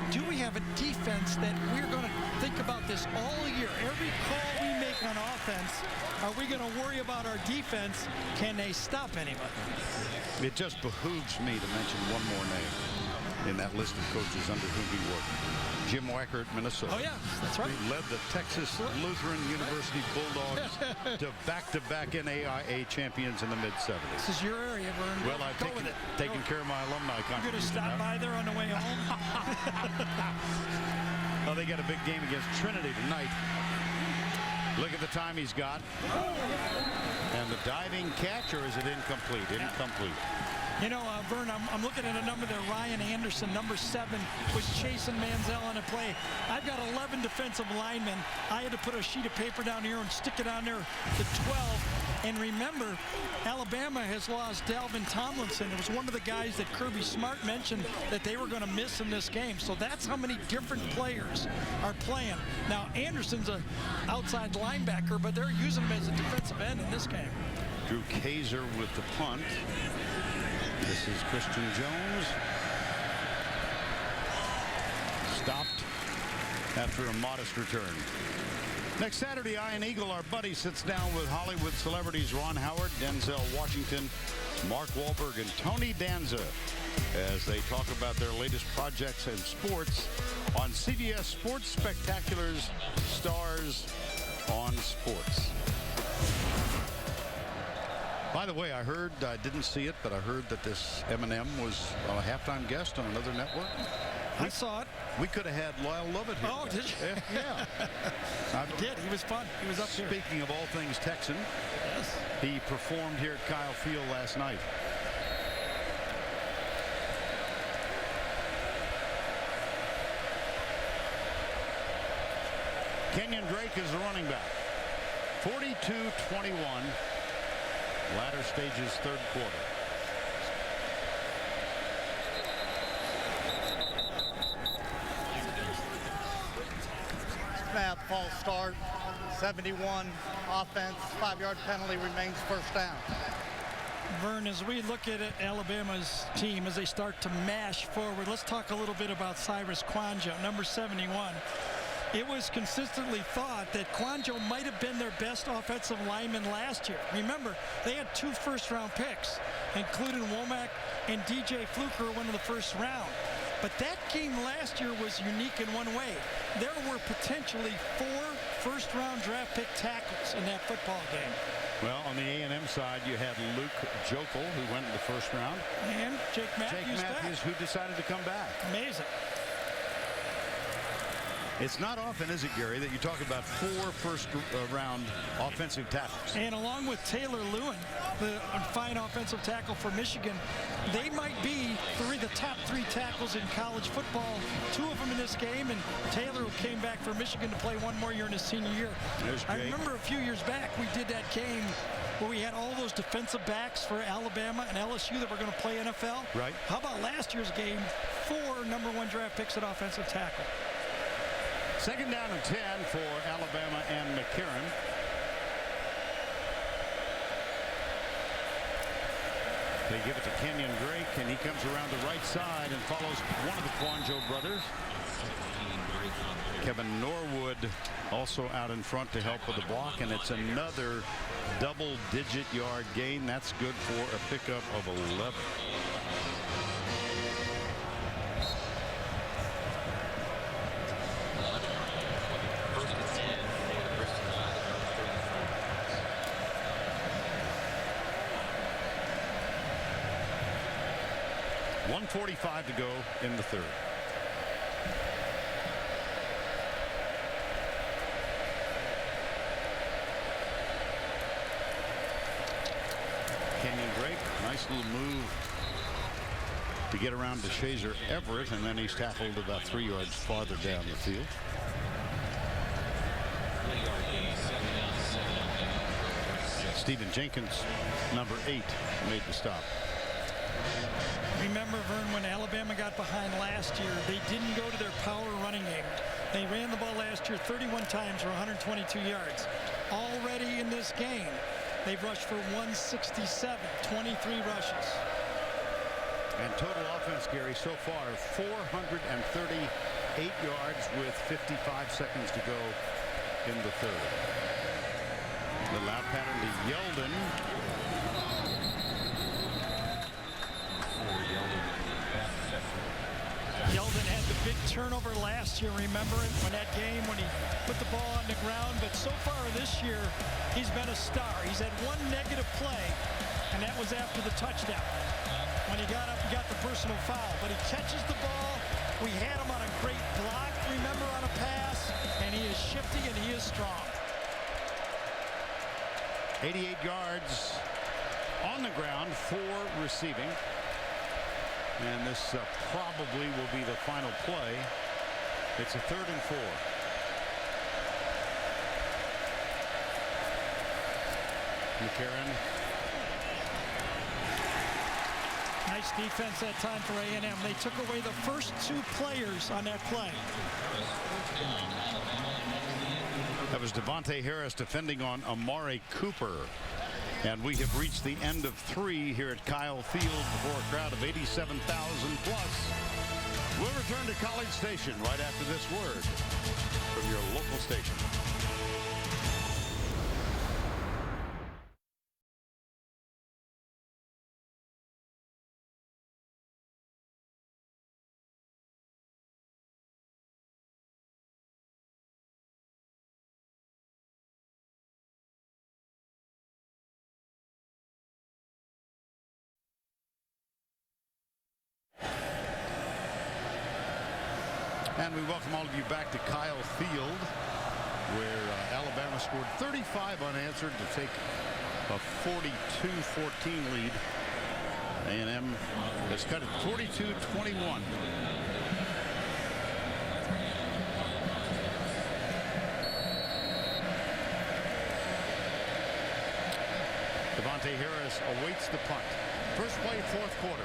Do we have a defense that we're going to think about this all year? Every call we make on offense, are we going to worry about our defense? Can they stop anybody? It just behooves me to mention one more name in that list of coaches under whom he worked. Jim Wacker at Minnesota. Oh, yeah, that's right. He led the Texas Lutheran University Bulldogs to back-to-back NAIA champions in the mid-70s. This is your area, Vern. Well, I've taken care of my alumni contribution. You're going to stop by there on the way home? Well, they got a big game against Trinity tonight. Look at the time he's got. And the diving catch, or is it incomplete? Incomplete. Vern, I'm looking at a number there. Ryan Anderson, number 7, was chasing Manziel on a play. I've got 11 defensive linemen. I had to put a sheet of paper down here and stick it on there to 12. And remember, Alabama has lost Dalvin Tomlinson. It was one of the guys that Kirby Smart mentioned that they were going to miss in this game. So that's how many different players are playing. Now, Anderson's an outside linebacker, but they're using him as a defensive end in this game. Drew Kaiser with the punt. This is Christian Jones. Stopped after a modest return. Next Saturday, Ian Eagle, our buddy, sits down with Hollywood celebrities Ron Howard, Denzel Washington, Mark Wahlberg, and Tony Danza as they talk about their latest projects and sports on CBS Sports Spectaculars Stars on Sports. By the way, I heard, I didn't see it, but I heard that this Eminem was a halftime guest on another network. I saw it. We could have had Lyle Lovett here. Oh, did you? Yeah. I did. He was fun. He was up here. Speaking of all things Texan, yes, he performed here at Kyle Field last night. Kenyon Drake is the running back. 42-21. Latter stages, third quarter. Snap, false start, 71 offense, 5-yard penalty, remains first down. Vern, as we look at Alabama's team as they start to mash forward, let's talk a little bit about Cyrus Kwanjo, number 71. It was consistently thought that Kwanjo might have been their best offensive lineman last year. Remember, they had 2 first-round picks, including Womack and DJ Fluker went in the first round. But that game last year was unique in one way. There were potentially 4 first-round draft pick tackles in that football game. Well, on the A&M side, you had Luke Jokel, who went in the first round. And Jake Matthews, who decided to come back. Amazing. It's not often, is it, Gary, that you talk about 4 first-round offensive tackles. And along with Taylor Lewin, the fine offensive tackle for Michigan, they might be the top 3 tackles in college football. 2 of them in this game, and Taylor came back for Michigan to play 1 more year in his senior year. I remember a few years back we did that game where we had all those defensive backs for Alabama and LSU that were going to play NFL. Right. How about last year's game? 4 number 1 draft picks at offensive tackle. Second down and 10 for Alabama and McCarron. They give it to Kenyon Drake, and he comes around the right side and follows one of the Kwanjo brothers. Kevin Norwood also out in front to help with the block, and it's another double-digit yard gain. That's good for a pickup of 11. .145 to go in the third. Kenyon Drake, nice little move to get around to Shazer Everett, and then he's tackled about 3 yards farther down the field. Stephen Jenkins, number 8, made the stop. Remember, Vern, when Alabama got behind last year, they didn't go to their power running game. They ran the ball last year 31 times for 122 yards. Already in this game, they've rushed for 167, 23 rushes. And total offense, Gary, so far 438 yards with 55 seconds to go in the third. The loud pattern to Yeldon. Yeldon had the big turnover last year, remember it, when that game when he put the ball on the ground. But so far this year, he's been a star. He's had 1 negative play, and that was after the touchdown. When he got up, he got the personal foul. But he catches the ball. We had him on a great block, remember, on a pass, and he is shifty and he is strong. 88 yards on the ground for receiving. And this probably will be the final play. It's a 3rd and 4. McCarron. Nice defense that time for A&M. They took away the first 2 players on that play. That was Devontae Harris defending on Amari Cooper. And we have reached the end of 3 here at Kyle Field before a crowd of 87,000 plus. We'll return to College Station right after this word from your local station. And we welcome all of you back to Kyle Field, where Alabama scored 35 unanswered to take a 42-14 lead. A&M has cut it 42-21. Deontay Harris awaits the punt. First play, fourth quarter.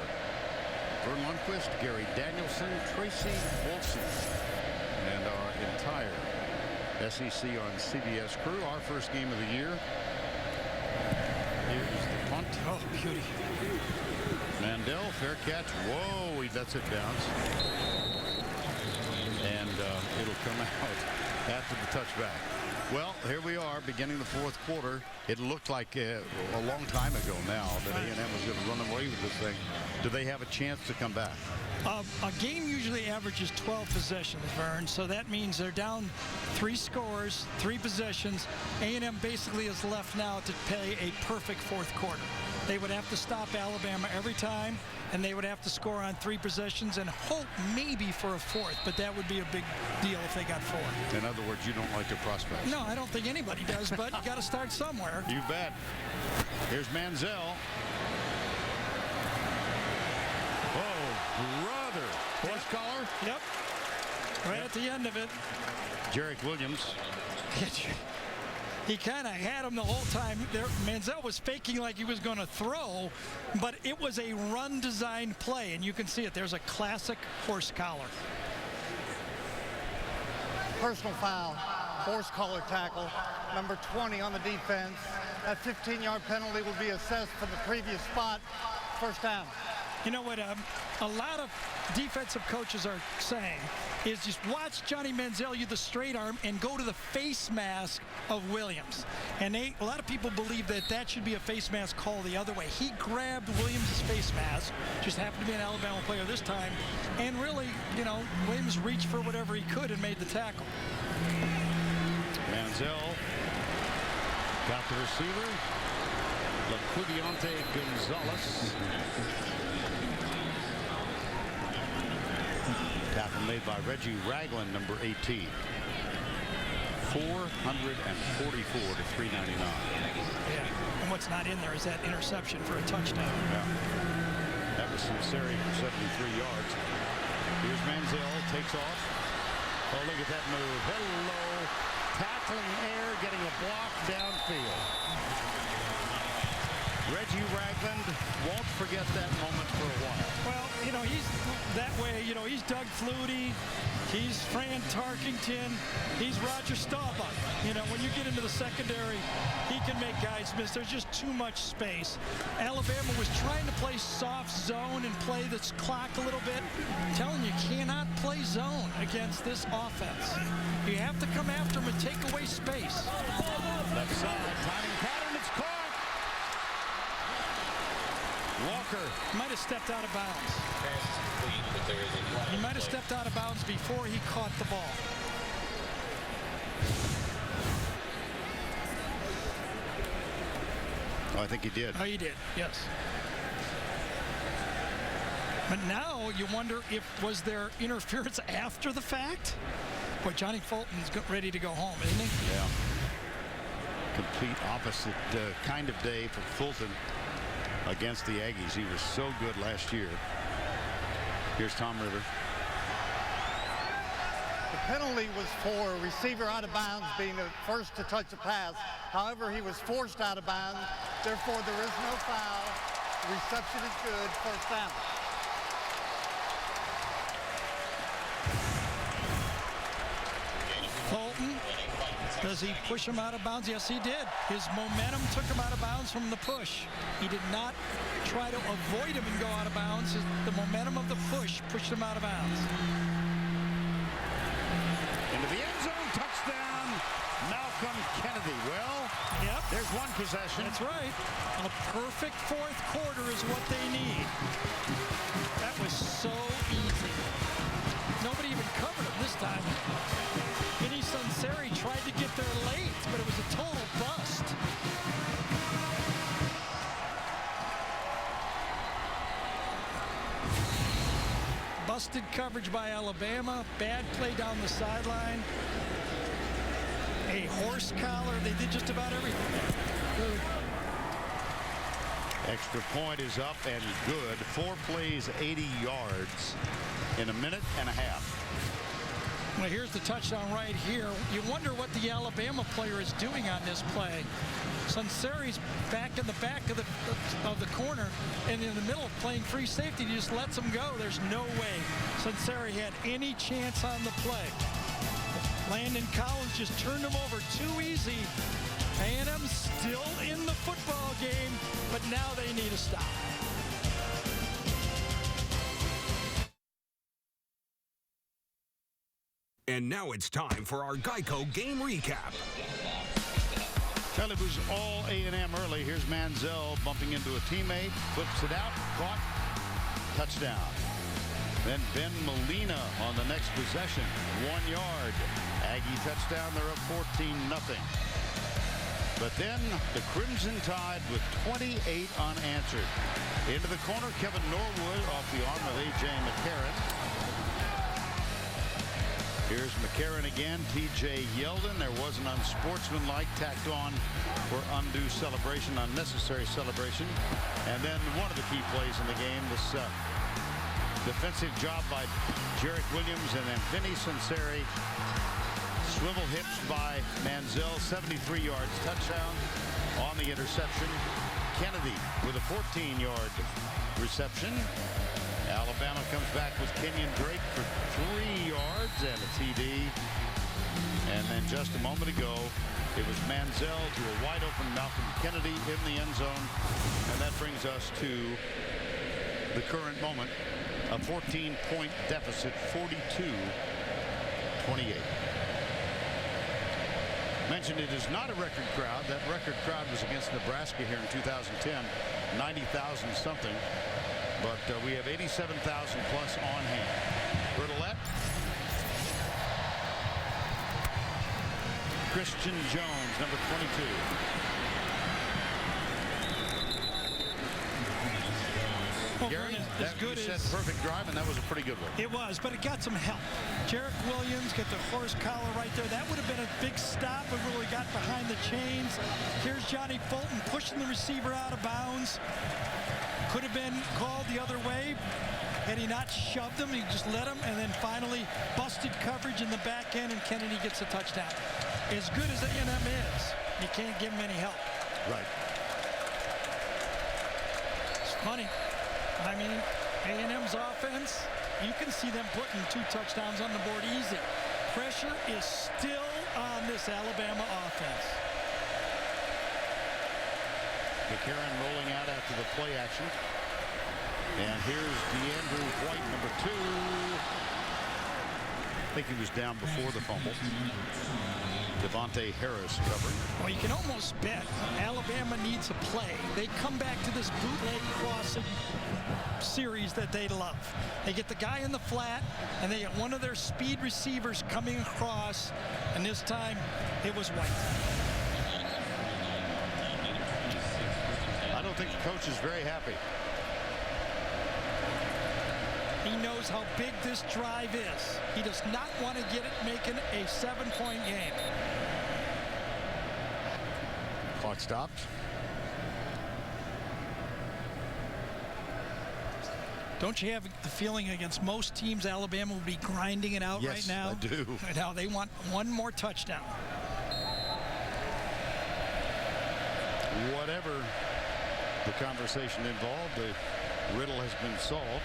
Vern Lundquist, Gary Danielson, Tracy Wolfson, and our entire SEC on CBS crew. Our first game of the year. Here's the punt. Oh, beauty. Mandel, fair catch. Whoa, he lets it bounce. And it'll come out after the touchback. Well, here we are, beginning the fourth quarter. It looked like a long time ago now that A&M was going to run away with this thing. Do they have a chance to come back? A game usually averages 12 possessions, Vern, so that means they're down 3 scores, 3 possessions. A&M basically is left now to play a perfect fourth quarter. They would have to stop Alabama every time, and they would have to score on 3 possessions and hope maybe for a fourth, but that would be a big deal if they got 4. In other words, you don't like their prospects. No, I don't think anybody does, but you got to start somewhere. You bet. Here's Manziel. Oh, brother. Horse collar? Yep. Right at the end of it. Jarek Williams. He kind of had him the whole time. Manziel was faking like he was going to throw, but it was a run-designed play, and you can see it. There's a classic horse collar. Personal foul, horse collar tackle, number 20 on the defense. That 15-yard penalty will be assessed from the previous spot. First down. You know what a lot of defensive coaches are saying is just watch Johnny Manziel use the straight arm and go to the face mask of Williams. And a lot of people believe that should be a face mask call the other way. He grabbed Williams' face mask, just happened to be an Alabama player this time, and really, Williams reached for whatever he could and made the tackle. Manziel got the receiver. Laquidiante Gonzalez. Tackle made by Reggie Ragland, number 18. 444 to 399. Yeah. And what's not in there is that interception for a touchdown. Yeah. That was Sinceri for 73 yards. Here's Manziel, takes off. Oh, look at that move. Hello. Tackling air, getting a block downfield. Reggie Ragland won't forget that moment for a while. Well, he's that way. He's Doug Flutie. He's Fran Tarkington. He's Roger Staubach. When you get into the secondary, he can make guys miss. There's just too much space. Alabama was trying to play soft zone and play this clock a little bit. I'm telling you, cannot play zone against this offense. You have to come after him and take away space. Left side, timing pattern, it's caught. Walker might have stepped out of bounds. He might have stepped out of bounds before he caught the ball. Oh, I think he did. Oh, he did, yes. But now you wonder was there interference after the fact? Boy, Johnny Fulton's ready to go home, isn't he? Yeah. Complete opposite kind of day for Fulton against the Aggies. He was so good last year. Here's Tom River. The penalty was for a receiver out of bounds being the first to touch the pass. However, he was forced out of bounds. Therefore, there is no foul. The reception is good. First down. Fulton, does he push him out of bounds? Yes, he did. His momentum took him out of bounds from the push. He did not try to avoid him and go out of bounds. The momentum of the push pushed him out of bounds. Into the end zone, touchdown, Malcolm Kennedy. Well, yep. There's one possession. That's right. A perfect fourth quarter is what they need. That was so easy. Nobody even covered him this time. Vinny Sunseri tried to get there late, but it was a total bust. Busted coverage by Alabama. Bad play down the sideline. A horse collar. They did just about everything. Extra point is up and good. 4 plays, 80 yards in a minute and a half. Well, here's the touchdown right here. You wonder what the Alabama player is doing on this play. Sunseri's back in the back of the corner and in the middle playing free safety. He just lets him go. There's no way Sunseri had any chance on the play. Landon Collins just turned him over too easy. A&M still in the football game, but now they need a stop. And now it's time for our Geico game recap. Teleboo's all A&M early. Here's Manziel bumping into a teammate, flips it out, caught, touchdown. Then Ben Molina on the next possession, 1 yard. Aggie touchdown, they're up 14-0. But then the Crimson Tide with 28 unanswered. Into the corner, Kevin Norwood off the arm of A.J. McCarron. Here's McCarron again, T.J. Yeldon. There was an unsportsmanlike tacked on for undue celebration, unnecessary celebration. And then one of the key plays in the game, this defensive job by Jarek Williams and then Vinny Sunseri. Swivel hips by Manziel, 73 yards, touchdown on the interception. Kennedy with a 14-yard reception. Alabama comes back with Kenyon Drake for 3 yards and a TD. And then just a moment ago, it was Manziel to a wide open Malcolm Kennedy in the end zone. And that brings us to the current moment, a 14-point deficit, 42-28. Mentioned it is not a record crowd. That record crowd was against Nebraska here in 2010, 90,000 something. But we have 87,000 plus on hand. Bertolette. Christian Jones, number 22. Well, Gary, as good you as said perfect drive, and that was a pretty good one. It was, but it got some help. Jarek Williams got the horse collar right there. That would have been a big stop if we really got behind the chains. Here's Johnny Fulton pushing the receiver out of bounds. Could have been called the other way had he not shoved him. He just let him, and then finally busted coverage in the back end, and Kennedy gets a touchdown. As good as A&M is, you can't give him any help. Right. It's funny. I mean, A&M's offense, you can see them putting 2 touchdowns on the board easy. Pressure is still on this Alabama offense. McCarron rolling out after the play action. And here's DeAndrew White, number 2. I think he was down before the fumble. Devontae Harris covering. Well, you can almost bet Alabama needs a play. They come back to this bootleg crossing series that they love. They get the guy in the flat, and they get one of their speed receivers coming across, and this time it was White. I don't think the coach is very happy. He knows how big this drive is. He does not want to get it making a 7-point game. Clock stopped. Don't you have the feeling against most teams Alabama will be grinding it out right now? Yes, I do. Now they want one more touchdown. Whatever the conversation involved, the riddle has been solved.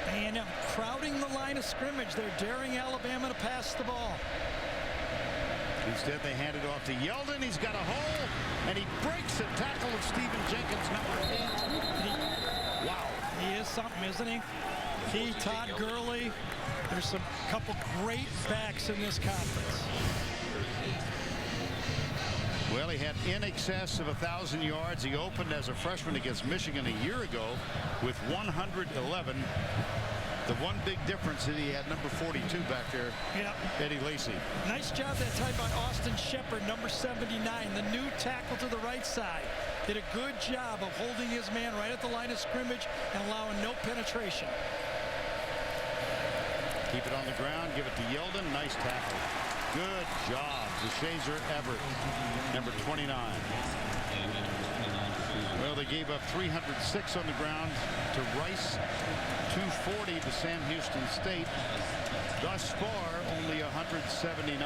A&M crowding the line of scrimmage. They're daring Alabama to pass the ball. Instead, they hand it off to Yeldon. He's got a hole, and he breaks a tackle of Stephen Jenkins, number 8. Wow. He is something, isn't he? He, Todd Gurley. There's some couple great backs in this conference. Well, he had in excess of 1,000 yards. He opened as a freshman against Michigan a year ago with 111. The one big difference is he had number 42 back there, Eddie Lacy. Nice job that time by Austin Shepard, number 79, the new tackle to the right side. Did a good job of holding his man right at the line of scrimmage and allowing no penetration. Keep it on the ground, give it to Yeldon. Nice tackle. Good job to Shazer Everett, number 29. Well, they gave up 306 on the ground to Rice, 240 to Sam Houston State. Thus far, only 179.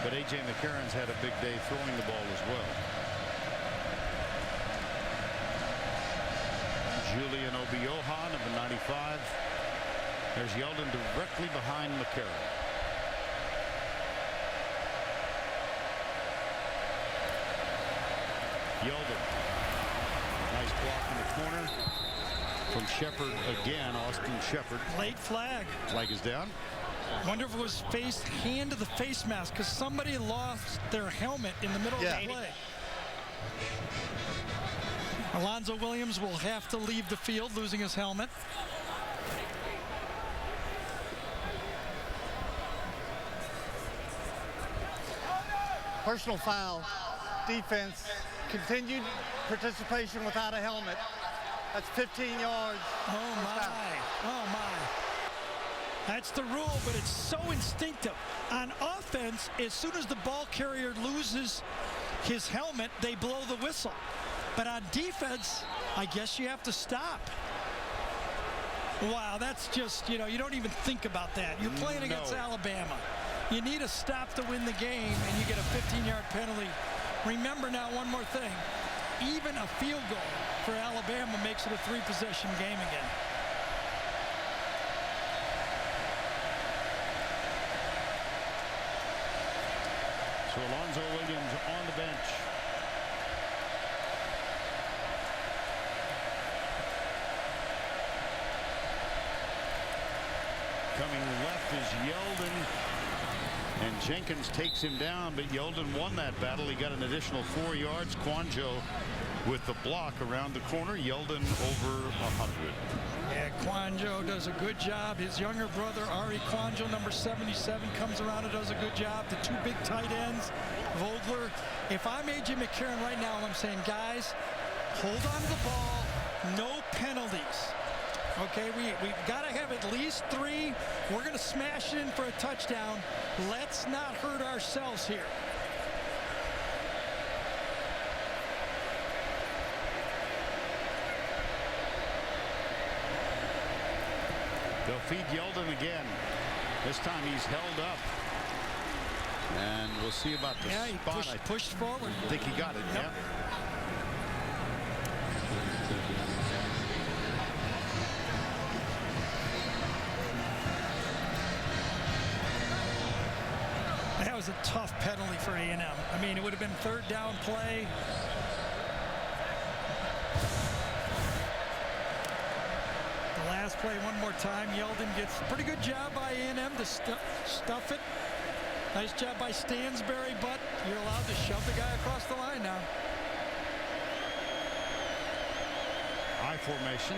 But A.J. McCarron's had a big day throwing the ball as well. Julian Obioha, number 95. There's Yeldon directly behind McCarron. Yeldon. Nice block in the corner from Shepard again. Austin Shepard. Late flag. Flag is down. Wonder if it was hand to the face mask because somebody lost their helmet in the middle of the play. Alonzo Williams will have to leave the field, losing his helmet. Personal foul. Defense. Continued participation without a helmet. That's 15 yards. Oh my. Oh my. That's the rule, but it's so instinctive. On offense, as soon as the ball carrier loses his helmet, they blow the whistle. But on defense, I guess you have to stop. Wow, that's just, you don't even think about that. You're playing against Alabama. You need a stop to win the game, and you get a 15-yard penalty. Remember now one more thing. Even a field goal for Alabama makes it a 3-possession game again. So Alonzo Williams on the bench. Coming left is Yeldon. And Jenkins takes him down, but Yeldon won that battle. He got an additional 4 yards. Quanjo with the block around the corner. Yeldon over 100. Yeah, Quanjo does a good job. His younger brother, Ari Quanjo, number 77, comes around and does a good job. The two big tight ends, Vogler. If I'm A.J. McCarron right now, I'm saying, guys, hold on to the ball. No penalties. Okay, we've got to have at least 3. We're going to smash it in for a touchdown. Let's not hurt ourselves here. They'll feed Yeldon again. This time he's held up. And we'll see about the spot. He pushed forward. I think he got it, yep. That was a tough penalty for A&M. I mean, it would have been 3rd down play. The last play one more time. Yeldon gets a pretty good job by A&M to stuff it. Nice job by Stansbury, but you're allowed to shove the guy across the line now. I formation.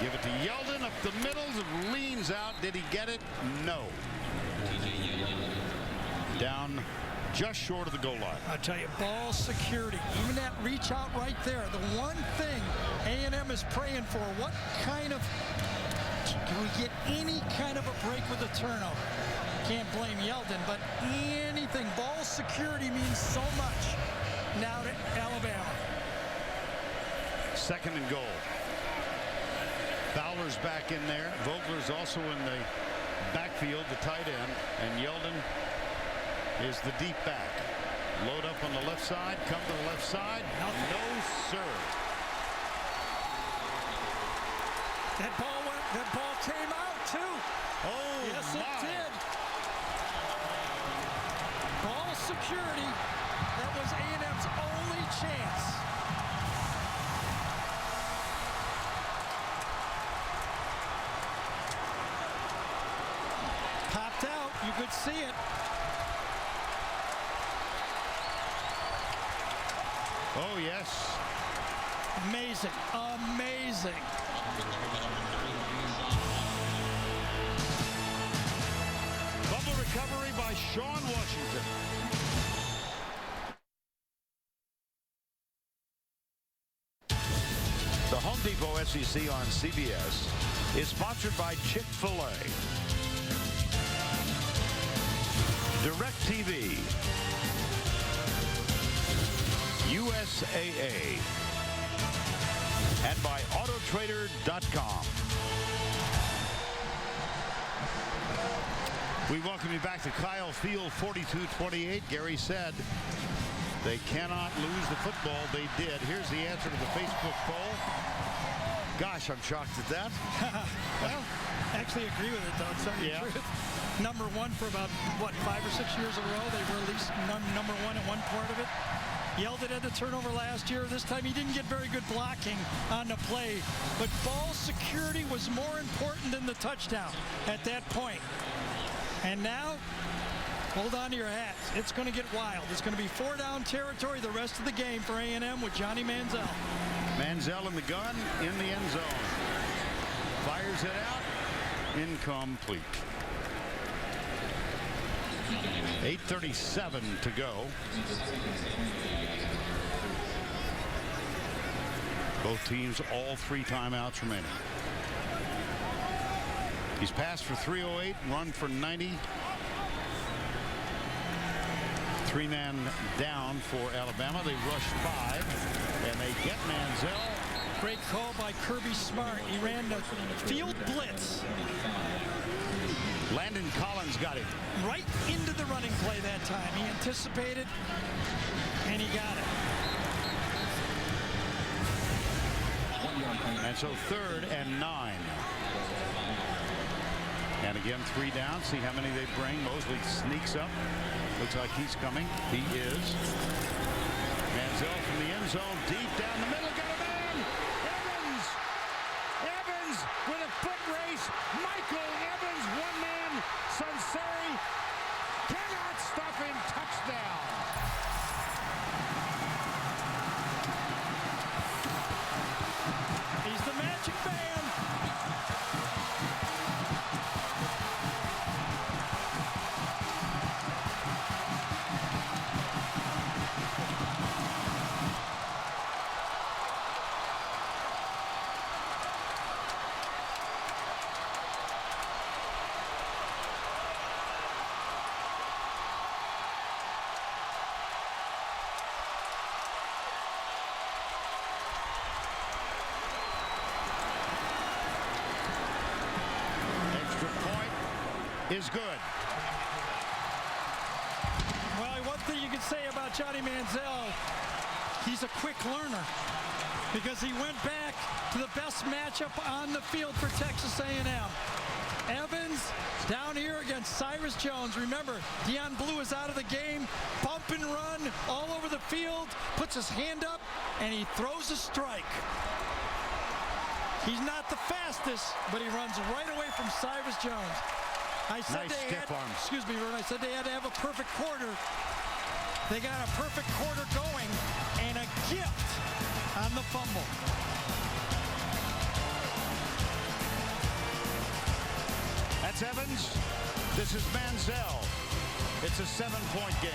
Give it to Yeldon up the middle. Leans out. Did he get it? No. Down just short of the goal line. I'll tell you, ball security, even that reach out right there. The one thing A&M is praying for, what kind of, can we get any kind of a break with a turnover? Can't blame Yeldon, but anything. Ball security means so much now to Alabama. 2nd and goal. Fowler's back in there. Vogler's also in the backfield, the tight end, and Yeldon is the deep back. Load up on the left side, come to the left side. No, sir. That ball came out too. Oh, yes, it did. Ball security. That was A&M's only chance. Popped out. You could see it. Oh, yes. Amazing. Amazing. Fumble recovery by Sean Washington. The Home Depot SEC on CBS is sponsored by Chick-fil-A, DirecTV, USAA. And by Autotrader.com. We welcome you back to Kyle Field, 42-28. Gary said they cannot lose the football. They did. Here's the answer to the Facebook poll. Gosh, I'm shocked at that. Well, actually agree with it, though. It's the truth. Number one for about, 5 or 6 years in a row. They were at least number one at one part of it. Yeldon had the turnover last year. This time he didn't get very good blocking on the play. But ball security was more important than the touchdown at that point. And now, hold on to your hats. It's going to get wild. It's going to be 4-down territory the rest of the game for A&M with Johnny Manziel. Manziel in the gun, in the end zone. Fires it out. Incomplete. 8:37 to go. Both teams, all 3 timeouts remaining. He's passed for 308, run for 90. 3-man down for Alabama. They rush 5, and they get Manziel. Great call by Kirby Smart. He ran the field blitz. Landon Collins got him. Right into the running play that time. He anticipated, and he got it. And so 3rd and 9. And again, 3 down. See how many they bring. Mosley sneaks up. Looks like he's coming. He is. Manziel from the end zone, deep down the middle. Got a man! Evans! Evans with a foot race. Michael Evans, one-man. Sunseri cannot stop him. Touchdown. He's the magic man. Is good. Well, one thing you can say about Johnny Manziel, he's a quick learner because he went back to the best matchup on the field for Texas A&M. Evans down here against Cyrus Jones. Remember, Deion Blue is out of the game. Bump and run all over the field. Puts his hand up, and he throws a strike. He's not the fastest, but he runs right away from Cyrus Jones. I said nice they had, excuse me, Vern, I said they had to have a perfect quarter. They got a perfect quarter going and a gift on the fumble. That's Evans. This is Manziel. It's a 7-point game.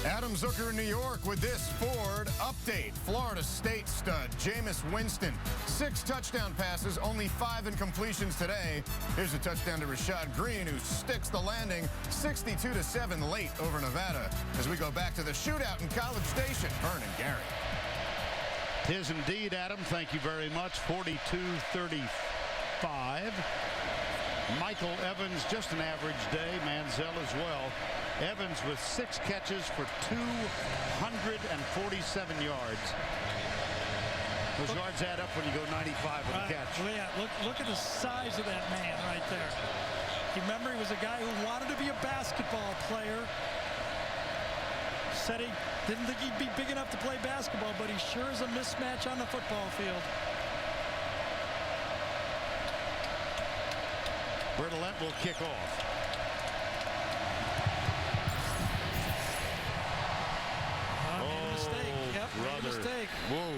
Adam Zucker in New York with this Ford update. Florida State stud Jameis Winston. 6 touchdown passes, only 5 incompletions today. Here's a touchdown to Rashad Green, who sticks the landing 62-7 late over Nevada. As we go back to the shootout in College Station, Vern and Gary. Tis indeed, Adam. Thank you very much. 42-35. Michael Evans, just an average day. Manziel as well. Evans with 6 catches for 247 yards. Those yards add up when you go 95 with a catch. Yeah, look at the size of that man right there. Remember, he was a guy who wanted to be a basketball player. Said he didn't think he'd be big enough to play basketball, but he sure is a mismatch on the football field. Bertolette will kick off. Made a mistake. Yep, made a mistake. Whoa.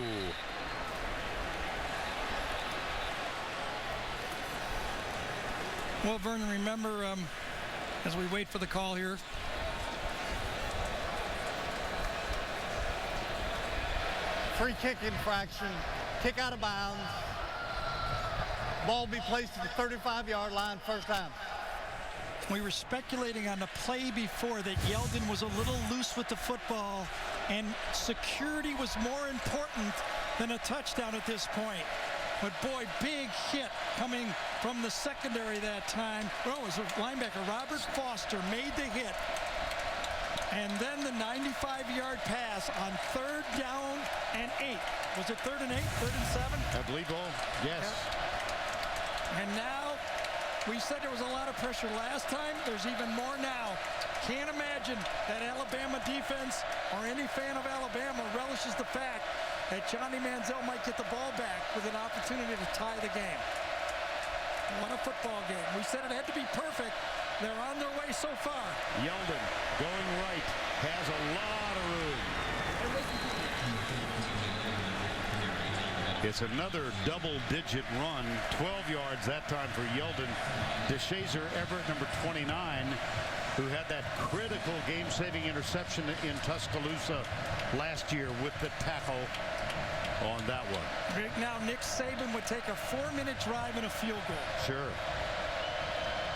Well, Vernon, remember, as we wait for the call here, free kick infraction, kick out of bounds. Ball be placed at the 35-yard line, first down. We were speculating on the play before that Yeldon was a little loose with the football, and security was more important than a touchdown at this point. But boy, big hit coming from the secondary that time. Oh, it was a linebacker. Robert Foster made the hit. And then the 95-yard pass on 3rd down and 8. Was it 3rd and 8? 3rd and 7? I believe all. Yes. And now, we said there was a lot of pressure last time. There's even more now. Can't imagine that Alabama defense or any fan of Alabama relishes the fact that Johnny Manziel might get the ball back with an opportunity to tie the game. What a football game. We said it had to be perfect. They're on their way so far. Yeldon going right, has a lot of room. It's another double-digit run, 12 yards that time for Yeldon. DeShazer Everett, number 29, who had that critical game-saving interception in Tuscaloosa last year with the tackle on that one. Now Nick Saban would take a 4-minute drive and a field goal. Sure.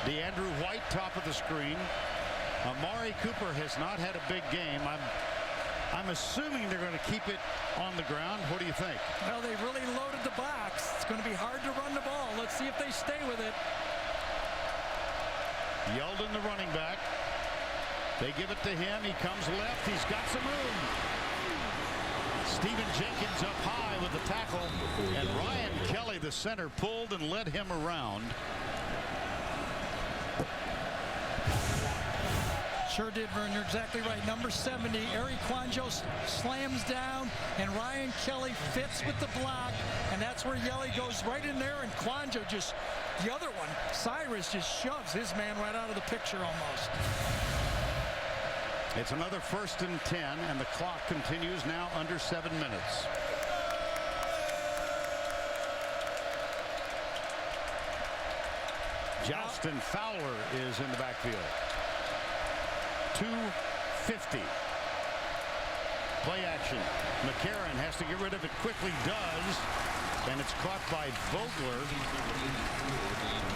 DeAndrew White, top of the screen. Amari Cooper has not had a big game. I'm assuming they're going to keep it on the ground. What do you think? Well, they really loaded the box. It's going to be hard to run the ball. Let's see if they stay with it. Yeldon, the running back. They give it to him. He comes left. He's got some room. Stephen Jenkins up high with the tackle. And Ryan Kelly, the center, pulled and led him around. Sure did, Vern. You're exactly right. Number 70, Eric Quanjo slams down, and Ryan Kelly fits with the block, and that's where Yelly goes right in there, and Quanjo just, the other one, Cyrus just shoves his man right out of the picture almost. It's another 1st and 10, and the clock continues now under 7 minutes. Justin Fowler is in the backfield. 250. Play action. McCarron has to get rid of it quickly, does, and it's caught by Vogler.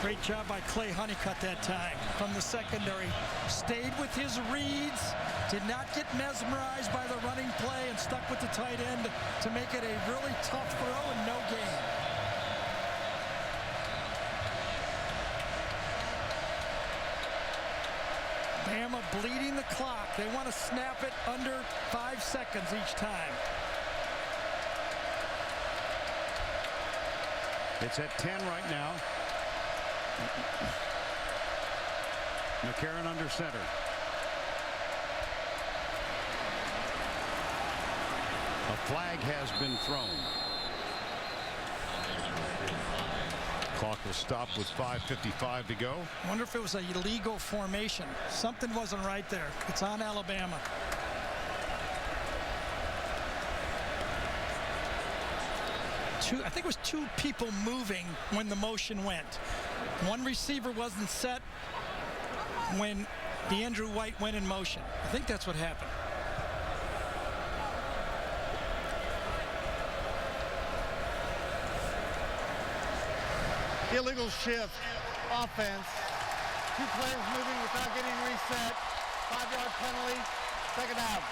Great job by Clay Honeycutt that time from the secondary. Stayed with his reads, did not get mesmerized by the running play, and stuck with the tight end to make it a really tough throw and no gain. Bama bleeding the clock. They want to snap it under 5 seconds each time. It's at 10 right now. McCarron under center. A flag has been thrown. Clock will stop with 5:55 to go. I wonder if it was a illegal formation. Something wasn't right there. It's on Alabama. I think it was 2 people moving when the motion went. One receiver wasn't set when DeAndrew White went in motion. I think that's what happened. Illegal shift, offense. 2 players moving without getting reset. 5-yard penalty, 2nd down.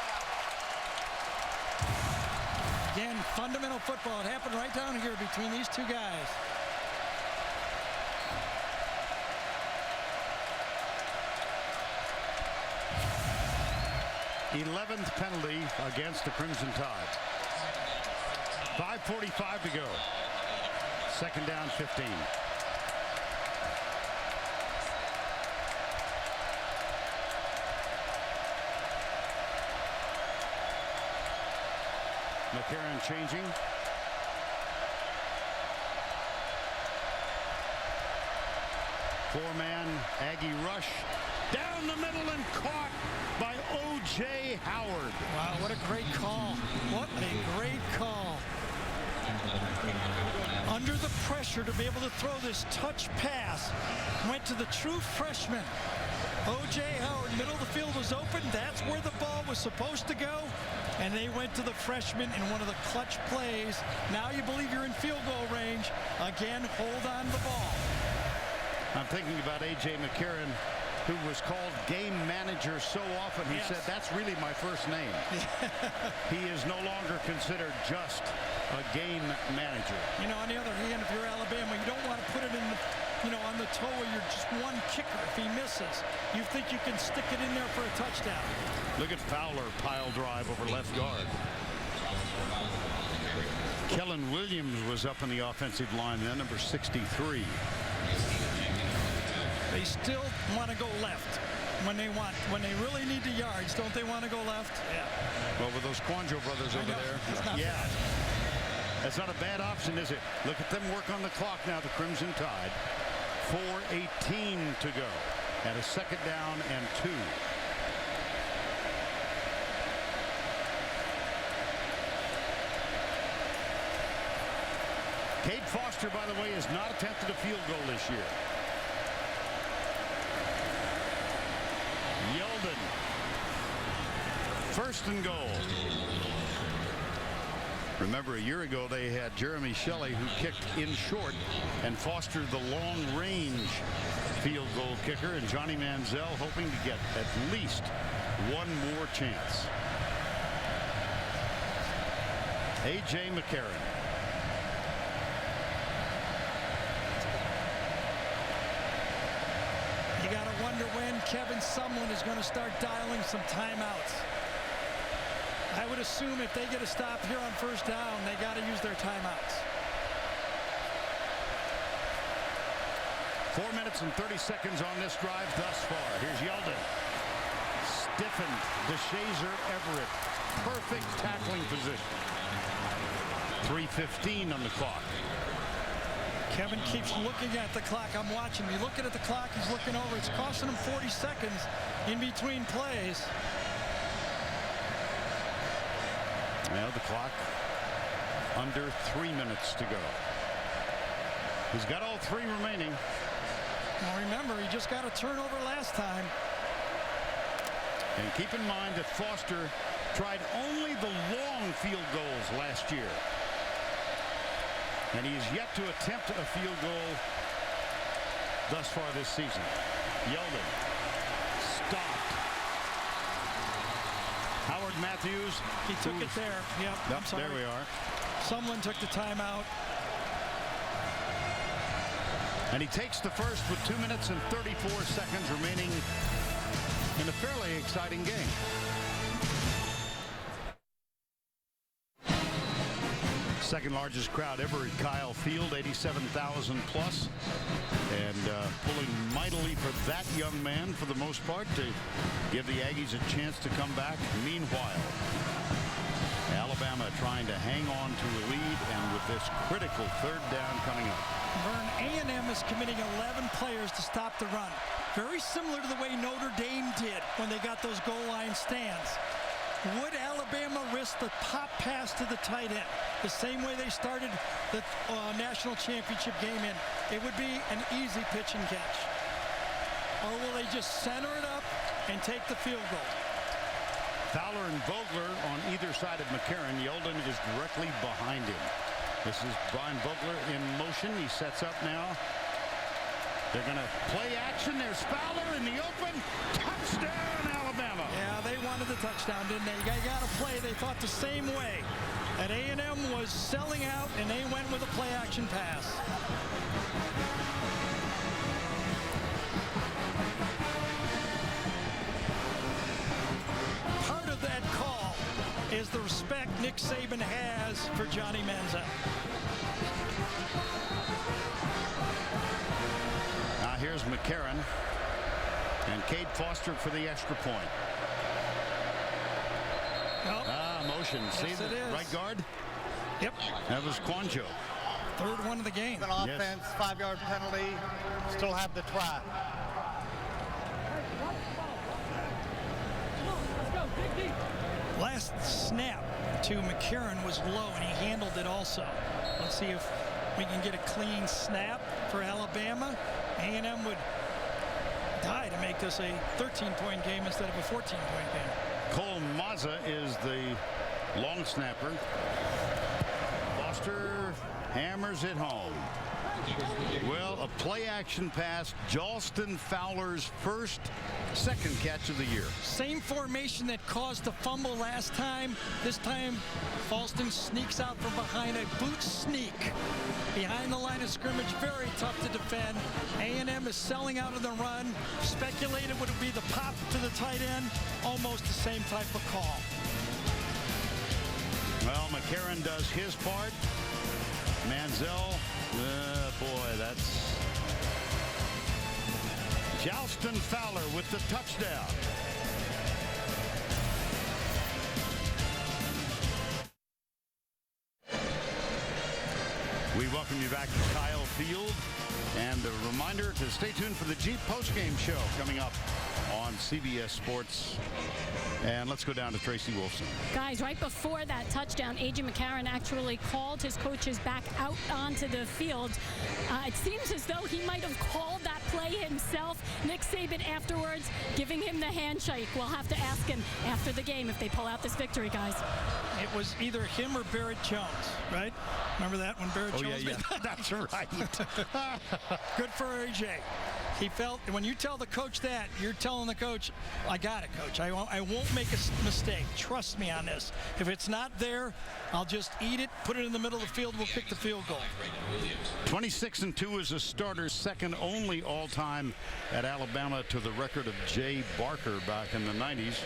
Again, fundamental football. It happened right down here between these 2 guys. th penalty against the Crimson Tide. 5:45 to go. 2nd down, 15. McCarron changing. Four-man Aggie rush down the middle and caught by O.J. Howard. Wow, what a great call. What a great call. Under the pressure to be able to throw this touch pass, went to the true freshman. O.J. Howard, middle of the field was open. That's where the ball was supposed to go. And they went to the freshman in one of the clutch plays. Now you believe you're in field goal range. Again, hold on to the ball. I'm thinking about A.J. McCarron who was called game manager so often, he said, that's really my first name. He is no longer considered just a game manager. You know, on the other hand, if you're Alabama, you don't want to put it in the, you know, on the toe where you're just one kicker. If he misses, you think you can stick it in there for a touchdown. Look at Fowler pile drive over left guard. Kellen Williams was up in the offensive line then, number 63. They still want to go left when they really need the yards. Don't they want to go left? Yeah. Well, with those Quanjo brothers over there. Yeah. Bad. That's not a bad option, is it? Look at them work on the clock now, the Crimson Tide. 4:18 to go at a 2nd down and 2. Cade Foster, by the way, has not attempted a field goal this year. Yeldon. 1st and goal. Remember, a year ago they had Jeremy Shelley, who kicked in short, and Foster the long-range field goal kicker, and Johnny Manziel hoping to get at least one more chance. A.J. McCarron. You got to wonder when Kevin Sumlin is going to start dialing some timeouts. I would assume if they get a stop here on 1st down, they got to use their timeouts. 4 minutes and 30 seconds on this drive thus far. Here's Yeldon. Stiffened. DeShazer Everett. Perfect tackling position. 3:15 on the clock. Kevin keeps looking at the clock. I'm watching. He's looking at the clock. He's looking over. It's costing him 40 seconds in between plays. Well, the clock under 3 minutes to go. He's got all 3 remaining. Well, remember, he just got a turnover last time. And keep in mind that Foster tried only the long field goals last year. And he is yet to attempt a field goal thus far this season. Yeldon stopped. Howard Matthews. He took it there. Yep. I'm sorry. There we are. Someone took the timeout. And he takes the first with 2 minutes and 34 seconds remaining in a fairly exciting game. Second largest crowd ever at Kyle Field, 87,000 plus, and pulling mightily for that young man for the most part to give the Aggies a chance to come back. Meanwhile, Alabama trying to hang on to a lead, and with this critical 3rd down coming up. Vern, A&M is committing 11 players to stop the run. Very similar to the way Notre Dame did when they got those goal line stands. Would Alabama risk the pop pass to the tight end the same way they started the national championship game in? It would be an easy pitch and catch. Or will they just center it up and take the field goal? Fowler and Vogler on either side of McCarron. Yeldon is directly behind him. This is Brian Vogler in motion. He sets up now. They're going to play action. There's Fowler in the open. Touchdown, Alabama. Yeah, they wanted the touchdown, didn't they? They got to play. They thought the same way. And A&M was selling out, and they went with a play-action pass. Part of that call is the respect Nick Saban has for Johnny Manziel. Now here's McCarron and Cade Foster for the extra point. Nope. Motion. Yes, See the right guard? Yep. That was Quanjo. 3rd one of the game. An offense, 5-yard penalty, still have the try. Last snap to McCarron was low, and he handled it also. Let's see if we can get a clean snap for Alabama. A&M would die to make this a 13-point game instead of a 14-point game. Cole Mazza is the long snapper. Foster hammers it home. Well, a play-action pass. Jalston Fowler's second catch of the year. Same formation that caused the fumble last time. This time, Falston sneaks out from behind a boot sneak. Behind the line of scrimmage, very tough to defend. A&M is selling out of the run. Speculated would it be the pop to the tight end. Almost the same type of call. Well, McCarron does his part. Manziel, boy, that's Jalston Fowler with the touchdown. We welcome you back to Kyle Field, and a reminder to stay tuned for the Jeep postgame show coming up on CBS Sports. And let's go down to Tracy Wolfson. Guys, right before that touchdown, A.J. McCarron actually called his coaches back out onto the field. It seems as though he might have called that play himself. Nick Saban afterwards giving him the handshake. We'll have to ask him after the game if they pull out this victory, guys. It was either him or Barrett Jones, right? Remember that when Barrett Jones made that? That's right. Good for A.J. He felt, when you tell the coach that, you're telling the coach, I got it, coach. I won't make a mistake. Trust me on this. If it's not there, I'll just eat it, put it in the middle of the field, we'll kick the field goal. 26-2 as a starter, second only all-time at Alabama to the record of Jay Barker back in the 90s.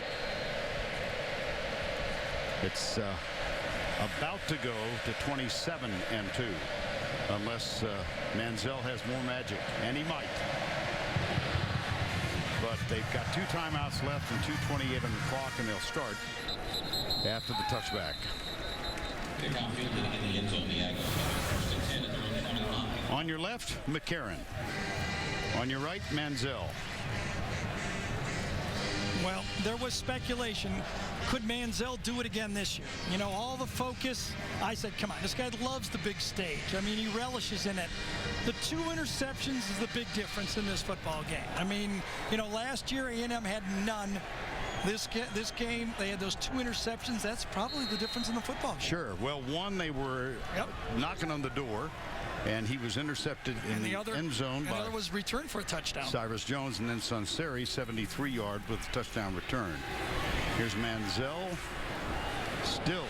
It's about to go to 27-2, unless Manziel has more magic, and he might. But they've got 2 timeouts left and 2:28 on the clock, and they'll start after the touchback. On your left, McCarron. On your right, Manziel. Well, there was speculation. Could Manziel do it again this year? You know, all the focus. I said, come on, this guy loves the big stage. I mean, he relishes in it. The 2 interceptions is the big difference in this football game. I mean, you know, last year A&M had none. This game, they had those 2 interceptions. That's probably the difference in the football game. Sure. Well, one, they were knocking on the door, and he was intercepted in the end zone. The other was returned for a touchdown. Cyrus Jones, and then Sunseri, 73-yard with a touchdown return. Here's Manziel, still,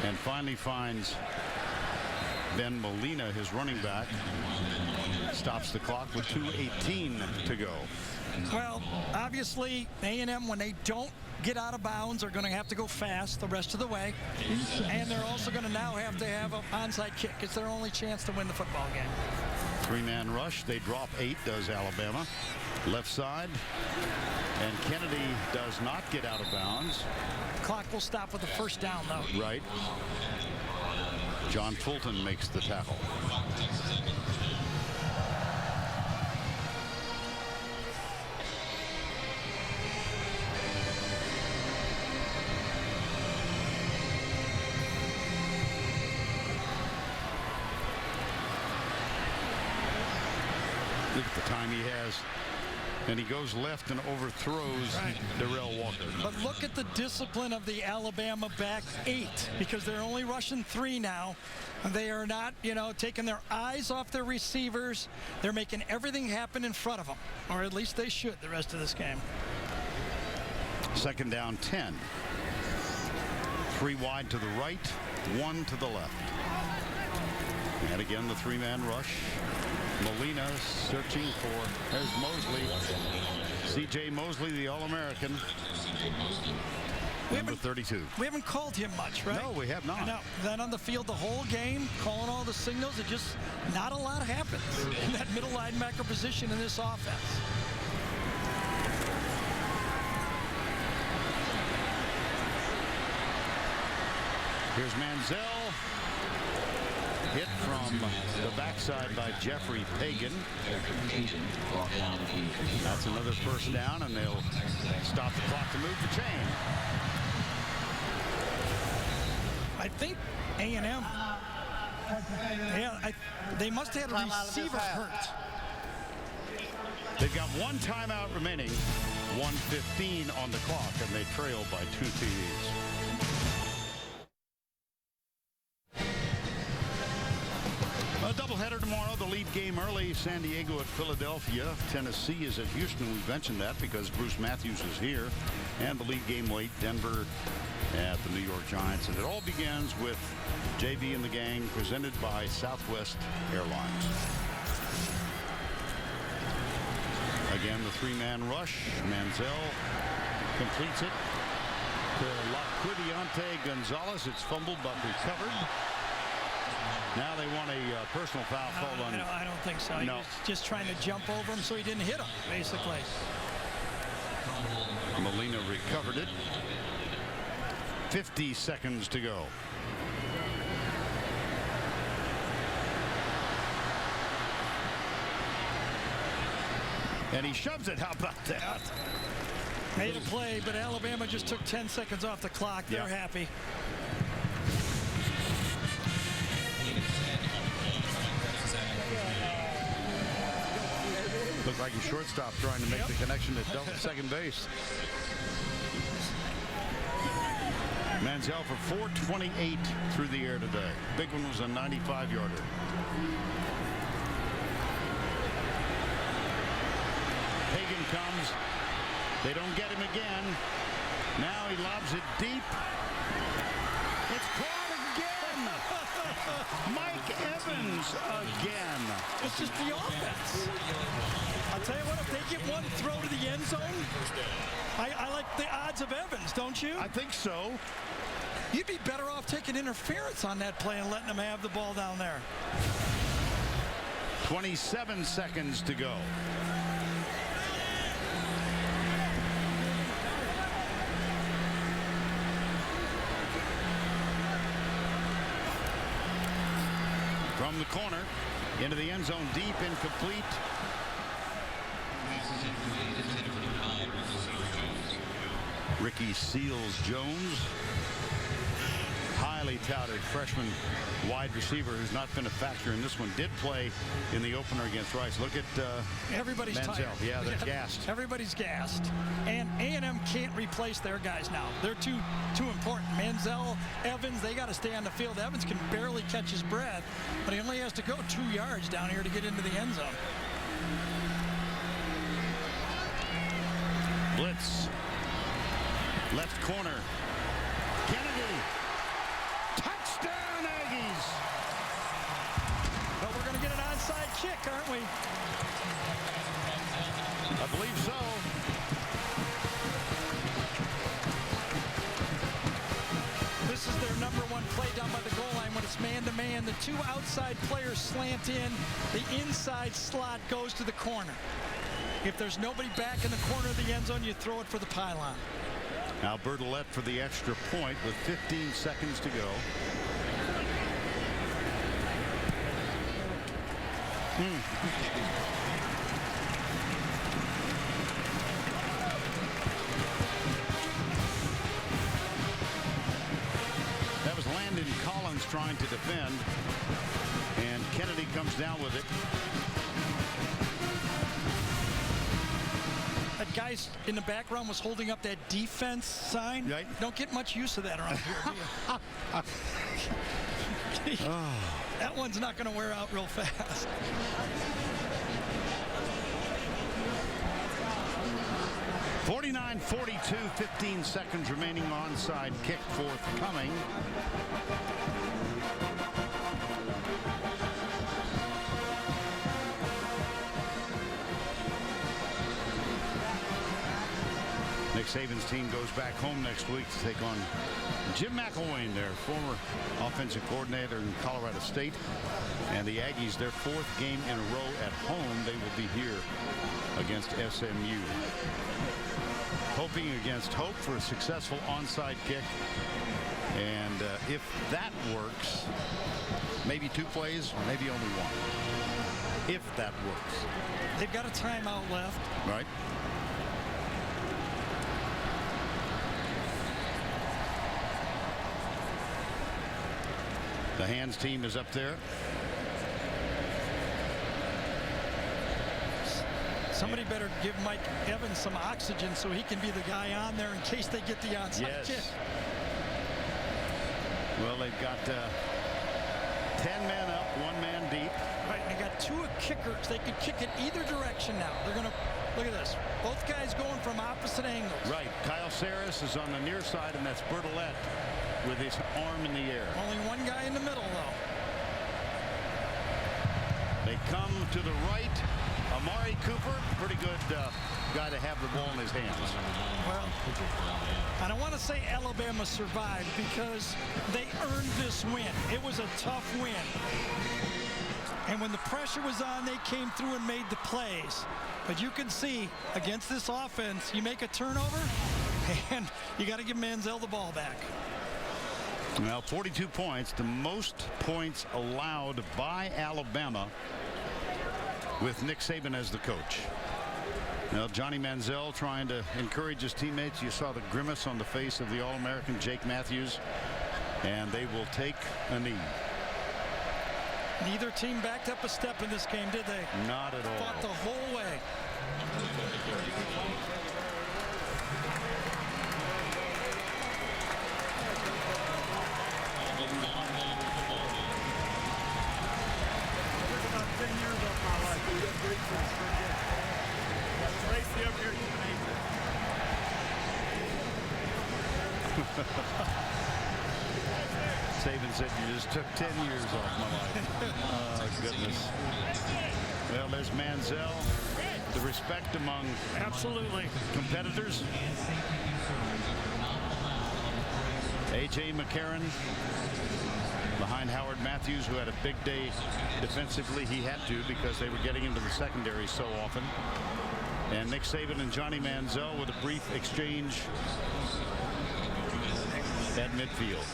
and finally finds Ben Molina, his running back. Stops the clock with 2:18 to go. Well, obviously, A&M, when they don't get out of bounds, are going to have to go fast the rest of the way. And they're also going to now have to have an onside kick. It's their only chance to win the football game. 3-man rush. They drop 8, does Alabama. Left side. And Kennedy does not get out of bounds. Clock will stop with the first down, though. Right. John Fulton makes the tackle. Look at the time he has. And he goes left and overthrows Darrell Walker. But look at the discipline of the Alabama back 8, because they're only rushing 3 now. They are not, you know, taking their eyes off their receivers. They're making everything happen in front of them, or at least they should the rest of this game. Second down 10. 3 wide to the right, 1 to the left. And again, the 3-man rush. Molina searching for, there's Mosley. C.J. Mosley, the All-American. Number 32. We haven't called him much, right? No, we have not. No. Then on the field the whole game, calling all the signals, it just, not a lot happens in that middle linebacker position in this offense. Here's Manziel. Hit from the backside by Jeffrey Pagan. That's another first down, and they'll stop the clock to move the chain. I think A&M, they must have had a receiver hurt. They've got 1 timeout remaining, 1:15 on the clock, and they trail by 2 TDs. A doubleheader tomorrow. The lead game early, San Diego at Philadelphia. Tennessee is at Houston. We mentioned that because Bruce Matthews is here. And the lead game late, Denver at the New York Giants. And it all begins with JV and the Gang, presented by Southwest Airlines. Again, the three-man rush. Manziel completes it to Laquidiante Gonzalez. It's fumbled but recovered. Now they want a personal foul called on. I don't think so. No. He was just trying to jump over him so he didn't hit him, basically. Molina recovered it. 50 seconds to go. And he shoves it. How about that? Made a play, but Alabama just took 10 seconds off the clock. They're happy. Looked like a shortstop trying to make the connection to second base. Manziel for 428 through the air today. Big one was a 95-yarder. Hagan comes. They don't get him again. Now he lobs it deep. It's caught again. Mike Evans again. It's just the offense. I'll tell you what, if they get one throw to the end zone, I like the odds of Evans, don't you? I think so. You'd be better off taking interference on that play and letting them have the ball down there. 27 seconds to go. From the corner into the end zone, deep, incomplete. Ricky Seals-Jones, highly touted freshman wide receiver who's not been a factor in this one, did play in the opener against Rice. Look at everybody's Manziel. tired. Yeah, they're gassed. Everybody's gassed. And A&M can't replace their guys now. They're too important. Manziel, Evans, they got to stay on the field. Evans can barely catch his breath, but he only has to go 2 yards down here to get into the end zone. Blitz. Left corner. Kennedy. Touchdown, Aggies. But we're going to get an onside kick, aren't we? I believe so. This is their number one play down by the goal line when it's man-to-man. The two outside players slant in. The inside slot goes to the corner. If there's nobody back in the corner of the end zone, you throw it for the pylon. Now Bertolette for the extra point with 15 seconds to go. That was Landon Collins trying to defend, and Kennedy comes down with it. That guy in the background was holding up that defense sign. Right. Don't get much use of that around here, do you? That one's not going to wear out real fast. .49-42, 15 seconds remaining. Onside kick forthcoming. Nick Saban's team goes back home next week to take on Jim McElwain, their former offensive coordinator in Colorado State. And the Aggies, their fourth game in a row at home. They will be here against SMU. Hoping against hope for a successful onside kick. And if that works, maybe two plays, maybe only one. If that works. They've got a timeout left. Right. The hands team is up there. Somebody better give Mike Evans some oxygen so he can be the guy on there in case they get the onside kick. Well, they've got 10 men up, 1 man deep. Right, they got 2 kickers. They could kick it either direction now. They're going to, look at this. Both guys going from opposite angles. Right. Kyle Saris is on the near side, and that's Bertolette with his arm in the air. Only 1 guy in the middle, though. They come to the right. Amari Cooper, pretty good guy to have the ball in his hands. Well, I don't want to say Alabama survived because they earned this win. It was a tough win. And when the pressure was on, they came through and made the plays. But you can see, against this offense, you make a turnover, and you got to give Manziel the ball back. Now, 42 points, the most points allowed by Alabama with Nick Saban as the coach. Now, Johnny Manziel trying to encourage his teammates. You saw the grimace on the face of the All-American Jake Matthews, and they will take a knee. Neither team backed up a step in this game, did they? Not at all. Fought the whole way. Saban said you just took 10 years off my life. Oh, goodness. Well, there's Manziel. The respect among absolutely competitors. A.J. McCarron behind Howard Matthews, who had a big day defensively. He had to because they were getting into the secondary so often. And Nick Saban and Johnny Manziel with a brief exchange at midfield.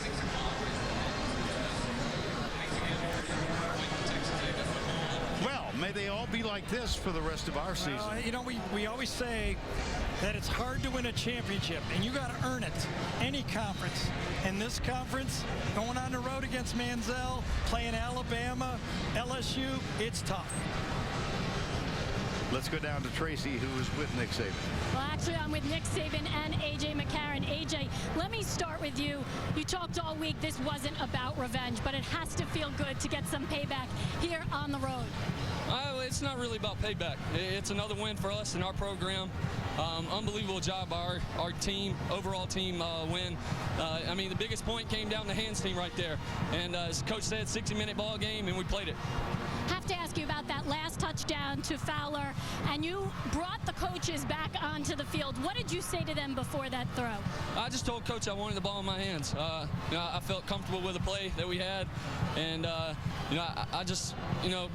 Well, may they all be like this for the rest of our season. You know, we always say that it's hard to win a championship, and you got to earn it. Any conference. In this conference, going on the road against Manziel, playing Alabama, LSU, it's tough. Let's go down to Tracy, who is with Nick Saban. Well, actually, I'm with Nick Saban and A.J. McCarron. A.J., let me start with you. You talked all week this wasn't about revenge, but it has to feel good to get some payback here on the road. It's not really about payback. It's another win for us in our program. Unbelievable job by our team, overall team win. I mean, the biggest point came down the hands team right there. And as Coach said, 60-minute ball game, and we played it. Have to ask you about that last touchdown to Fowler, and you brought the coaches back onto the field. What did you say to them before that throw? I just told Coach I wanted the ball in my hands. I felt comfortable with the play that we had, and I just,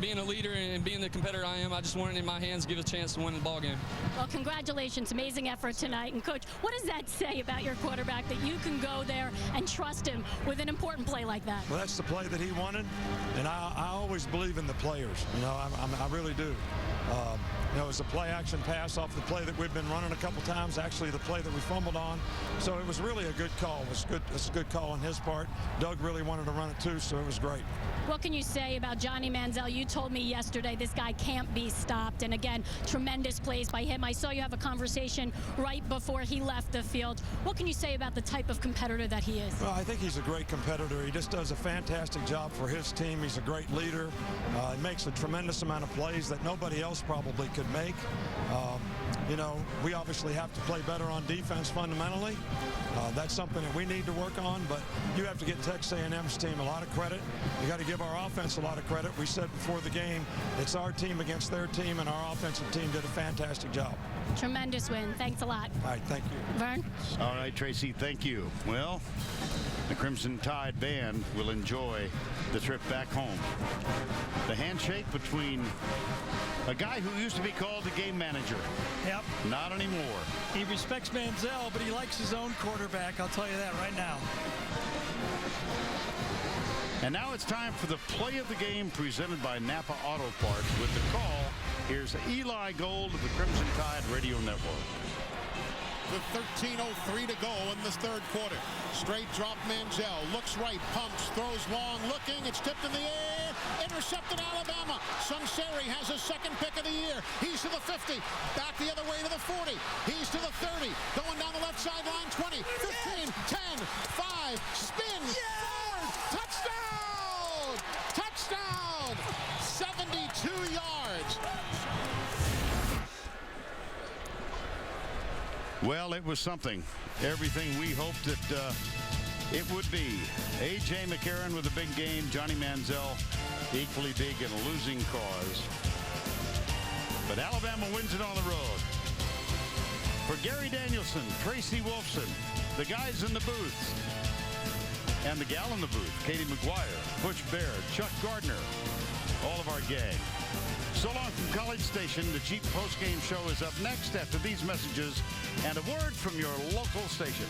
being a leader and being the competitor I am, I just wanted it in my hands to give a chance to win the ball game. Well, congratulations. Amazing effort tonight. And, Coach, what does that say about your quarterback, that you can go there and trust him with an important play like that? Well, that's the play that he wanted, and I always believe in the players. I really do. It was a play-action pass off the play that we've been running a couple times, actually the play that we fumbled on. So it was really a good call. It's a good call on his part. Doug really wanted to run it too, so it was great. What can you say about Johnny Manziel? You told me yesterday this guy can't be stopped. And again, tremendous plays by him. I saw you have a conversation right before he left the field. What can you say about the type of competitor that he is? Well, I think he's a great competitor. He just does a fantastic job for his team. He's a great leader. He makes a tremendous amount of plays that nobody else probably could make. We obviously have to play better on defense fundamentally. That's something that we need to work on, but you have to get Texas A&M's team a lot of credit. You got to give our offense a lot of credit. We said before the game, it's our team against their team, and our offensive team did a fantastic job. Tremendous win. Thanks a lot. All right, thank you. Vern? All right, Tracy, thank you. Well, the Crimson Tide band will enjoy the trip back home. The handshake between a guy who used to be called the game manager. Yep. Not anymore. He respects Manziel, but he likes his own quarterback. I'll tell you that right now. And now it's time for the play of the game presented by Napa Auto Parts. With the call, here's Eli Gold of the Crimson Tide Radio Network. With 13:03 to go in this third quarter. Straight drop Manziel. Looks right, pumps, throws long, looking. It's tipped in the air. Intercepted Alabama. Sunseri has his second pick of the year. He's to the 50. Back the other way to the 40. He's to the 30. Going down the left sideline. 20, 15, 10, 5. Spin. Forward. Touchdown! it was something. Everything we hoped that it would be. A.J. McCarron with a big game. Johnny Manziel equally big in a losing cause. But Alabama wins it on the road. For Gary Danielson, Tracy Wolfson, the guys in the booth, and the gal in the booth, Katie McGuire, Butch Baird, Chuck Gardner, all of our gang. So long from College Station. The Jeep postgame show is up next after these messages and a word from your local station.